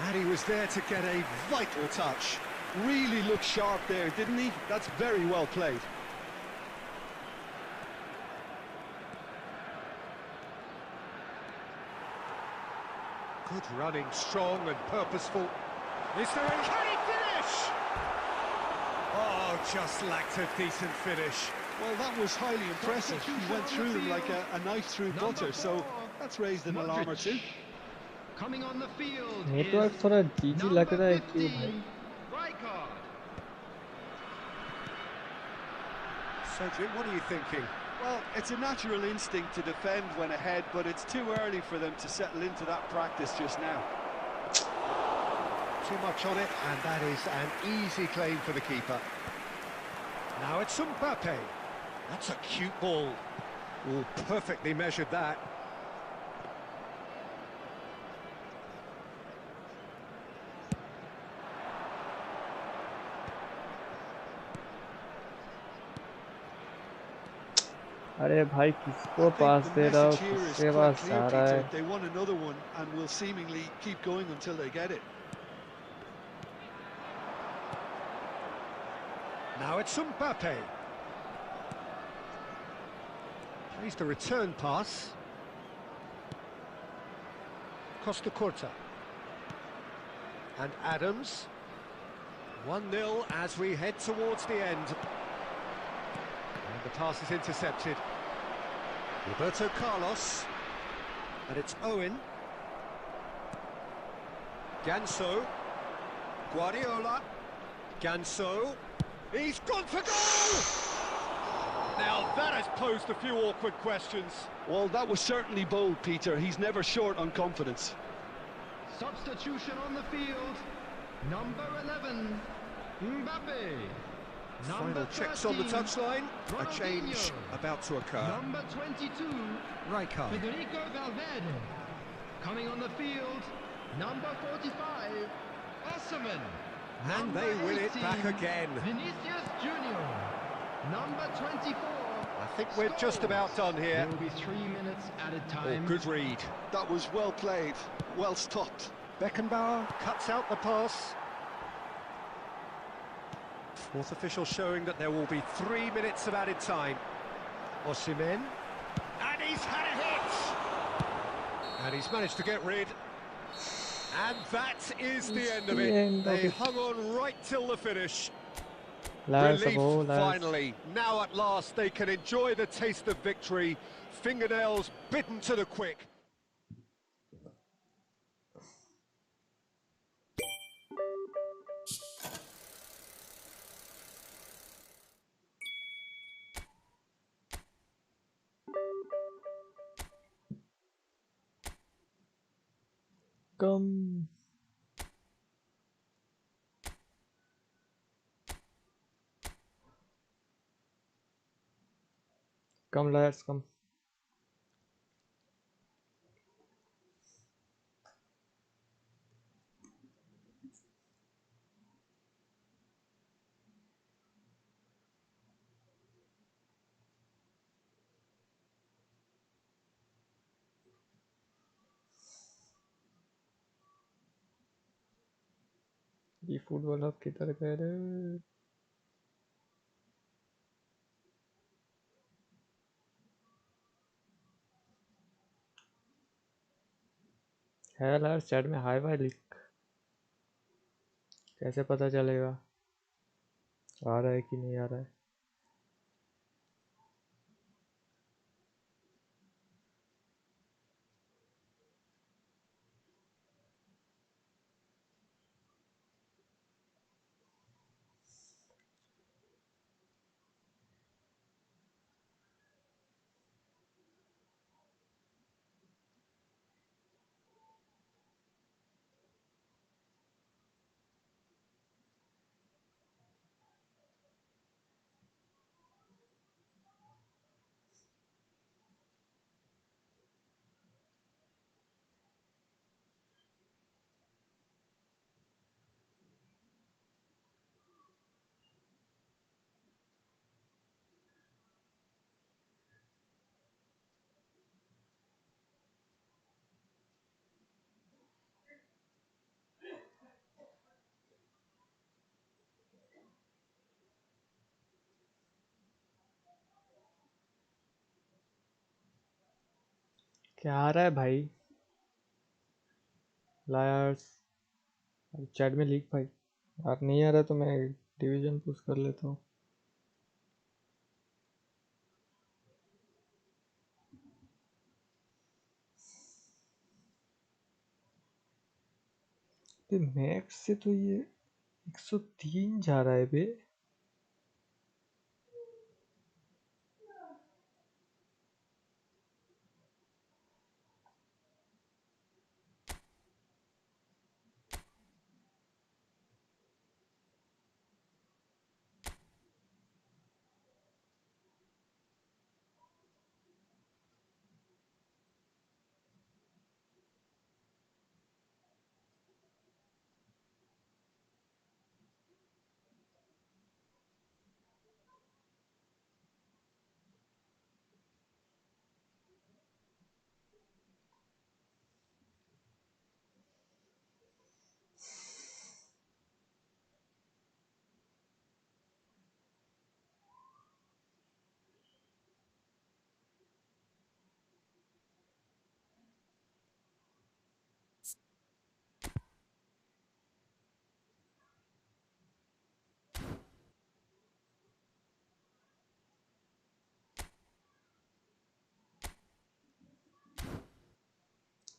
And he was there to get a vital touch. Really looked sharp there, didn't he? That's very well played. Good running, strong and purposeful. Is there a... Can he finish? Oh, just lacked a decent finish. Well, that was highly impressive. He went through them like a knife through butter, so that's raised an alarm or two. Coming on the field network is थोड़ा जीजी लग रहा है क्यों 15, भाई? Rijkaard. Cedric, what are you thinking? Well, it's a natural instinct to defend when ahead, but it's too early for them to settle into that practice just now. Too much on it, and that is an easy claim for the keeper. Now it's Mbappe. That's a cute ball. Oh, perfectly measured that. अरे भाई किसको पास दे रहा हो? किसके पास जा रहा है? They won another one and will seemingly keep going until they get it. Now it's Mbappe. Plays the return pass. Costa Corta. And Adams. 1-0 as we head towards the end. And the pass is intercepted. Roberto Carlos. And it's Owen. Ganso. Guardiola. Ganso. He's gone for goal! Now that has posed a few awkward questions. Well, that was certainly bold, Peter. He's never short on confidence. Substitution on the field. Number 11, Mbappe. Final checks on the touchline. A change about to occur. Number 22, Rijkaard. Federico Valverde. Coming on the field, number 45, Osimhen. And they win it back again. Vinicius Junior. Number 24. I think we're just about done here. There will be 3 minutes added Oh, time. good read. That was well played, well stopped. Beckenbauer cuts out the pass. Fourth official showing that there will be 3 minutes of added time. Osimhen. And he's had a hit! And he's managed to get rid. And that is the end of it. They hung on right till the finish. Relief, finally. Now at last they can enjoy the taste of victory. Fingernails bitten to the quick. Come. Come, lads, come. ये football अब किधर गए रे? है यार chat में hi fi लिख, कैसे पता चलेगा आ रहा है कि नहीं आ रहा है? क्या आ रहा है भाई? लायर्स चैट में लिख भाई। यार नहीं आ रहा तो मैं डिवीजन पुश कर लेता हूँ। मैक्स से तो ये 103 जा रहा है बे।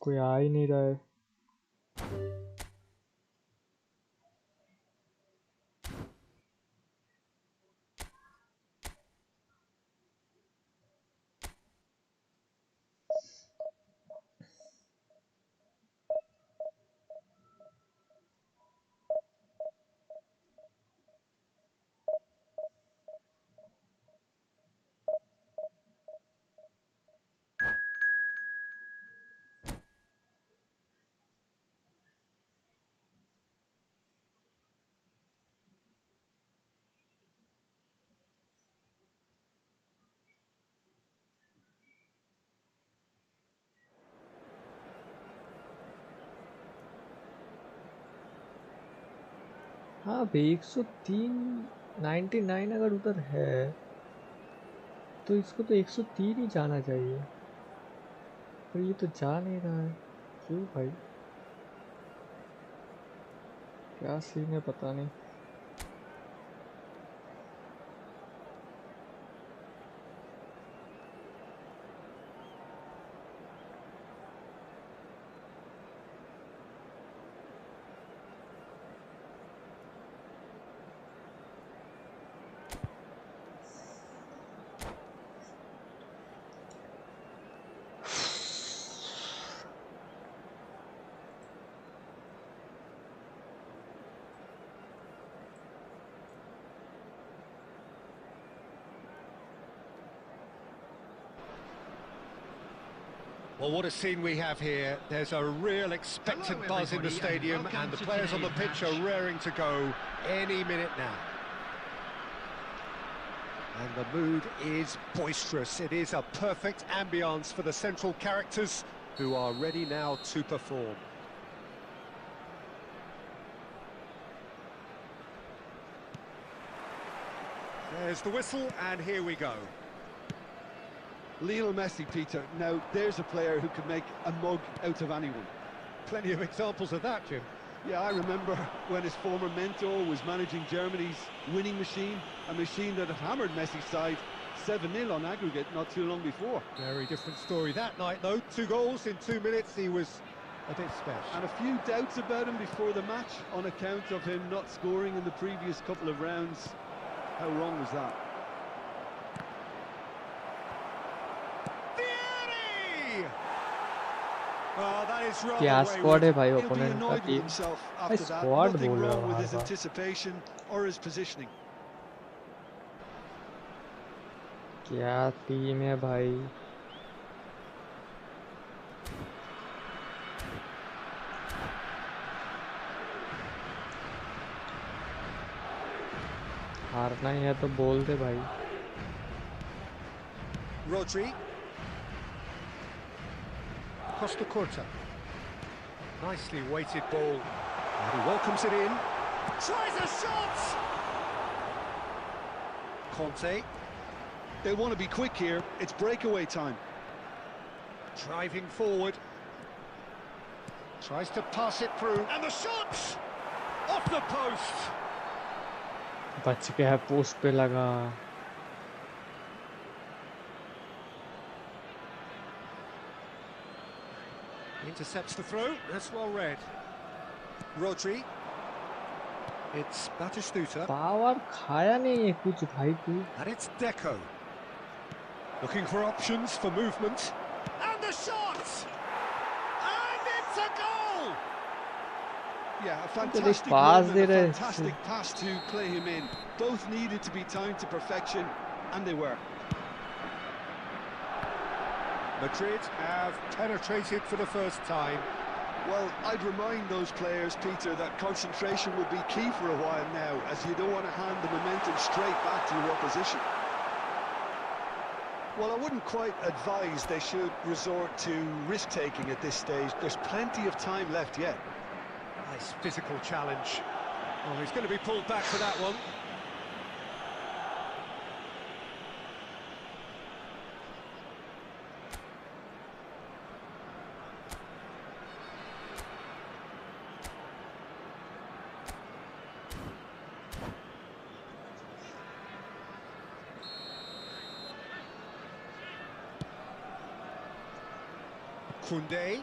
कोई आ ही नहीं रहा है। हाँ भाई 103 99 अगर उधर है तो इसको तो 103 ही जाना चाहिए, पर ये तो जा नहीं रहा है। क्यों भाई, क्या सीन है पता नहीं। Well, what a scene we have here. There's a real expectant Hello, buzz in the everybody, and stadium, welcome and the to players on the today's pitch are match. raring to go any minute now. And the mood is boisterous. It is a perfect ambience for the central characters who are ready now to perform. There's the whistle, and here we go. Lionel Messi, Peter. Now, there's a player who could make a mug out of anyone. Plenty of examples of that, Jim. Yeah, I remember when his former mentor was managing Germany's winning machine, a machine that had hammered Messi's side 7-0 on aggregate not too long before. Very different story that night, though. 2 goals in 2 minutes. He was a bit special. And a few doubts about him before the match on account of him not scoring in the previous couple of rounds. How wrong was that? Oh, that is rather क्या squad है भाई He'll be opponent का annoyed with team. himself भाई after that. Squad Nothing बोल रहा wrong हूँ with her his bar. anticipation or his positioning. क्या team है भाई। हारना ही है तो बोल दे भाई। Rodri. Costa Curta. Nicely weighted ball. And he welcomes it in. Tries a shot! Conte. They want to be quick here. It's breakaway time. Driving forward. Tries to pass it through. And the shot! Off the post! बच गया, post पे लगा। Intercepts the throw. That's well read. Rodri. It's Batistuta. Power खाया नहीं है कुछ भाई तू। And it's Deco. Looking for options for movement. And the shot! And it's a goal! Yeah, a तो देख fantastic pass run they and a रहे। fantastic pass to play him in. Both needed to be timed to perfection, and they were. Madrid have penetrated for the first time. Well, I'd remind those players, Peter, that concentration will be key for a while now, as you don't want to hand the momentum straight back to your opposition. Well, I wouldn't quite advise they should resort to risk-taking at this stage. There's plenty of time left yet. Nice physical challenge. Oh, he's going to be pulled back for that one. Koundé.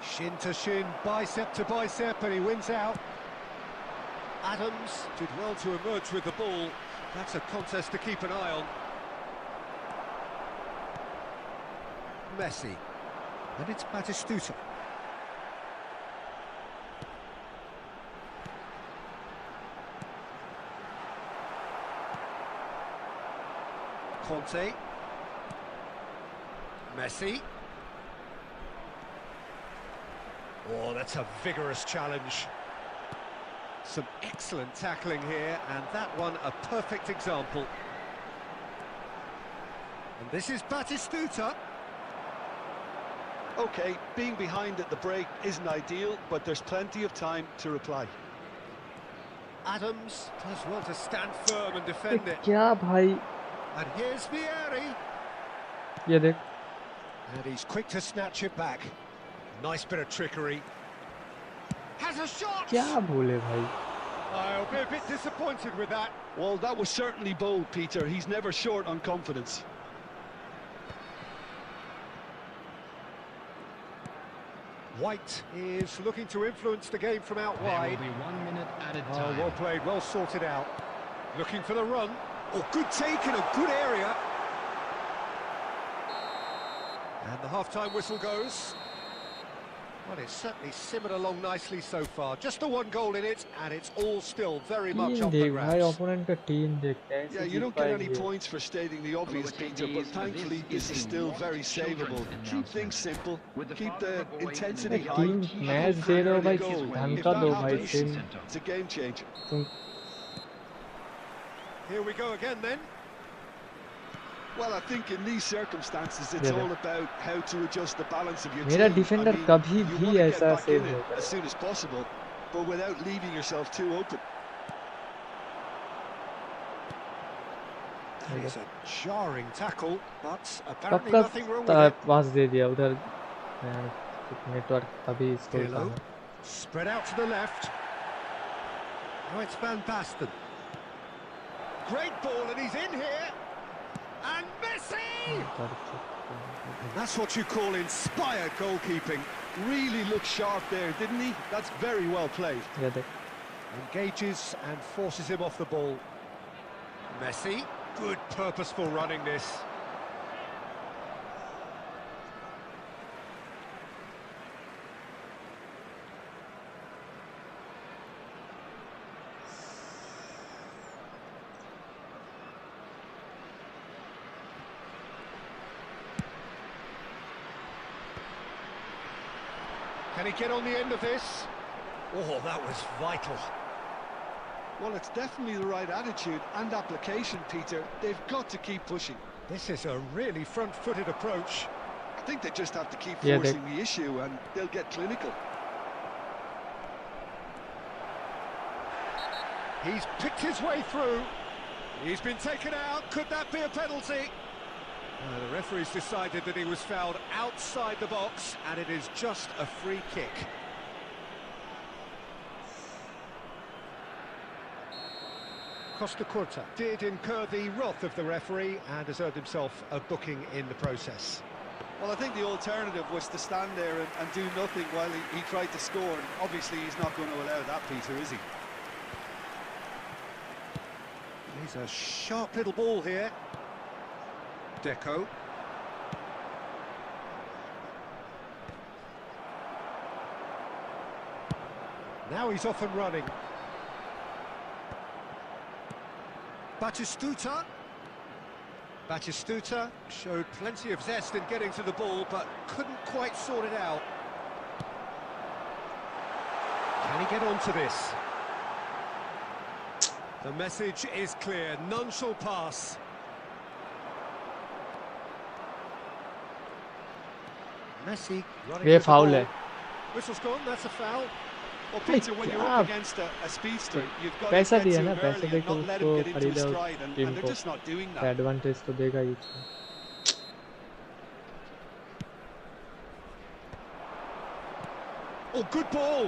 Shin to shin, bicep to bicep, and he wins out. Adams did well to emerge with the ball. That's a contest to keep an eye on. Messi. And it's Batistuta. Conte. Messi. Oh, that's a vigorous challenge. Some excellent tackling here, and that one a perfect example. And this is Batistuta. Okay, being behind at the break isn't ideal, but there's plenty of time to reply. Adams does well to stand firm and defend it. क्या भाई? And here's Vieri. ये देख. And he's quick to snatch it back. Nice bit of trickery. Has a shot! क्या भूले भाई? I'll be a bit disappointed with that. Well, that was certainly bold, Peter. He's never short on confidence. White is looking to influence the game from out wide. There will be 1 minute added Oh, time. well played, well sorted out. Looking for the run. Oh, good take in a good area. And the half-time whistle goes. Well, it's certainly simmered along nicely so far. Just the one goal in it, and it's all still very much team up for देख भाई, grabs. opponent का team देख कैसे Yeah, you Jeet don't get any पाएगी. points for stating the obvious, Peter, but thankfully this is still very savable. Keep things simple, keep the intensity high. Team match दे रहे हो भाई, ढंग If का that दो भाई. happens, team it's a game changer. तुम Here we go again then. Well, I think in these circumstances, it's all about how to adjust the balance of your मेरा team. डिफेंडर कभी you भी want to get ऐसा back save in नहीं it as करेगा. soon as possible, but without leaving yourself too open. It's a jarring tackle, but apparently कब nothing wrong with it. पास दे दिया उधर. Network तभी store Pirlo, था. spread out to the left. Now it's Van Basten. Great ball, and he's in here. And Messi! And that's what you call inspired goalkeeping. Really looked sharp there, didn't he? That's very well played. ये देख. Engages and forces him off the ball. Messi, good purposeful running this. Can he get on the end of this? Oh, that was vital. Well, it's definitely the right attitude and application, Peter. They've got to keep pushing. This is a really front-footed approach. I think they just have to keep Yeah, forcing the issue and they'll get clinical. He's picked his way through. He's been taken out. Could that be a penalty? The referee's decided that he was fouled outside the box, and it is just a free kick. Costa Curta did incur the wrath of the referee and has earned himself a booking in the process. Well, I think the alternative was to stand there and do nothing while he tried to score. And obviously, he's not going to allow that, Peter, is he? He's a sharp little ball here. Deco. Now he's off and running. Batistuta. Batistuta showed plenty of zest in getting to the ball, but couldn't quite sort it out. Can he get onto this? The message is clear, none shall pass. Messi running ये with the foul ball. है. Whistle's gone, that's a foul. Well, Peter, when you're up against a speedster, you've got to पैसा get to दिया him ना, early पैसे and देके not let उसको him get into his खरीदा stride, and team they're को. just not doing that. Advantage तो देगा ही. Oh, good ball.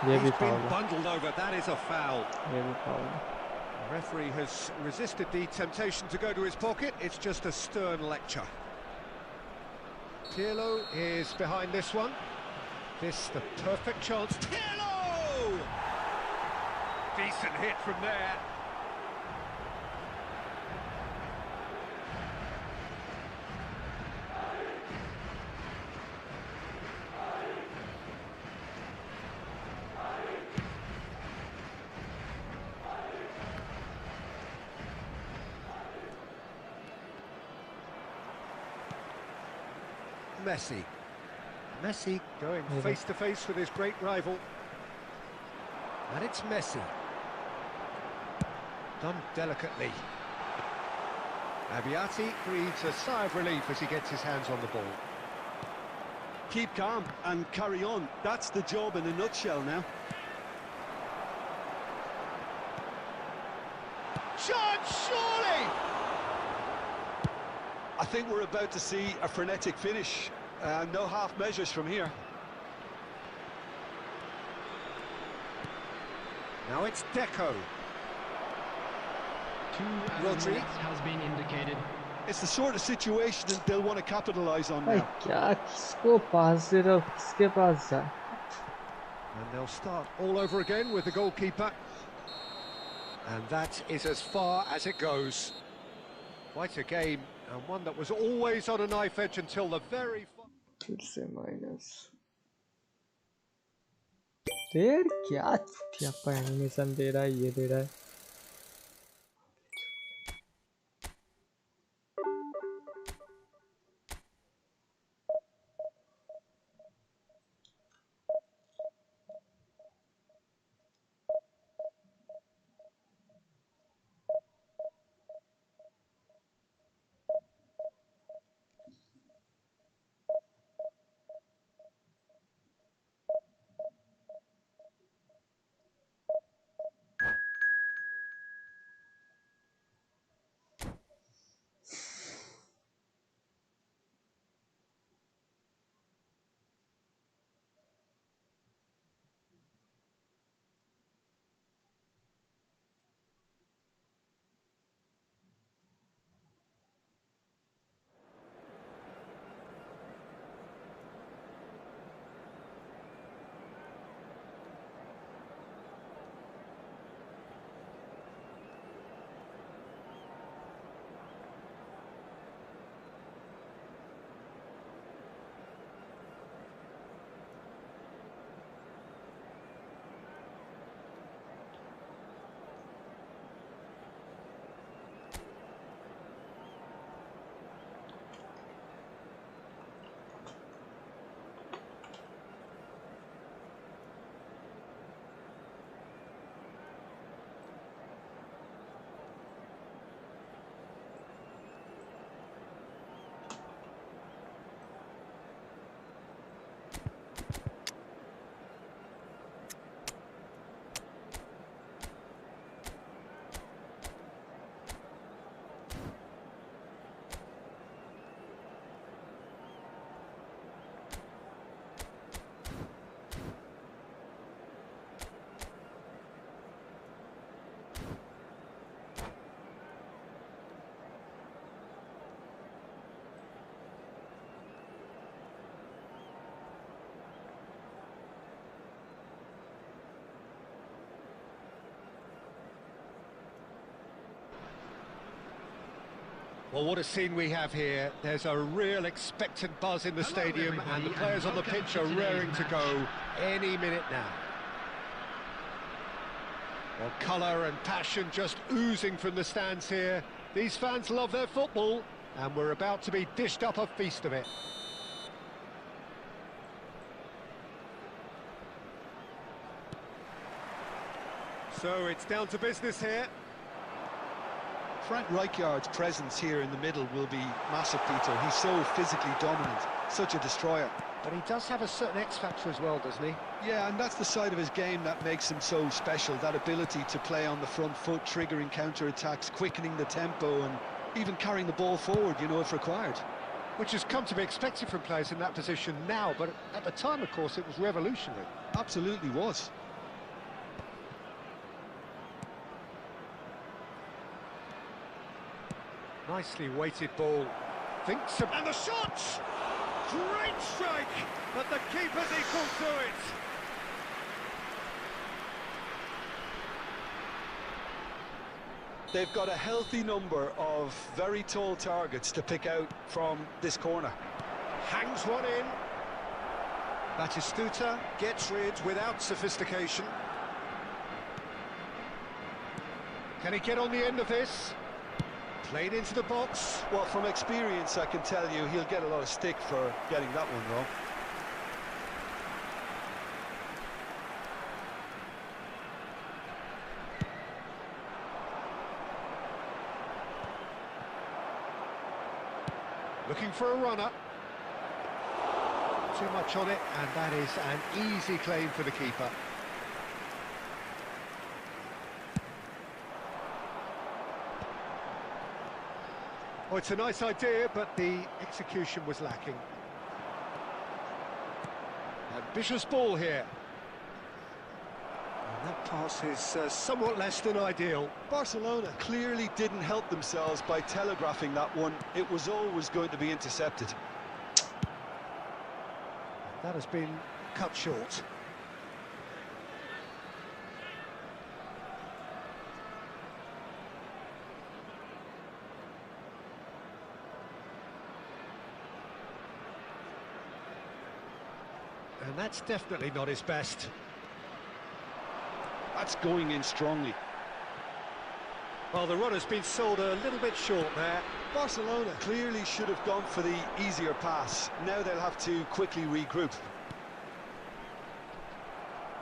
ये भी He's फाउल been है. bundled over, that is a foul. ये भी फाउल है. The referee has resisted the temptation to go to his pocket, it's just a stern lecture. Pirlo is behind this one. This the perfect chance. Pirlo! Decent hit from there. Messi. Messi going face to face with his great rival. And it's Messi. Done delicately. BYTE breathes a sigh of relief as he gets his hands on the ball. keep calm and carry on. That's the job in a nutshell now. Chance, surely! I think we're about to see a frenetic finish. No half measures from here. Now it's Deco. 2 added Rodri. minutes has been indicated. It's the sort of situation that they'll want to capitalise on भाई now. क्या किसको पास दे रहा हो किसके पास जा And they'll start all over again with the goalkeeper. And that is as far as it goes. Quite a game, and one that was always on a knife edge until the very... फिर से minus यार क्या चुतियापा animation दे रहा है ये दे रहा है Well, what a scene we have here. There's a real expectant buzz in the stadium, and the players on the pitch are raring to go any minute now. Well, colour and passion just oozing from the stands here. These fans love their football, and we're about to be dished up a feast of it. So it's down to business here. Frank Rijkaard's presence here in the middle will be massive, Peter. He's so physically dominant, such a destroyer. But he does have a certain X-factor as well, doesn't he? Yeah, and that's the side of his game that makes him so special, that ability to play on the front foot, triggering counter-attacks, quickening the tempo, and even carrying the ball forward, you know, if required. Which has come to be expected from players in that position now, but at the time, of course, it was revolutionary. Absolutely was. Nicely weighted ball. Thinks of... And the shot! Great strike! But the keeper's equal to it. They've got a healthy number of very tall targets to pick out from this corner. Hangs one in. Batistuta gets rid without sophistication. Can he get on the end of this? Played into the box. Well, from experience, I can tell you he'll get a lot of stick for getting that one wrong. Looking for a runner. too much on it, and that is an easy claim for the keeper. Oh, it's a nice idea, but the execution was lacking. Ambitious ball here. And that pass is somewhat less than ideal. Barcelona clearly didn't help themselves by telegraphing that one. It was always going to be intercepted. That has been cut short. And that's definitely not his best. That's going in strongly. Well, the run has been sold a little bit short there. Barcelona clearly should have gone for the easier pass. Now they'll have to quickly regroup.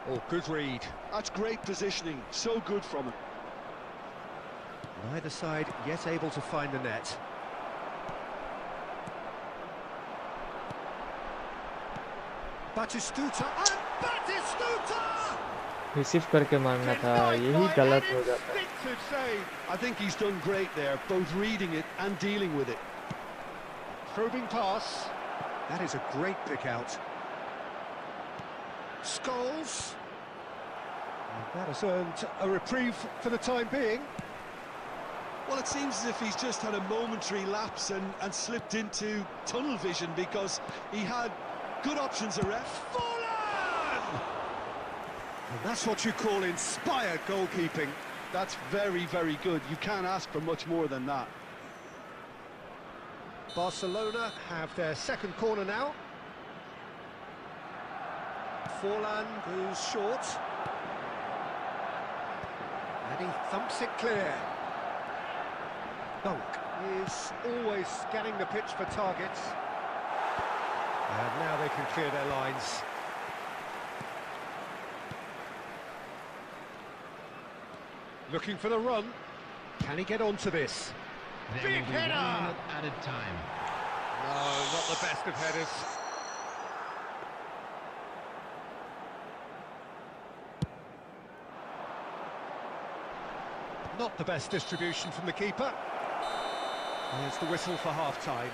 Oh, good read. That's great positioning. So good from him. Neither side yet able to find the net. Batistuta, and Batistuta! Receive करके मारना था, यही गलत हो जाता है. I think he's done great there, both reading it and dealing with it. Probing pass. That is a great pick out. Scholes. And that has earned a reprieve for the time being. Well, it seems as if he's just had a momentary lapse and slipped into tunnel vision, because he had good options around. And that's what you call inspired goalkeeping. That's very, very good. You can't ask for much more than that. Barcelona have their second corner now. Forlan goes short. And he thumps it clear. Dunk is always scanning the pitch for targets. And now they can clear their lines. Looking for the run. Can he get onto this? There Big will be header! 1 minute added time. No, not the best of headers. Not the best distribution from the keeper. There's the whistle for half-time.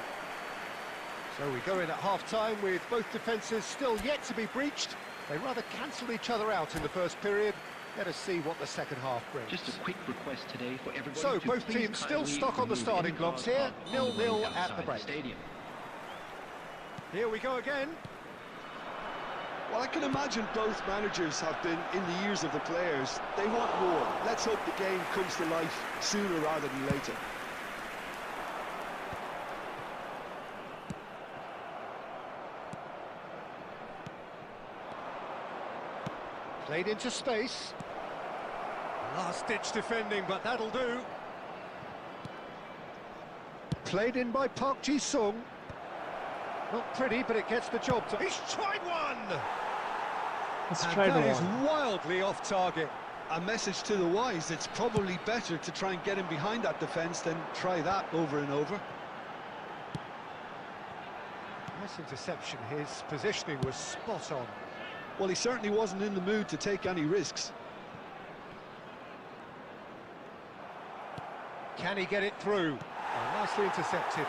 So we go in at half-time with both defences still yet to be breached. They rather cancelled each other out in the first period. Let us see what the second half brings. Just a quick request today for everybody. So to both please teams still kindly stuck on the remove starting any blocks cars here. parked on the 0-0 road at the outside break. stadium. Here we go again. Well, I can imagine both managers have been in the ears of the players. They want more. Let's hope the game comes to life sooner rather than later. Played into space. Last-ditch defending, but that'll do. Played in by Park Ji-sung. Not pretty, but it gets the job done. He's tried one! Let's And try that the is one. wildly off target. A message to the wise: it's probably better to try and get him behind that defence than try that over and over. Nice interception. His positioning was spot on. Well, he certainly wasn't in the mood to take any risks. Can he get it through? Oh, nicely intercepted.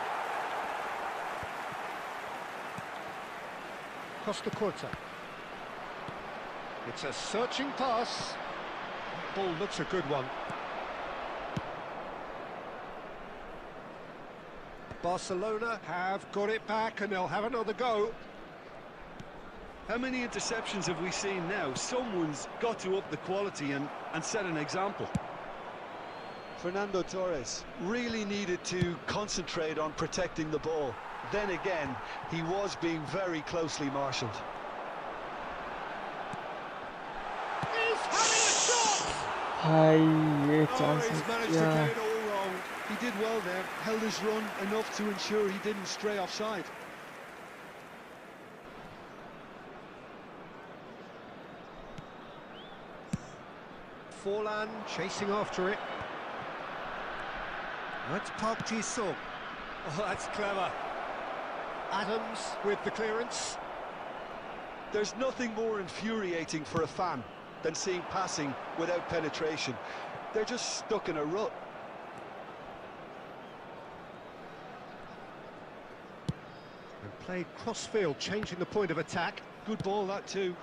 Costa Corta. It's a searching pass. Ball looks a good one. Barcelona have got it back and they'll have another go. How many interceptions have we seen now? Someone's got to up the quality and set an example. Fernando Torres really needed to concentrate on protecting the ball. Then again, he was being very closely marshalled. He's having a shot! भाई ये Oh, chance he's managed to क्या get it all wrong. He did well there, held his run enough to ensure he didn't stray offside. Forlan chasing after it. That's Park Ji-sung. Oh, that's clever. Adams with the clearance. There's nothing more infuriating for a fan than seeing passing without penetration. They're just stuck in a rut. And played cross-field, changing the point of attack. Good ball, that too.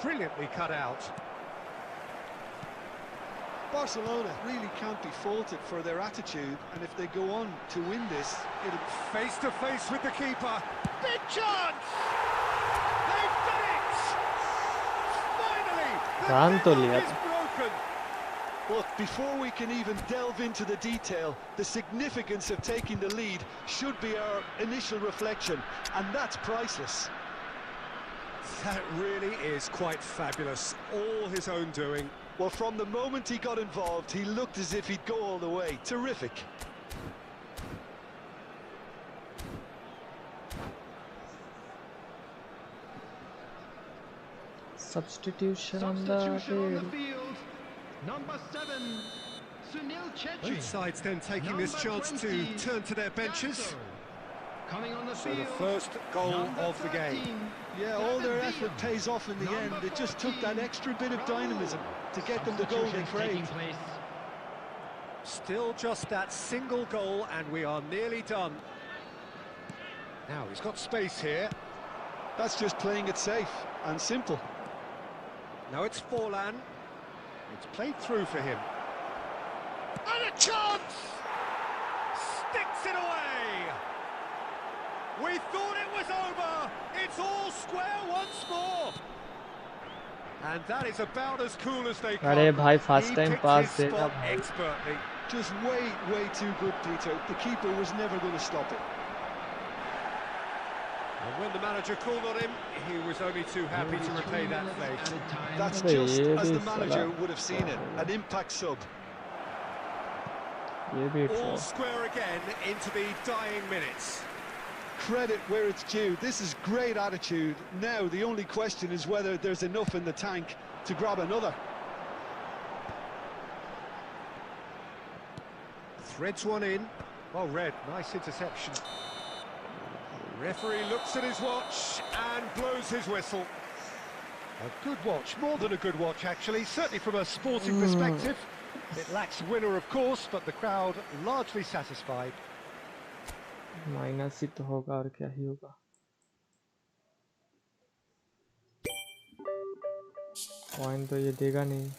Brilliantly cut out. Barcelona really can't be faulted for their attitude, and if they go on to win this, it'll... Face to face with the keeper. Big chance! They've done it! Finally, the deadlock is broken. Look, before we can even delve into the detail, the significance of taking the lead should be our initial reflection, and that's priceless. That really is quite fabulous. All his own doing. Well, from the moment he got involved, he looked as if he'd go all the way. Terrific. Substitution on Substitution the on the field. Number 7, Sunil Chetri. Both sides then taking this chance to 20, turn to their benches. Jasso. Coming on the So field. the first goal Number of the game. 13, Yeah, all their David effort Villa. pays off in the end. Number It just took that 14, extra bit of dynamism to get them the goal they Substitutions taking craved. place. Still just that single goal, and we are nearly done. Now he's got space here. That's just playing it safe and simple. Now it's Forlan. It's played through for him. And a chance! Sticks it away! We thought it was over. It's all square once more. And that is about as cool as they come. अरे भाई first He time picked pass his देगा spot भाई. expertly. Just way too good, Peter. The keeper was never going to stop it. And when the manager called on him, he was only too happy to repay that play. Added time. That's अबे just ये as भी the manager साला- would have seen it. An impact sub. ये भी All draw. square again into the dying minutes. Credit where it's due. This is great attitude. Now the only question is whether there's enough in the tank to grab another. Threads one in. Well read, nice interception. Referee looks at his watch and blows his whistle. A good watch, more than a good watch actually, certainly from a sporting perspective. It lacks winner of course, but the crowd largely satisfied. Minus ही तो होगा और क्या ही होगा. Point तो ये देगा नहीं.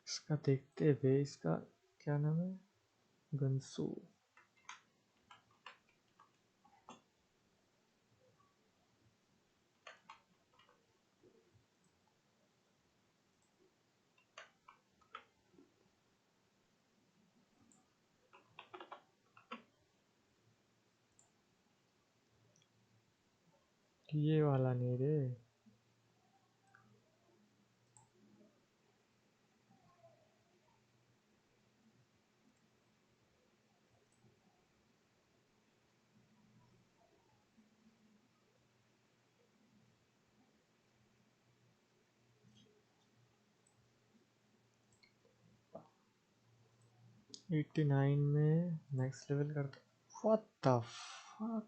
इसका देखते हुए इसका क्या नाम है गंसू. ये वाला नहीं रे. एट्टी नाइन में नेक्स्ट लेवल करता. What the fuck.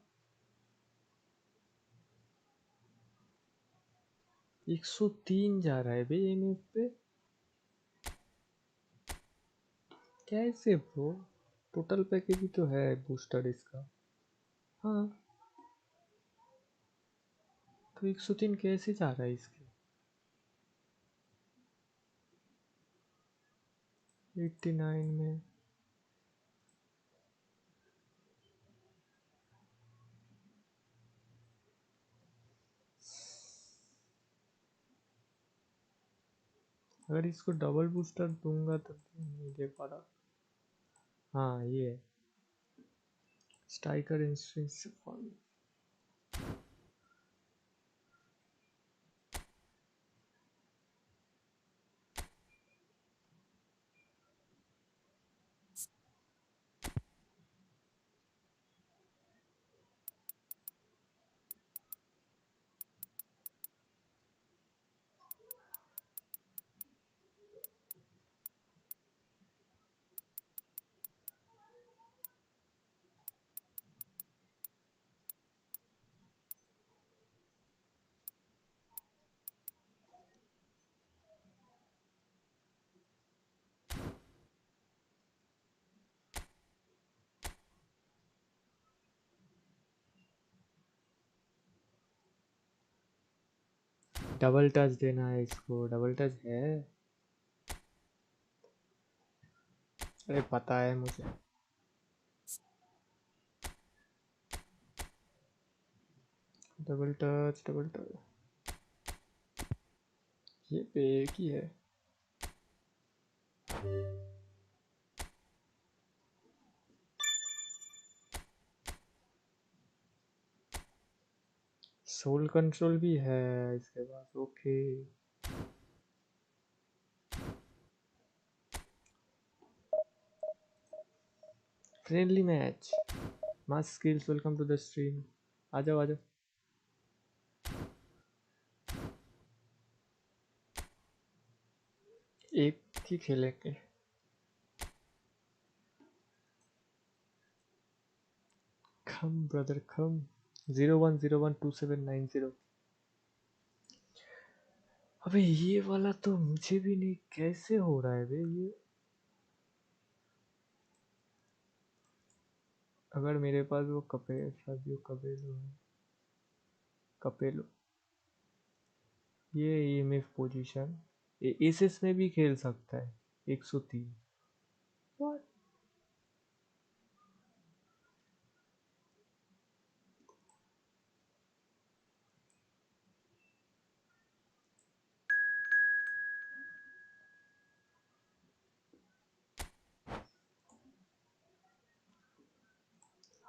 103 जा रहा है बे एमएफ पे. कैसे ब्रो. टोटल पैकेज ही तो है बूस्टर इसका. हाँ तो 103 कैसे जा रहा है इसके. 89 में अगर इसको डबल बूस्टर दूंगा तो नहीं दे पा रहा। हाँ ये striker instance form. Double touch देना है इसको। डबल टच है, अरे पता है मुझे। डबल टच डबल टच, ये पे एक ही है। सोल कंट्रोल भी है इसके पास। Okay friendly match, mass skills, welcome to the stream. आ जाओ आ जाओ। एक ही खेलेंगे। Come brother come. 01012790। अबे ये वाला तो मुझे भी नहीं कैसे हो रहा है बे ये। अगर मेरे पास वो कपेलो है, कपेलो, ये ईएमएफ पोजीशन एसएस में भी खेल सकता है। 103। What?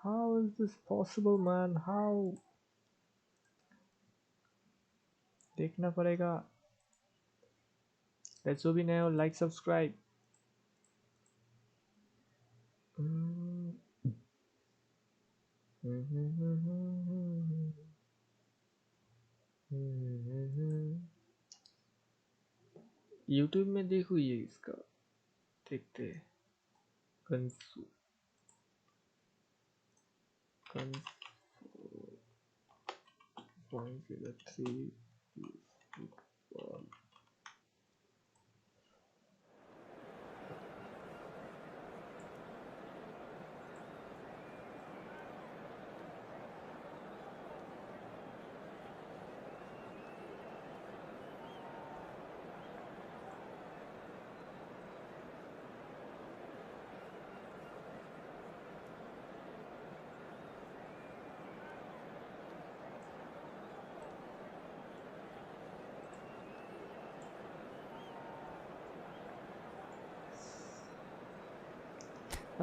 How is this possible man? How? देखना पड़ेगा। Let's भी नया और लाइक सब्सक्राइब। यूट्यूब में देखो ये इसका, देखते हैं। कंसू 0.03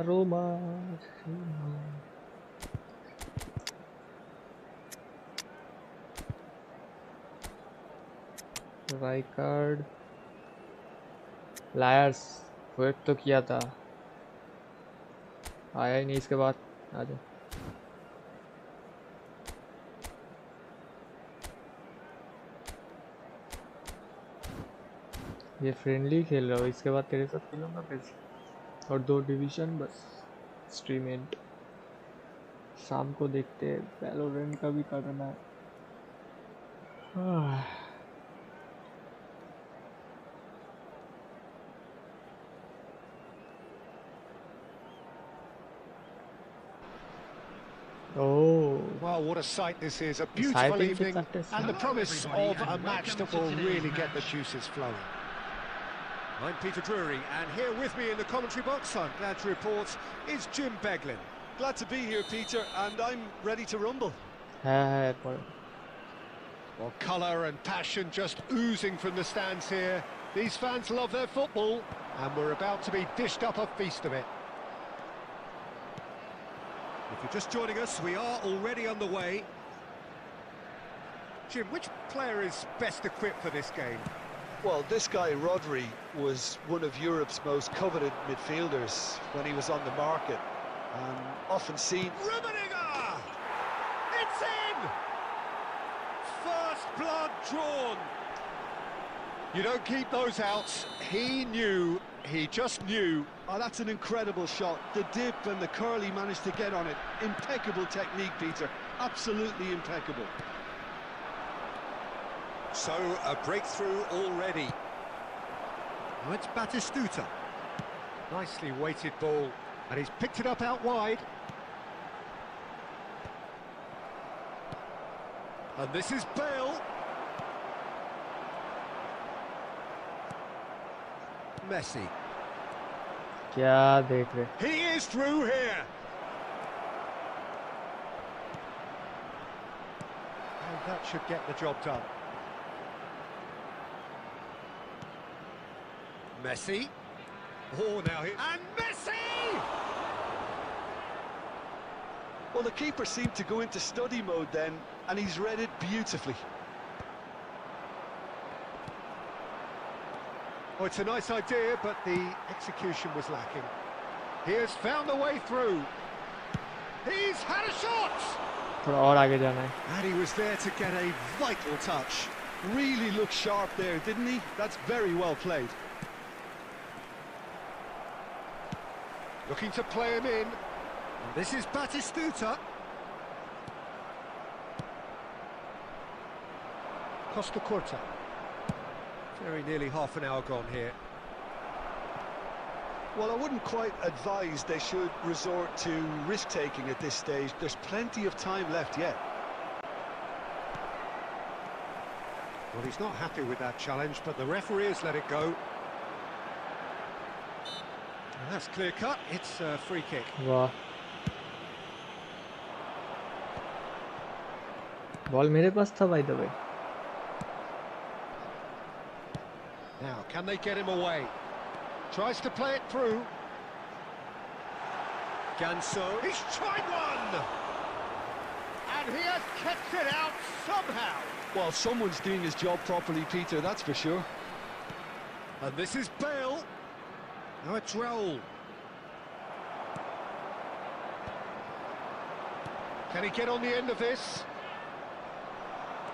Roma. राइकार्ड लायर्स वेट तो किया था, आया ही नहीं। इसके बाद आ जाओ। ये फ्रेंडली खेल रहा हो, इसके बाद तेरे साथ खेलूंगा फिर, और 2 डिवीजन बस। स्ट्रीमेंट शाम को देखते हैं, वैलोरेंट का भी करना है। Oh, Well, what a sight this is. A beautiful evening and the promise of a match that will really get the juices flowing. I'm Peter Drury, and here with me in the commentary box, I'm glad to report, is Jim Beglin. Glad to be here, Peter, and I'm ready to rumble. Well, colour and passion just oozing from the stands here. These fans love their football, and we're about to be dished up a feast of it. If you're just joining us, we are already on the way. Jim, which player is best equipped for this game? Well, this guy, Rodri, was one of Europe's most coveted midfielders when he was on the market. Often seen... Rummenigge! It's in! First blood drawn. You don't keep those outs. He knew, he just knew. Oh, that's an incredible shot. The dip and the curl he managed to get on it. Impeccable technique, Peter. Absolutely impeccable. So, a breakthrough already. Now it's Batistuta. Nicely weighted ball. And he's picked it up out wide. And this is Bale. Messi. क्या देख रहे? He is through here. And that should get the job done. Messi. Oh, now he... And Messi! Well, the keeper seemed to go into study mode then, and he's read it beautifully. Oh, it's a nice idea, but the execution was lacking. He has found a way through. He's had a shot! थोड़ा और आगे जाना है. And he was there to get a vital touch. Really looked sharp there, didn't he? That's very well played. Looking to play him in. And this is Batistuta. Costa Curta. Very nearly half an hour gone here. Well, I wouldn't quite advise they should resort to risk-taking at this stage. There's plenty of time left yet. Well, he's not happy with that challenge, but the referee has let it go. And that's clear-cut. It's a free kick. वाह. Ball मेरे पास था by the way. Now, can they get him away? Tries to play it through. Ganso. He's tried one! And he has kept it out somehow. Well, someone's doing his job properly, Peter, that's for sure. And this is Bale. Now it's Raul. Can he get on the end of this?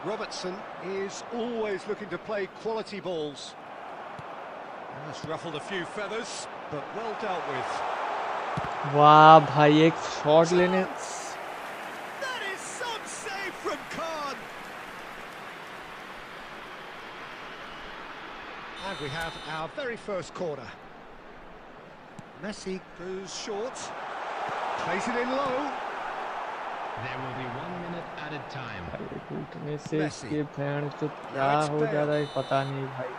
Robertson is always looking to play quality balls. That's ruffled a few feathers, but well dealt with. वाह भाई एक shot लेने. That is some save from Khan. And we have our very first corner. Messi goes short, plays it in low. There will be 1 minute added time. टूटने से इसके fan तो क्या हो जा रहा है पता नहीं भाई.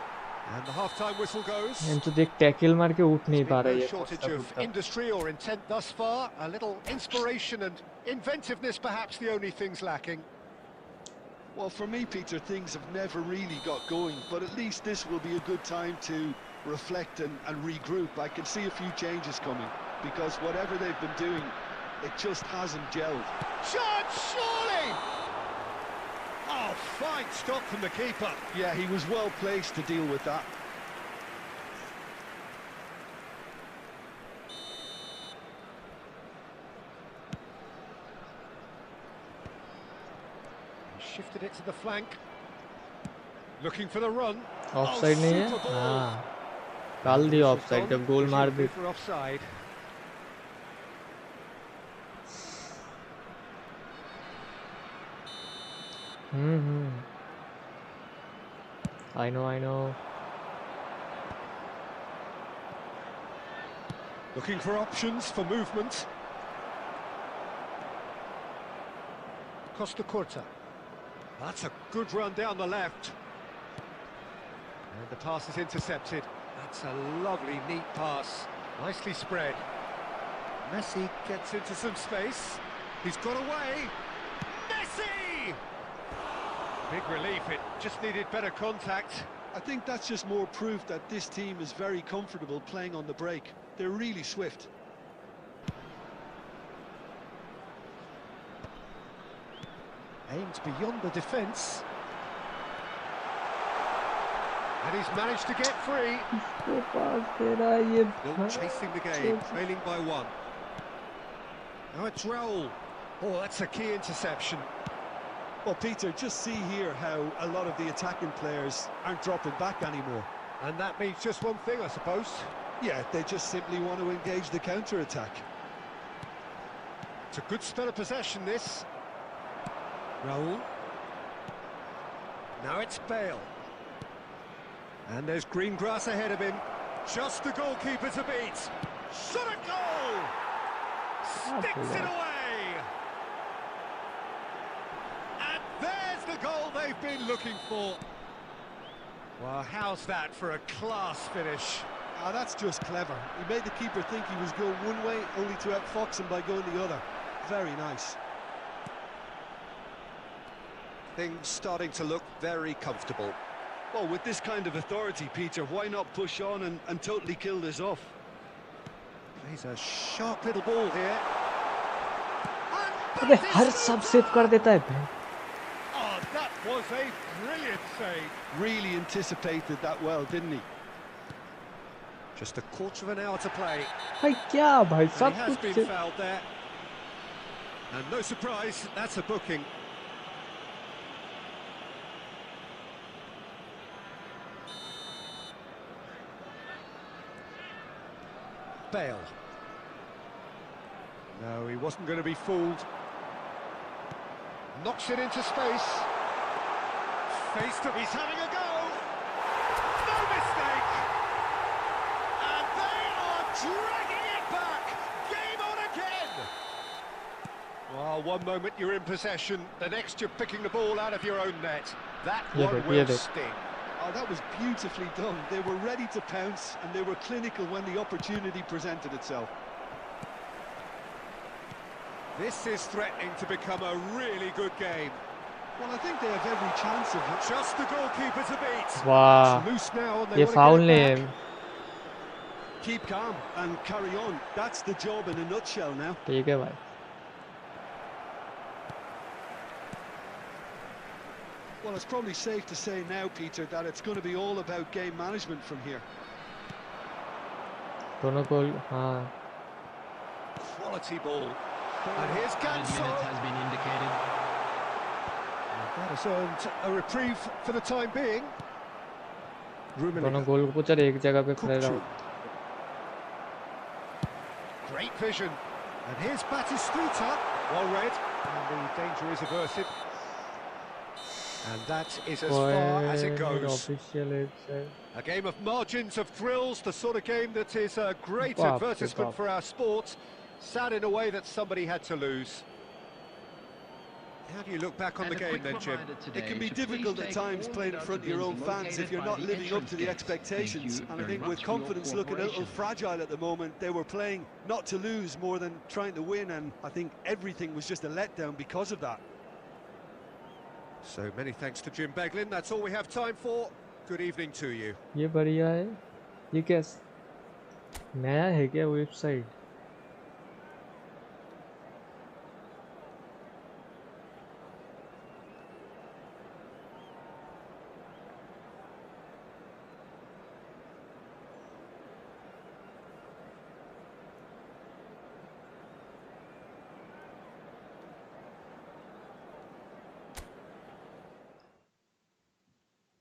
And the half-time whistle goes. इन तो देख टैकल मार के उठ नहीं पा रहा No है. shortage of industry or intent thus far. A little inspiration and inventiveness, perhaps the only things lacking. Well, for me, Peter, things have never really got going, but at least this will be a good time to reflect and regroup. I can see a few changes coming, because whatever they've been doing, it just hasn't gelled. Chance, surely! Oh, fine stop from the keeper. Yeah, he was well placed to deal with that. He shifted it to the flank. Looking for the run. Offside नहीं है. हाँ डाल दिया offside जब गोल मार दी. For offside. I know. Looking for options for movement. Costa Curta. That's a good run down the left. And the pass is intercepted. That's a lovely, neat pass. Nicely spread. Messi gets into some space. He's got away. Messi! Big relief, it just needed better contact. I think that's just more proof that this team is very comfortable playing on the break. They're really swift. Aimed beyond the defence. And he's managed to get free. इसके पास दे रहा है ये Still chasing the game, trailing by 1. Now it's Raul. Oh, that's a key interception. Well, Peter, just see here how a lot of the attacking players aren't dropping back anymore. And that means just one thing, I suppose. Yeah, they just simply want to engage the counter-attack. It's a good spell of possession, this. Raul. Now it's Bale. And there's green grass ahead of him. Just the goalkeeper to beat. Shot a goal! Sticks it away! And there's the goal they've been looking for. Well, how's that for a class finish? Ah, that's just clever. He made the keeper think he was going one way, only to outfox him by going the other. Very nice. Things starting to look very comfortable. Well, with this kind of authority, Peter, why not push on and totally kill this off? Plays a sharp little ball here. अबे हर सब save कर देता है भाई. Oh, that was a brilliant save. Really anticipated that well, didn't he? Just a quarter of an hour to play. भाई क्या भाई And सब he has कुछ been fouled there. And no surprise, that's a booking. Bale. No, he wasn't going to be fooled. Knocks it into space. Face to... He's having a go! No mistake! And they are dragging it back! Game on again! Well, one moment you're in possession, the next you're picking the ball out of your own net. That one will sting. Oh, that was beautifully done. They were ready to pounce, and they were clinical when the opportunity presented itself. This is threatening to become a really good game. Well, I think they have every chance of it. Just the goalkeeper to beat. वाह It's loose now, and they ये want foul to नहीं get it है. back. Keep calm and carry on. That's the job in a nutshell now. ठीक है भाई. Well, it's probably safe to say now, Peter, that it's going to be all about game management from here. दोनों गोल हाँ. Quality ball. And here's Added minutes Ganso. has been indicated. That has earned a reprieve for the time being. दोनों गोल को चल एक जगह पे खड़े रहो. Great vision. And here's Batistuta. Well read. And the danger is averted. And that is as far as it goes. A game of margins, of thrills, the sort of game that is a great advertisement for our sport. Sad in a way that somebody had to lose. How do you look back on the game then, Jim? It can be difficult at times playing in front of your own fans if you're not living up to the expectations. And I think with confidence looking a little fragile at the moment, they were playing not to lose more than trying to win, and I think everything was just a letdown because of that. So many thanks to Jim Beglin. That's all we have time for. Good evening to you. ये बढ़िया है. ये क्या नया है क्या website?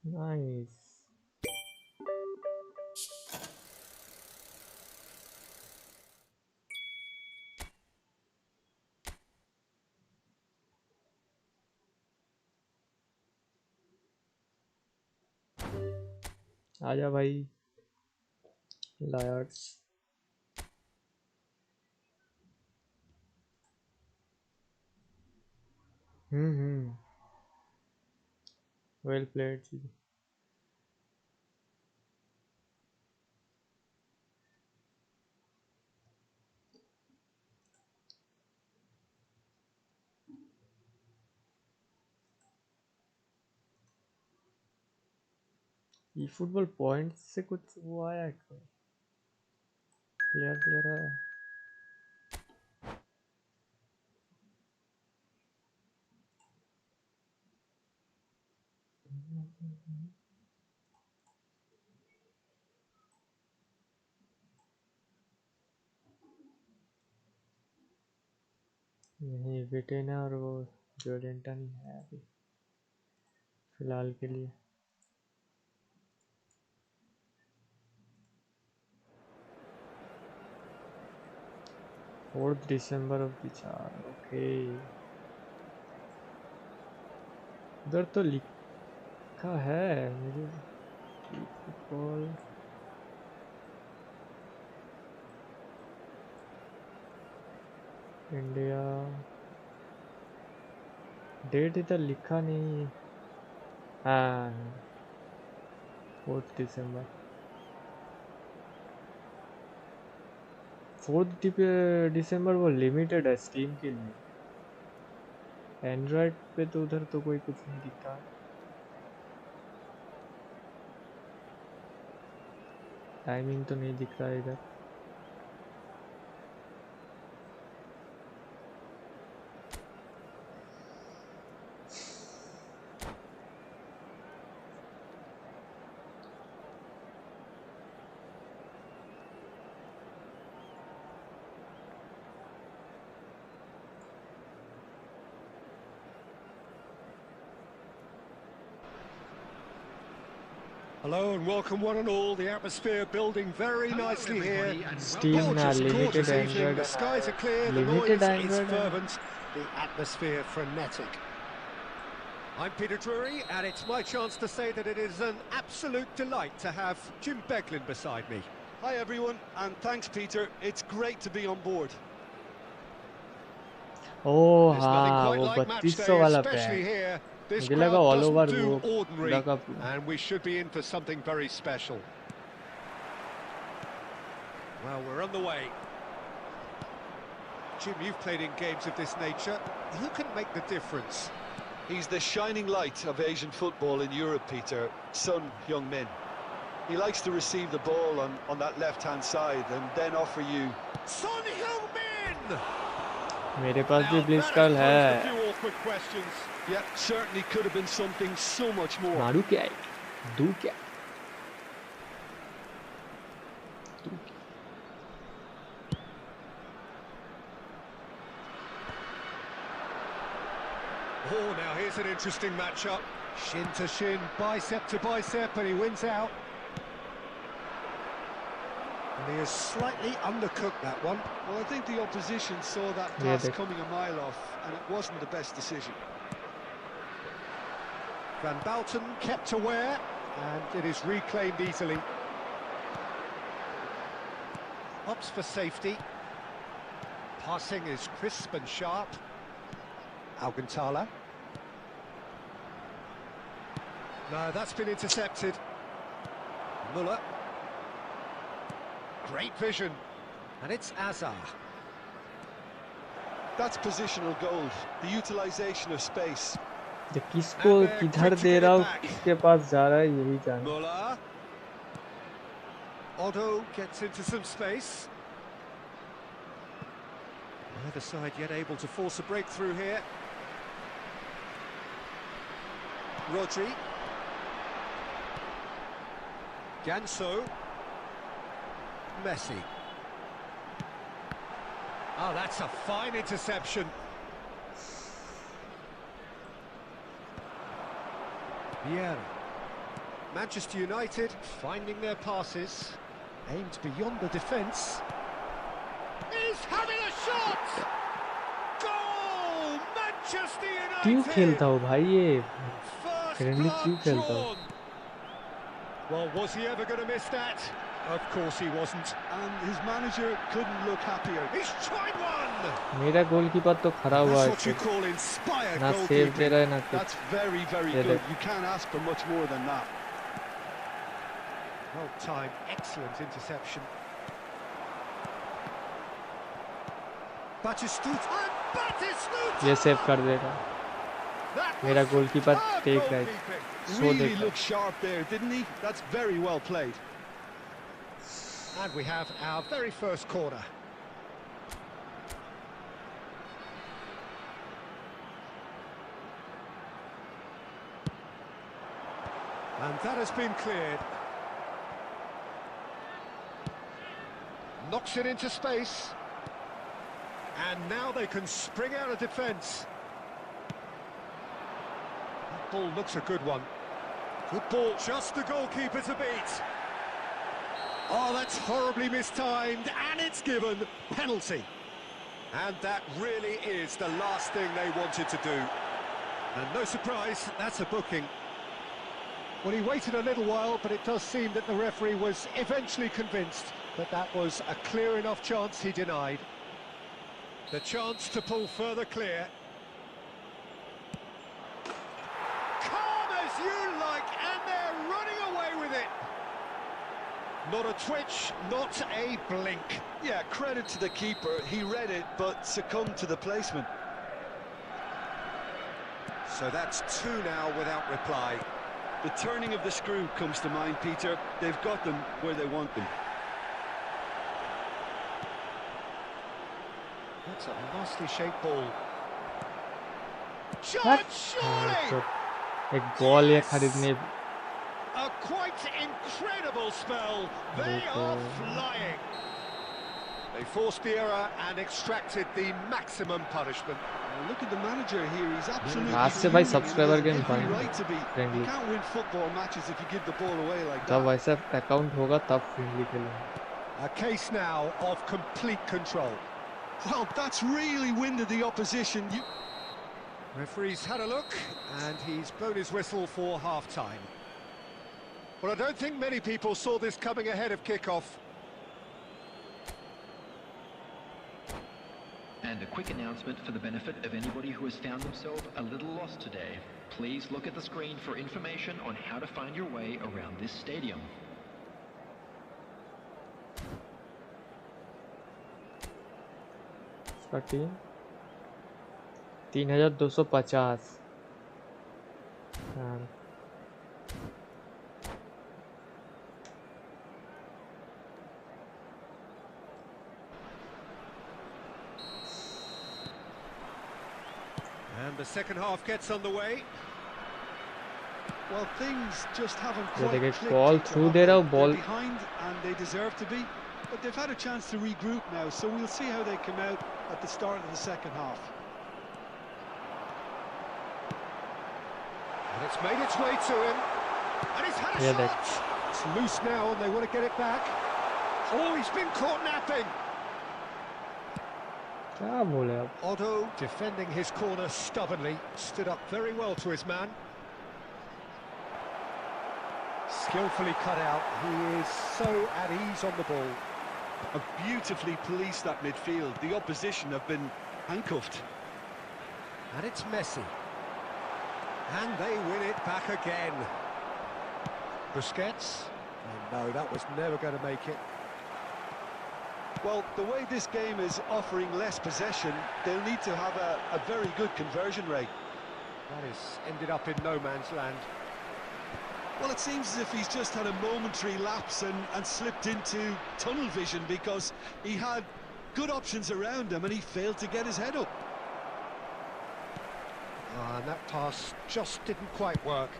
Nice. आजा भाई lawyers. Well played. eFootball points से कुछ वो आया है क्या? प्लेयर आया नहीं, विटेन है और वो जोडेंटन है अभी फिलहाल के लिए। Fourth December of the chart, okay. उधर तो लिखा है मुझे फुटबॉल इंडिया डेट इधर लिखा नहीं। हाँ 4th December। 4th December वो लिमिटेड है स्टीम के लिए, एंड्रॉयड पे तो उधर तो कोई कुछ नहीं दिखता है। टाइमिंग तो नहीं दिख रहा है इधर। Hello and welcome one and all. The atmosphere building very nicely here. Steam Gorgeous evening. The Android skies are clear. The limited noise Android is fervent. The atmosphere frenetic. I'm Peter Drury, and it's my chance to say that it is an absolute delight to have Jim Beglin beside me. Hi everyone, and thanks Peter. It's great to be on board. Oh There's nothing हाँ quite वो like match 3200 day, वाला especially pack here. This मुझे लगा crowd all over doesn't do वो ordinary, लगा and we should be in for something very special. Well, we're on the way. Jim, you've played in games of this nature. Who can make the difference? He's the shining light of Asian football in Europe, Peter. Son Heung-min. He likes to receive the ball on that left-hand side and then offer you... Son Heung-min! मेरे पास भी ब्लिस्कल है। Yeah, certainly could have been something so much more. मारू क्या है? दू क्या? Oh, now here's an interesting matchup. Shin to shin, bicep to bicep, and he wins out. And he has slightly undercooked that one. Well, I think the opposition saw that pass coming a mile off, and it wasn't the best decision. Van Bouten kept aware, and it is reclaimed easily. Opts for safety. Passing is crisp and sharp. Alcantara. No, that's been intercepted. Muller. Great vision. And it's Azar. That's positional gold, the utilisation of space. ये किसको किधर दे रहा हूँ, किसके पास जा रहा है यही जाना। Muller. Otto gets into some space. Neither side yet able to force a breakthrough here. Rodri. Ganso. Messi. Oh, that's a fine interception. Vieira. Manchester United finding their passes. Aimed beyond the defence. He's having a shot! Goal! Manchester United! क्यों खेलता हूँ भाई ये? Friendly क्यों खेलता हूँ? Well, was he ever going to miss that? Of course he wasn't. And his manager couldn't look happier. He's tried one! मेरा goalkeeper तो खड़ा हुआ That's what you है, call inspired ना सेव दे रहा है ना कुछ। That's very, very good. You can't ask for much more than that. Well timed, excellent interception. Batistuta! ये सेव कर देगा। मेरा goalkeeper take right so Really देख looked sharp there, didn't he? That's very well played. And we have our very first corner. And that has been cleared. Knocks it into space. And now they can spring out of defence. That ball looks a good one. Good ball, just the goalkeeper to beat. Oh, that's horribly mistimed, and it's given penalty. And that really is the last thing they wanted to do. And no surprise, that's a booking. Well, he waited a little while, but it does seem that the referee was eventually convinced that that was a clear enough chance he denied. The chance to pull further clear. Calm as you like, and they're running away with it. Not a twitch, not a blink. Yeah, credit to the keeper. He read it, but succumbed to the placement. So that's 2 now without reply. The turning of the screw comes to mind, Peter. They've got them where they want them. That's a nicely shaped ball. Shot, surely! एक ball ये खरीदने A quite incredible spell. They are flying. They forced the error and extracted the maximum punishment. Well, look at the manager here. He's absolutely आज से भाई subscriber game every fun right to be. friendly. You can't win football matches if you give the ball away like जब that. वैसा account होगा तब friendly खेलेंगे. A case now of complete control. Well, that's really winded the opposition. Referee's had a look, and he's blown his whistle for half-time. Well, I don't think many people saw this coming ahead of kick-off. And a quick announcement for the benefit of anybody who has found themselves a little lost today. Please look at the screen for information on how to find your way around this stadium. इसका team 3250. And the second half gets underway. Well, things just haven't ये quite देखिए clicked. ball through दे रहा हूँ They're ball behind, and they deserve to be. But they've had a chance to regroup now, so we'll see how they come out at the start of the second half. And it's made its way to him. And he's had a shot. It's loose now, and they want to get it back. Oh, he's been caught napping. क्या बोले अब? Otto defending his corner stubbornly, stood up very well to his man. Skillfully cut out, he is so at ease on the ball. And beautifully policed that midfield. The opposition have been handcuffed. And it's Messi. And they win it back again. Busquets. Oh no, that was never going to make it. Well, the way this game is offering less possession, they'll need to have a very good conversion rate. That has ended up in no man's land. Well, it seems as if he's just had a momentary lapse and slipped into tunnel vision, because he had good options around him and he failed to get his head up. And that pass just didn't quite work.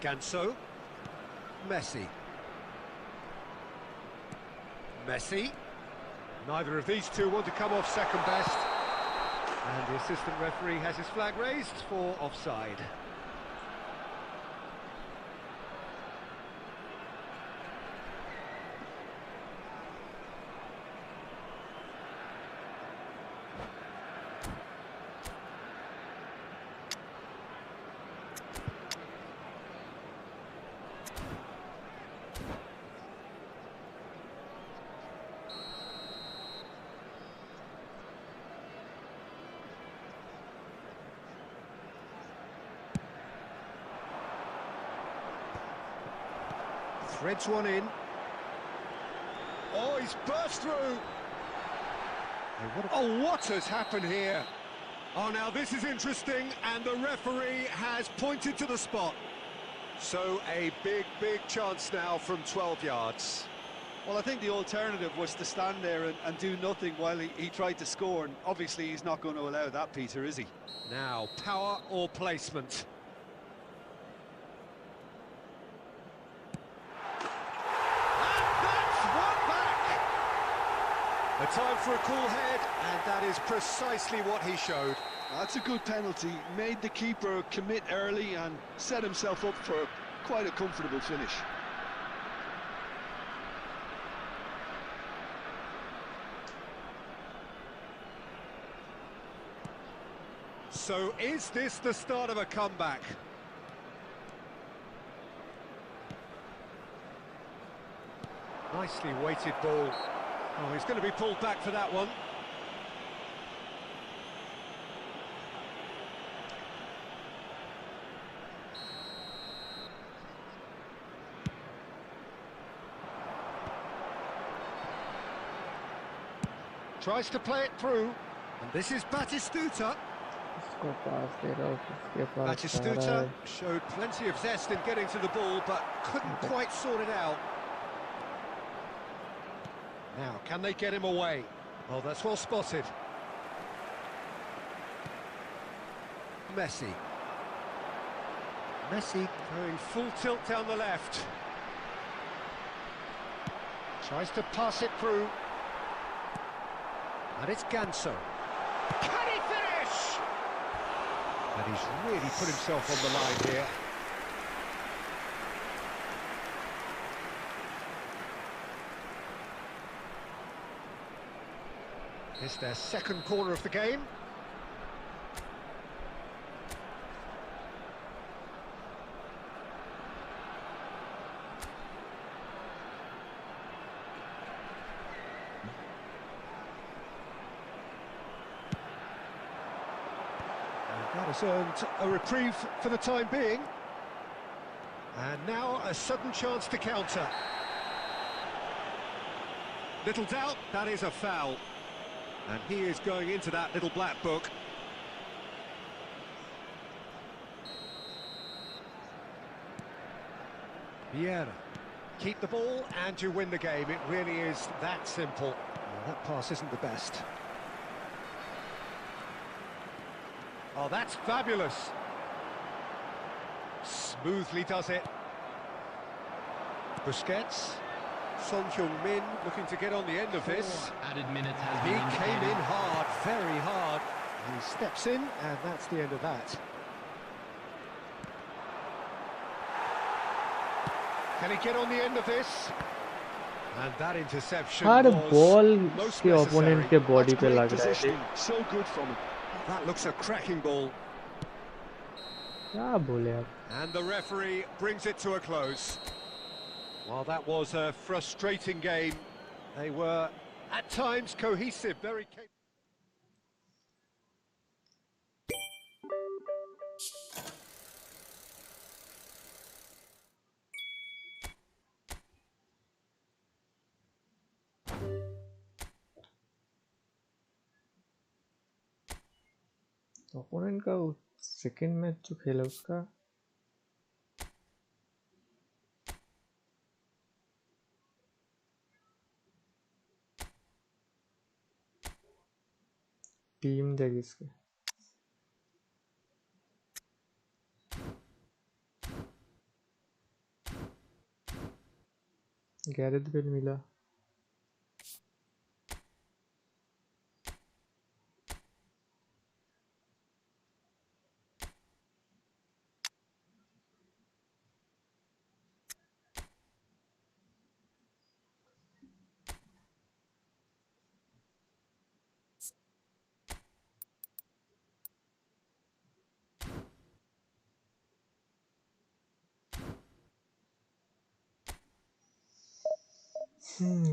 Ganso. Messi. Messi. Neither of these two want to come off second best. And the assistant referee has his flag raised for offside. Threads one in. Oh, he's burst through. Oh, what has happened here? Oh, now this is interesting, and the referee has pointed to the spot. So a big chance now from 12 yards. Well, I think the alternative was to stand there and do nothing while he tried to score, and obviously he's not going to allow that, Peter, is he? Now, power or placement? And that's one back! A time for a cool head, and that is precisely what he showed. That's a good penalty. Made the keeper commit early and set himself up for quite a comfortable finish. So is this the start of a comeback? Nicely weighted ball. Oh, he's going to be pulled back for that one. Tries to play it through, and this is Batistuta. इसको पास दे रहा हूँ, उसके पास जा रहा Batistuta है। showed plenty of zest in getting to the ball, but couldn't quite sort it out. Now, can they get him away? Oh, that's well spotted. Messi. Messi going full tilt down the left. Tries to pass it through. And it's Ganso. Can he finish? And he's really put himself on the line here. It's their second corner of the game. That has earned a reprieve for the time being. And now a sudden chance to counter. Little doubt, that is a foul. And he is going into that little black book. Vieira. Keep the ball and you win the game. It really is that simple. Well, that pass isn't the best. Oh, that's fabulous. Smoothly does it. Busquets. Son Heung-min looking to get on the end of this. Added minutes has He been came indicated. in hard, very hard. He steps in, and that's the end of that. Can he get on the end of this? And that interception her was ball most के opponent necessary. के body That's पे great लग रहा है। positioning. So good from him. That looks a cracking ball. क्या बोले आप? And the referee brings it to a close. Well, that was a frustrating game. They were, at times, cohesive, very capable. Opponent का second match जो खेला उसका team देगी इसके। Gareth Bale मिला।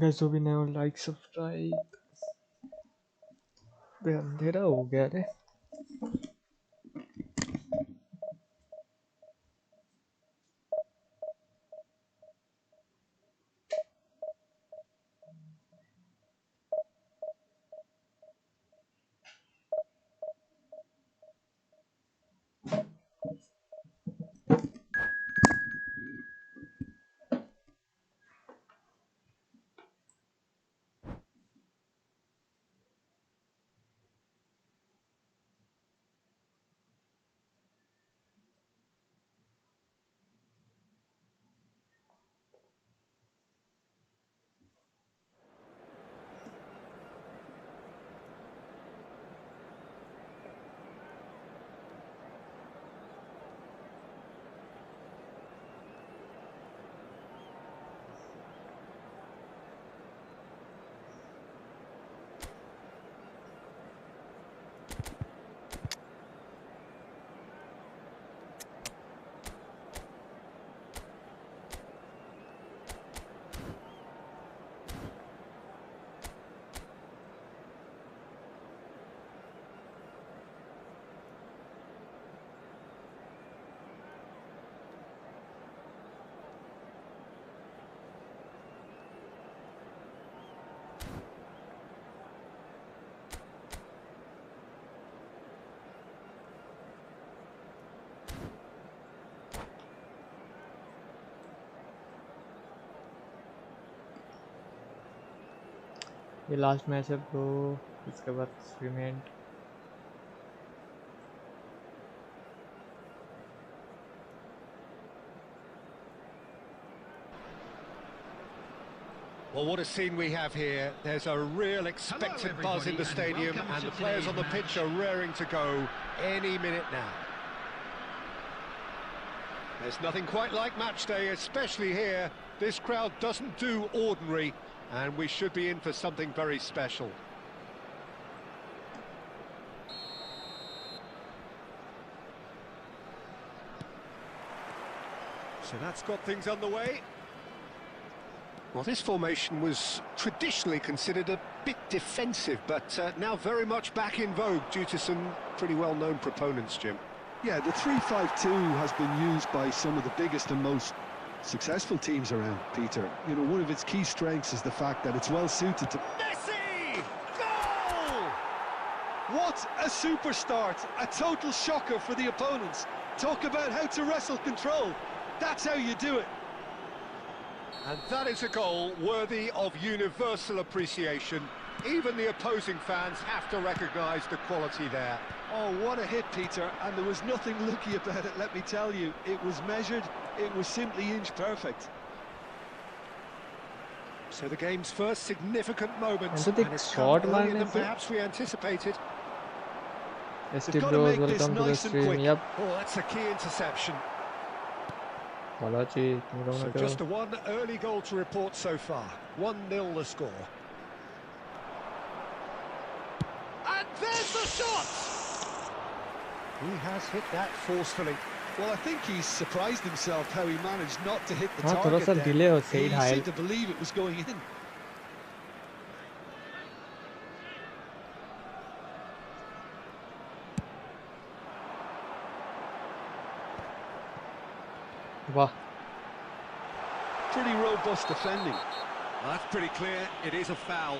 guys so भी नया लाइक सब्सक्राइब बे अंधेरा हो गया रे। ये लास्ट मैच है ब्रो, इसके बाद experiment. Well, what a scene we have here. There's a real expectant buzz in the stadium, and the players on the pitch are raring to go any minute now. There's nothing quite like match day, especially here. This crowd doesn't do ordinary, and we should be in for something very special. So that's got things underway. Well, this formation was traditionally considered a bit defensive, but now very much back in vogue due to some pretty well-known proponents, Jim. Yeah, the 3-5-2 has been used by some of the biggest and most successful teams around, Peter. You know, one of its key strengths is the fact that it's well suited to... Messi! Goal! What a super start! A total shocker for the opponents. Talk about how to wrestle control. That's how you do it. And that is a goal worthy of universal appreciation. Even the opposing fans have to recognise the quality there. Oh, what a hit, Peter, and there was nothing lucky about it, let me tell you. It was measured, it was simply inch perfect. So the game's first significant moment, And the and it's short come one earlier than is it? perhaps we anticipated. ST They've got to Bros, make this welcome to the nice and stream. quick. Yep. Oh, that's a key interception. Balaji, So just the one early goal to report so far. 1-0 the score. And there's the shot! He has hit that forcefully. Well, I think he's surprised himself how he managed not to hit the हाँ, थोड़ा target सा there. delay हो, He Said Hail. seemed to believe it was going in. वाह, Pretty robust defending. That's pretty clear, it is a foul.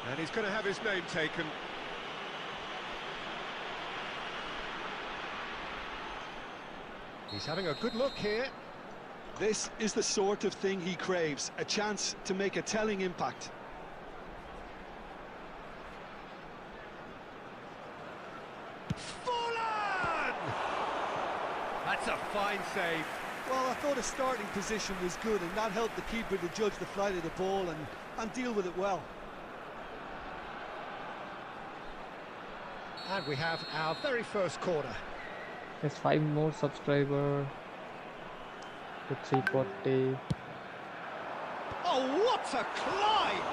And he's going to have his name taken. He's having a good look here. This is the sort of thing he craves, a chance to make a telling impact. Fallen! That's a fine save. Well, I thought his starting position was good, and that helped the keeper to judge the flight of the ball and deal with it well. And we have our very first corner. there's 5 more subscriber to 340. Oh, what a climb!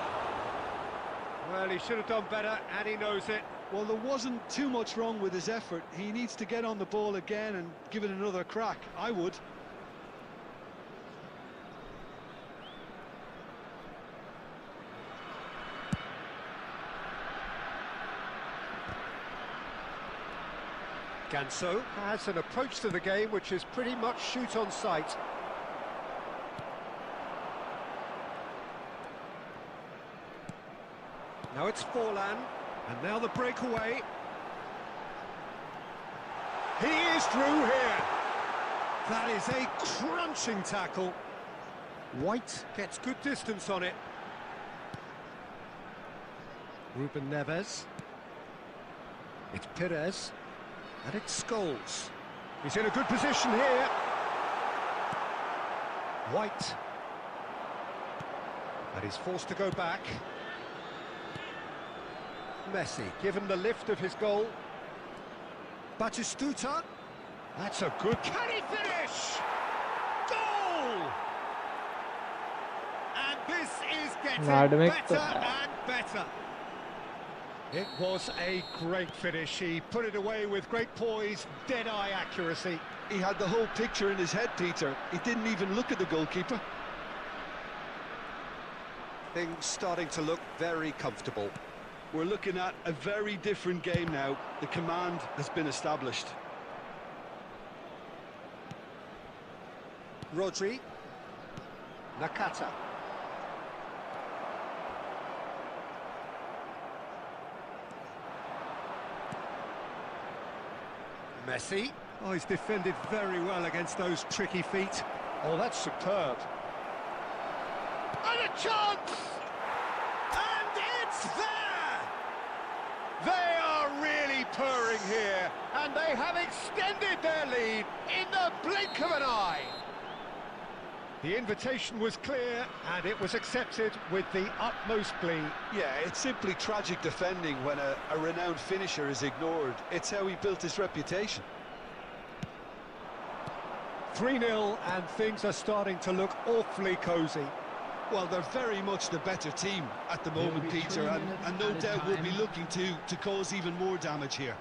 Well, he should have done better, and he knows it. Well, there wasn't too much wrong with his effort. He needs to get on the ball again and give it another crack. I would. Ganso has an approach to the game which is pretty much shoot on sight. Now it's Forlan, and now the breakaway. He is through here. That is a crunching tackle. White gets good distance on it. Ruben Neves. It's Perez. And it's Scholes. He's in a good position here. White. And he's forced to go back. Messi, given the lift of his goal. Batistuta. That's a good... Can he finish? Goal! And this is getting better and better. It was a great finish. He put it away with great poise, dead-eye accuracy. He had the whole picture in his head, Peter. He didn't even look at the goalkeeper. Things starting to look very comfortable. We're looking at a very different game now. The command has been established. Rodri. Nakata. Messi. Oh, he's defended very well against those tricky feet. Oh, that's superb. And a chance! And scoring here, and they have extended their lead in the blink of an eye. The invitation was clear, and it was accepted with the utmost glee. Yeah, it's simply tragic defending when a renowned finisher is ignored. It's how he built his reputation. 3-0, and things are starting to look awfully cosy. Well, they're very much the better team at the moment, Peter, and no doubt will be looking to cause even more damage here.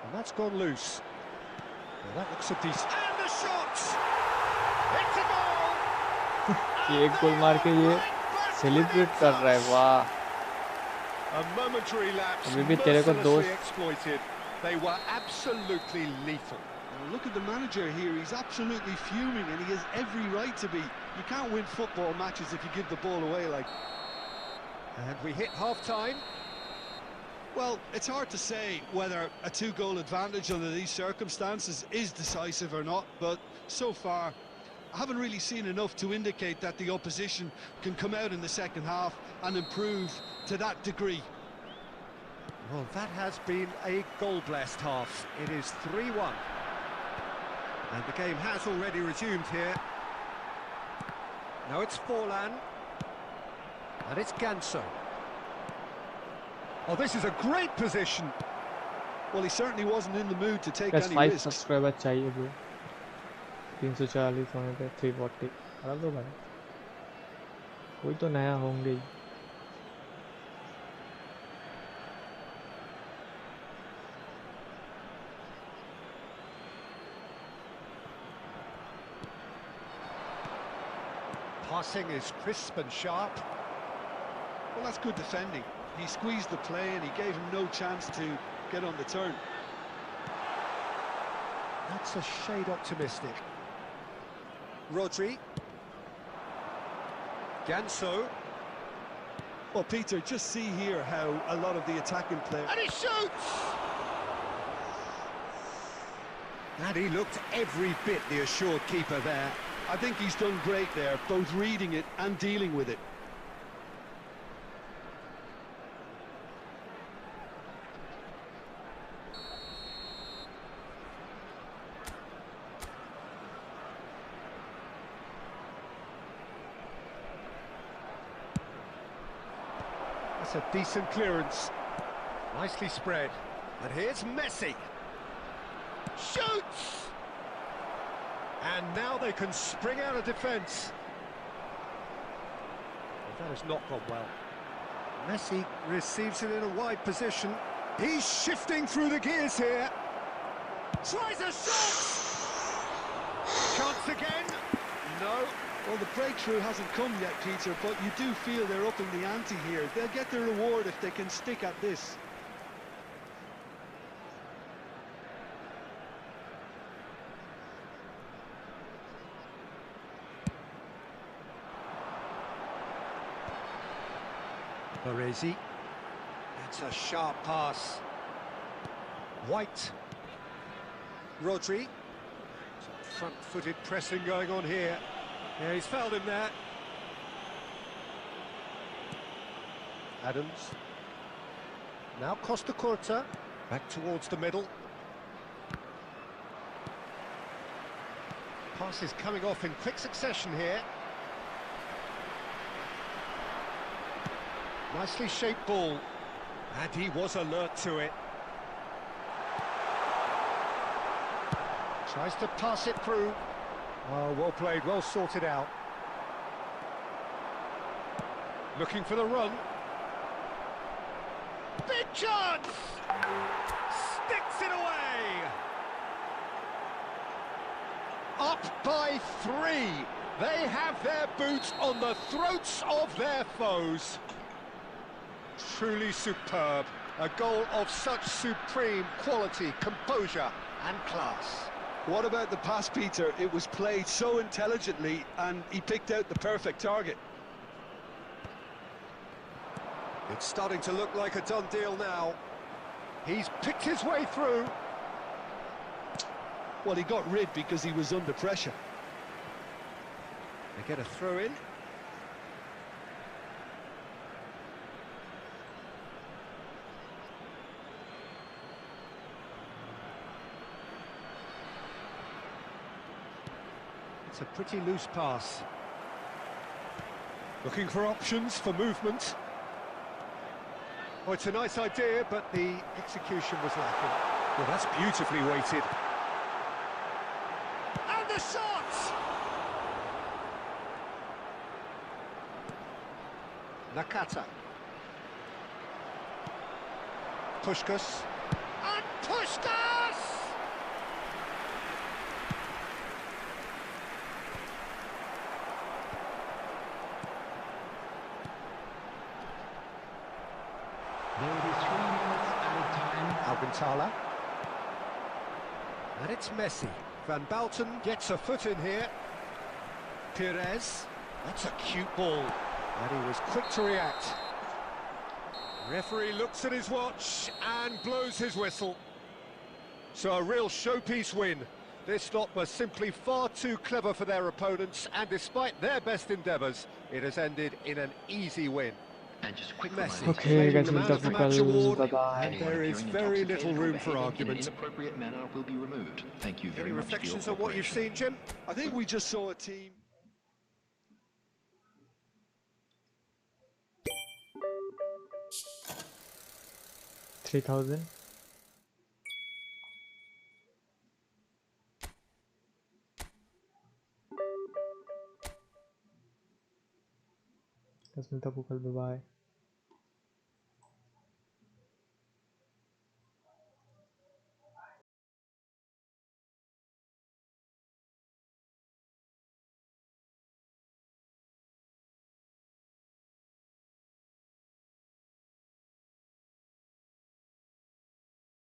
And that's gone loose. Well, that looks a decent... And the shot! It's a goal! ये एक गोल मार के ये celebrate कर रहा है, वाह! A momentary lapse, अभी भी तेरे को दोस्त exploited. They were absolutely lethal. Now look at the manager here, he's absolutely fuming and he has every right to be. You can't win football matches if you give the ball away like... And we hit half-time. Well, it's hard to say whether a 2-goal advantage under these circumstances is decisive or not, but so far I haven't really seen enough to indicate that the opposition can come out in the second half and improve to that degree. Well, that has been a goal-blessed half. It is 3-1. And the game has already resumed here. Now it's Forlan. And it's Ganso. Oh, this is a great position. Well, he certainly wasn't in the mood to take बस any 5 risks. Subscriber चाहिए bro 340 होने पे 340 करा दो भाई कोई तो नया होंगे ही Passing is crisp and sharp. Well, that's good defending. He squeezed the play and he gave him no chance to get on the turn. That's a shade optimistic. Rodri. Ganso. Well, Peter, just see here how a lot of the attacking play... And he shoots! And he looked every bit the assured keeper there. I think he's done great there, both reading it and dealing with it. That's a decent clearance. Nicely spread. And here's Messi. Shoots! And now they can spring out of defence. That has not gone well. Messi receives it in a wide position. He's shifting through the gears here. Tries a shot! Chance again. No. Well, the breakthrough hasn't come yet, Peter, but you do feel they're upping the ante here. They'll get their reward if they can stick at this. Baresi. That's a sharp pass. White. Rodri. Some front-footed pressing going on here. Yeah, he's fouled him there. Adams. Now Costa Curta. Back towards the middle. Passes coming off in quick succession here. Nicely shaped ball. And he was alert to it. Tries to pass it through. Oh, well played, well sorted out. Looking for the run. Big chance! Sticks it away! Up by 3. They have their boots on the throats of their foes. Truly superb. A goal of such supreme quality, composure and class. What about the pass, Peter? It was played so intelligently and he picked out the perfect target. It's starting to look like a done deal now. He's picked his way through. Well, he got rid because he was under pressure. They get a throw in. It's a pretty loose pass. Looking for options for movement. Oh, it's a nice idea, but the execution was lacking. Well, that's beautifully weighted. And the shot! Nakata. Puskás. And Puskás! There will be 3 minutes added time. Alcantara. And it's Messi. Van Balten gets a foot in here. Pires. That's a cute ball. And he was quick to react. Referee looks at his watch and blows his whistle. So a real showpiece win. This lot was simply far too clever for their opponents, and despite their best endeavours, it has ended in an easy win. And just a quick Messi. reminder, Okay, Claiming guys, the we'll man talk of the about match award, bye-bye. and there is Anyone very appearing little intoxicated room or for behaving in argument. an inappropriate manner will be removed. Thank you very Any much for your reflections on what you've cooperation. seen, Jim? I think we just saw a team. 3000. Das mit der Bye bye.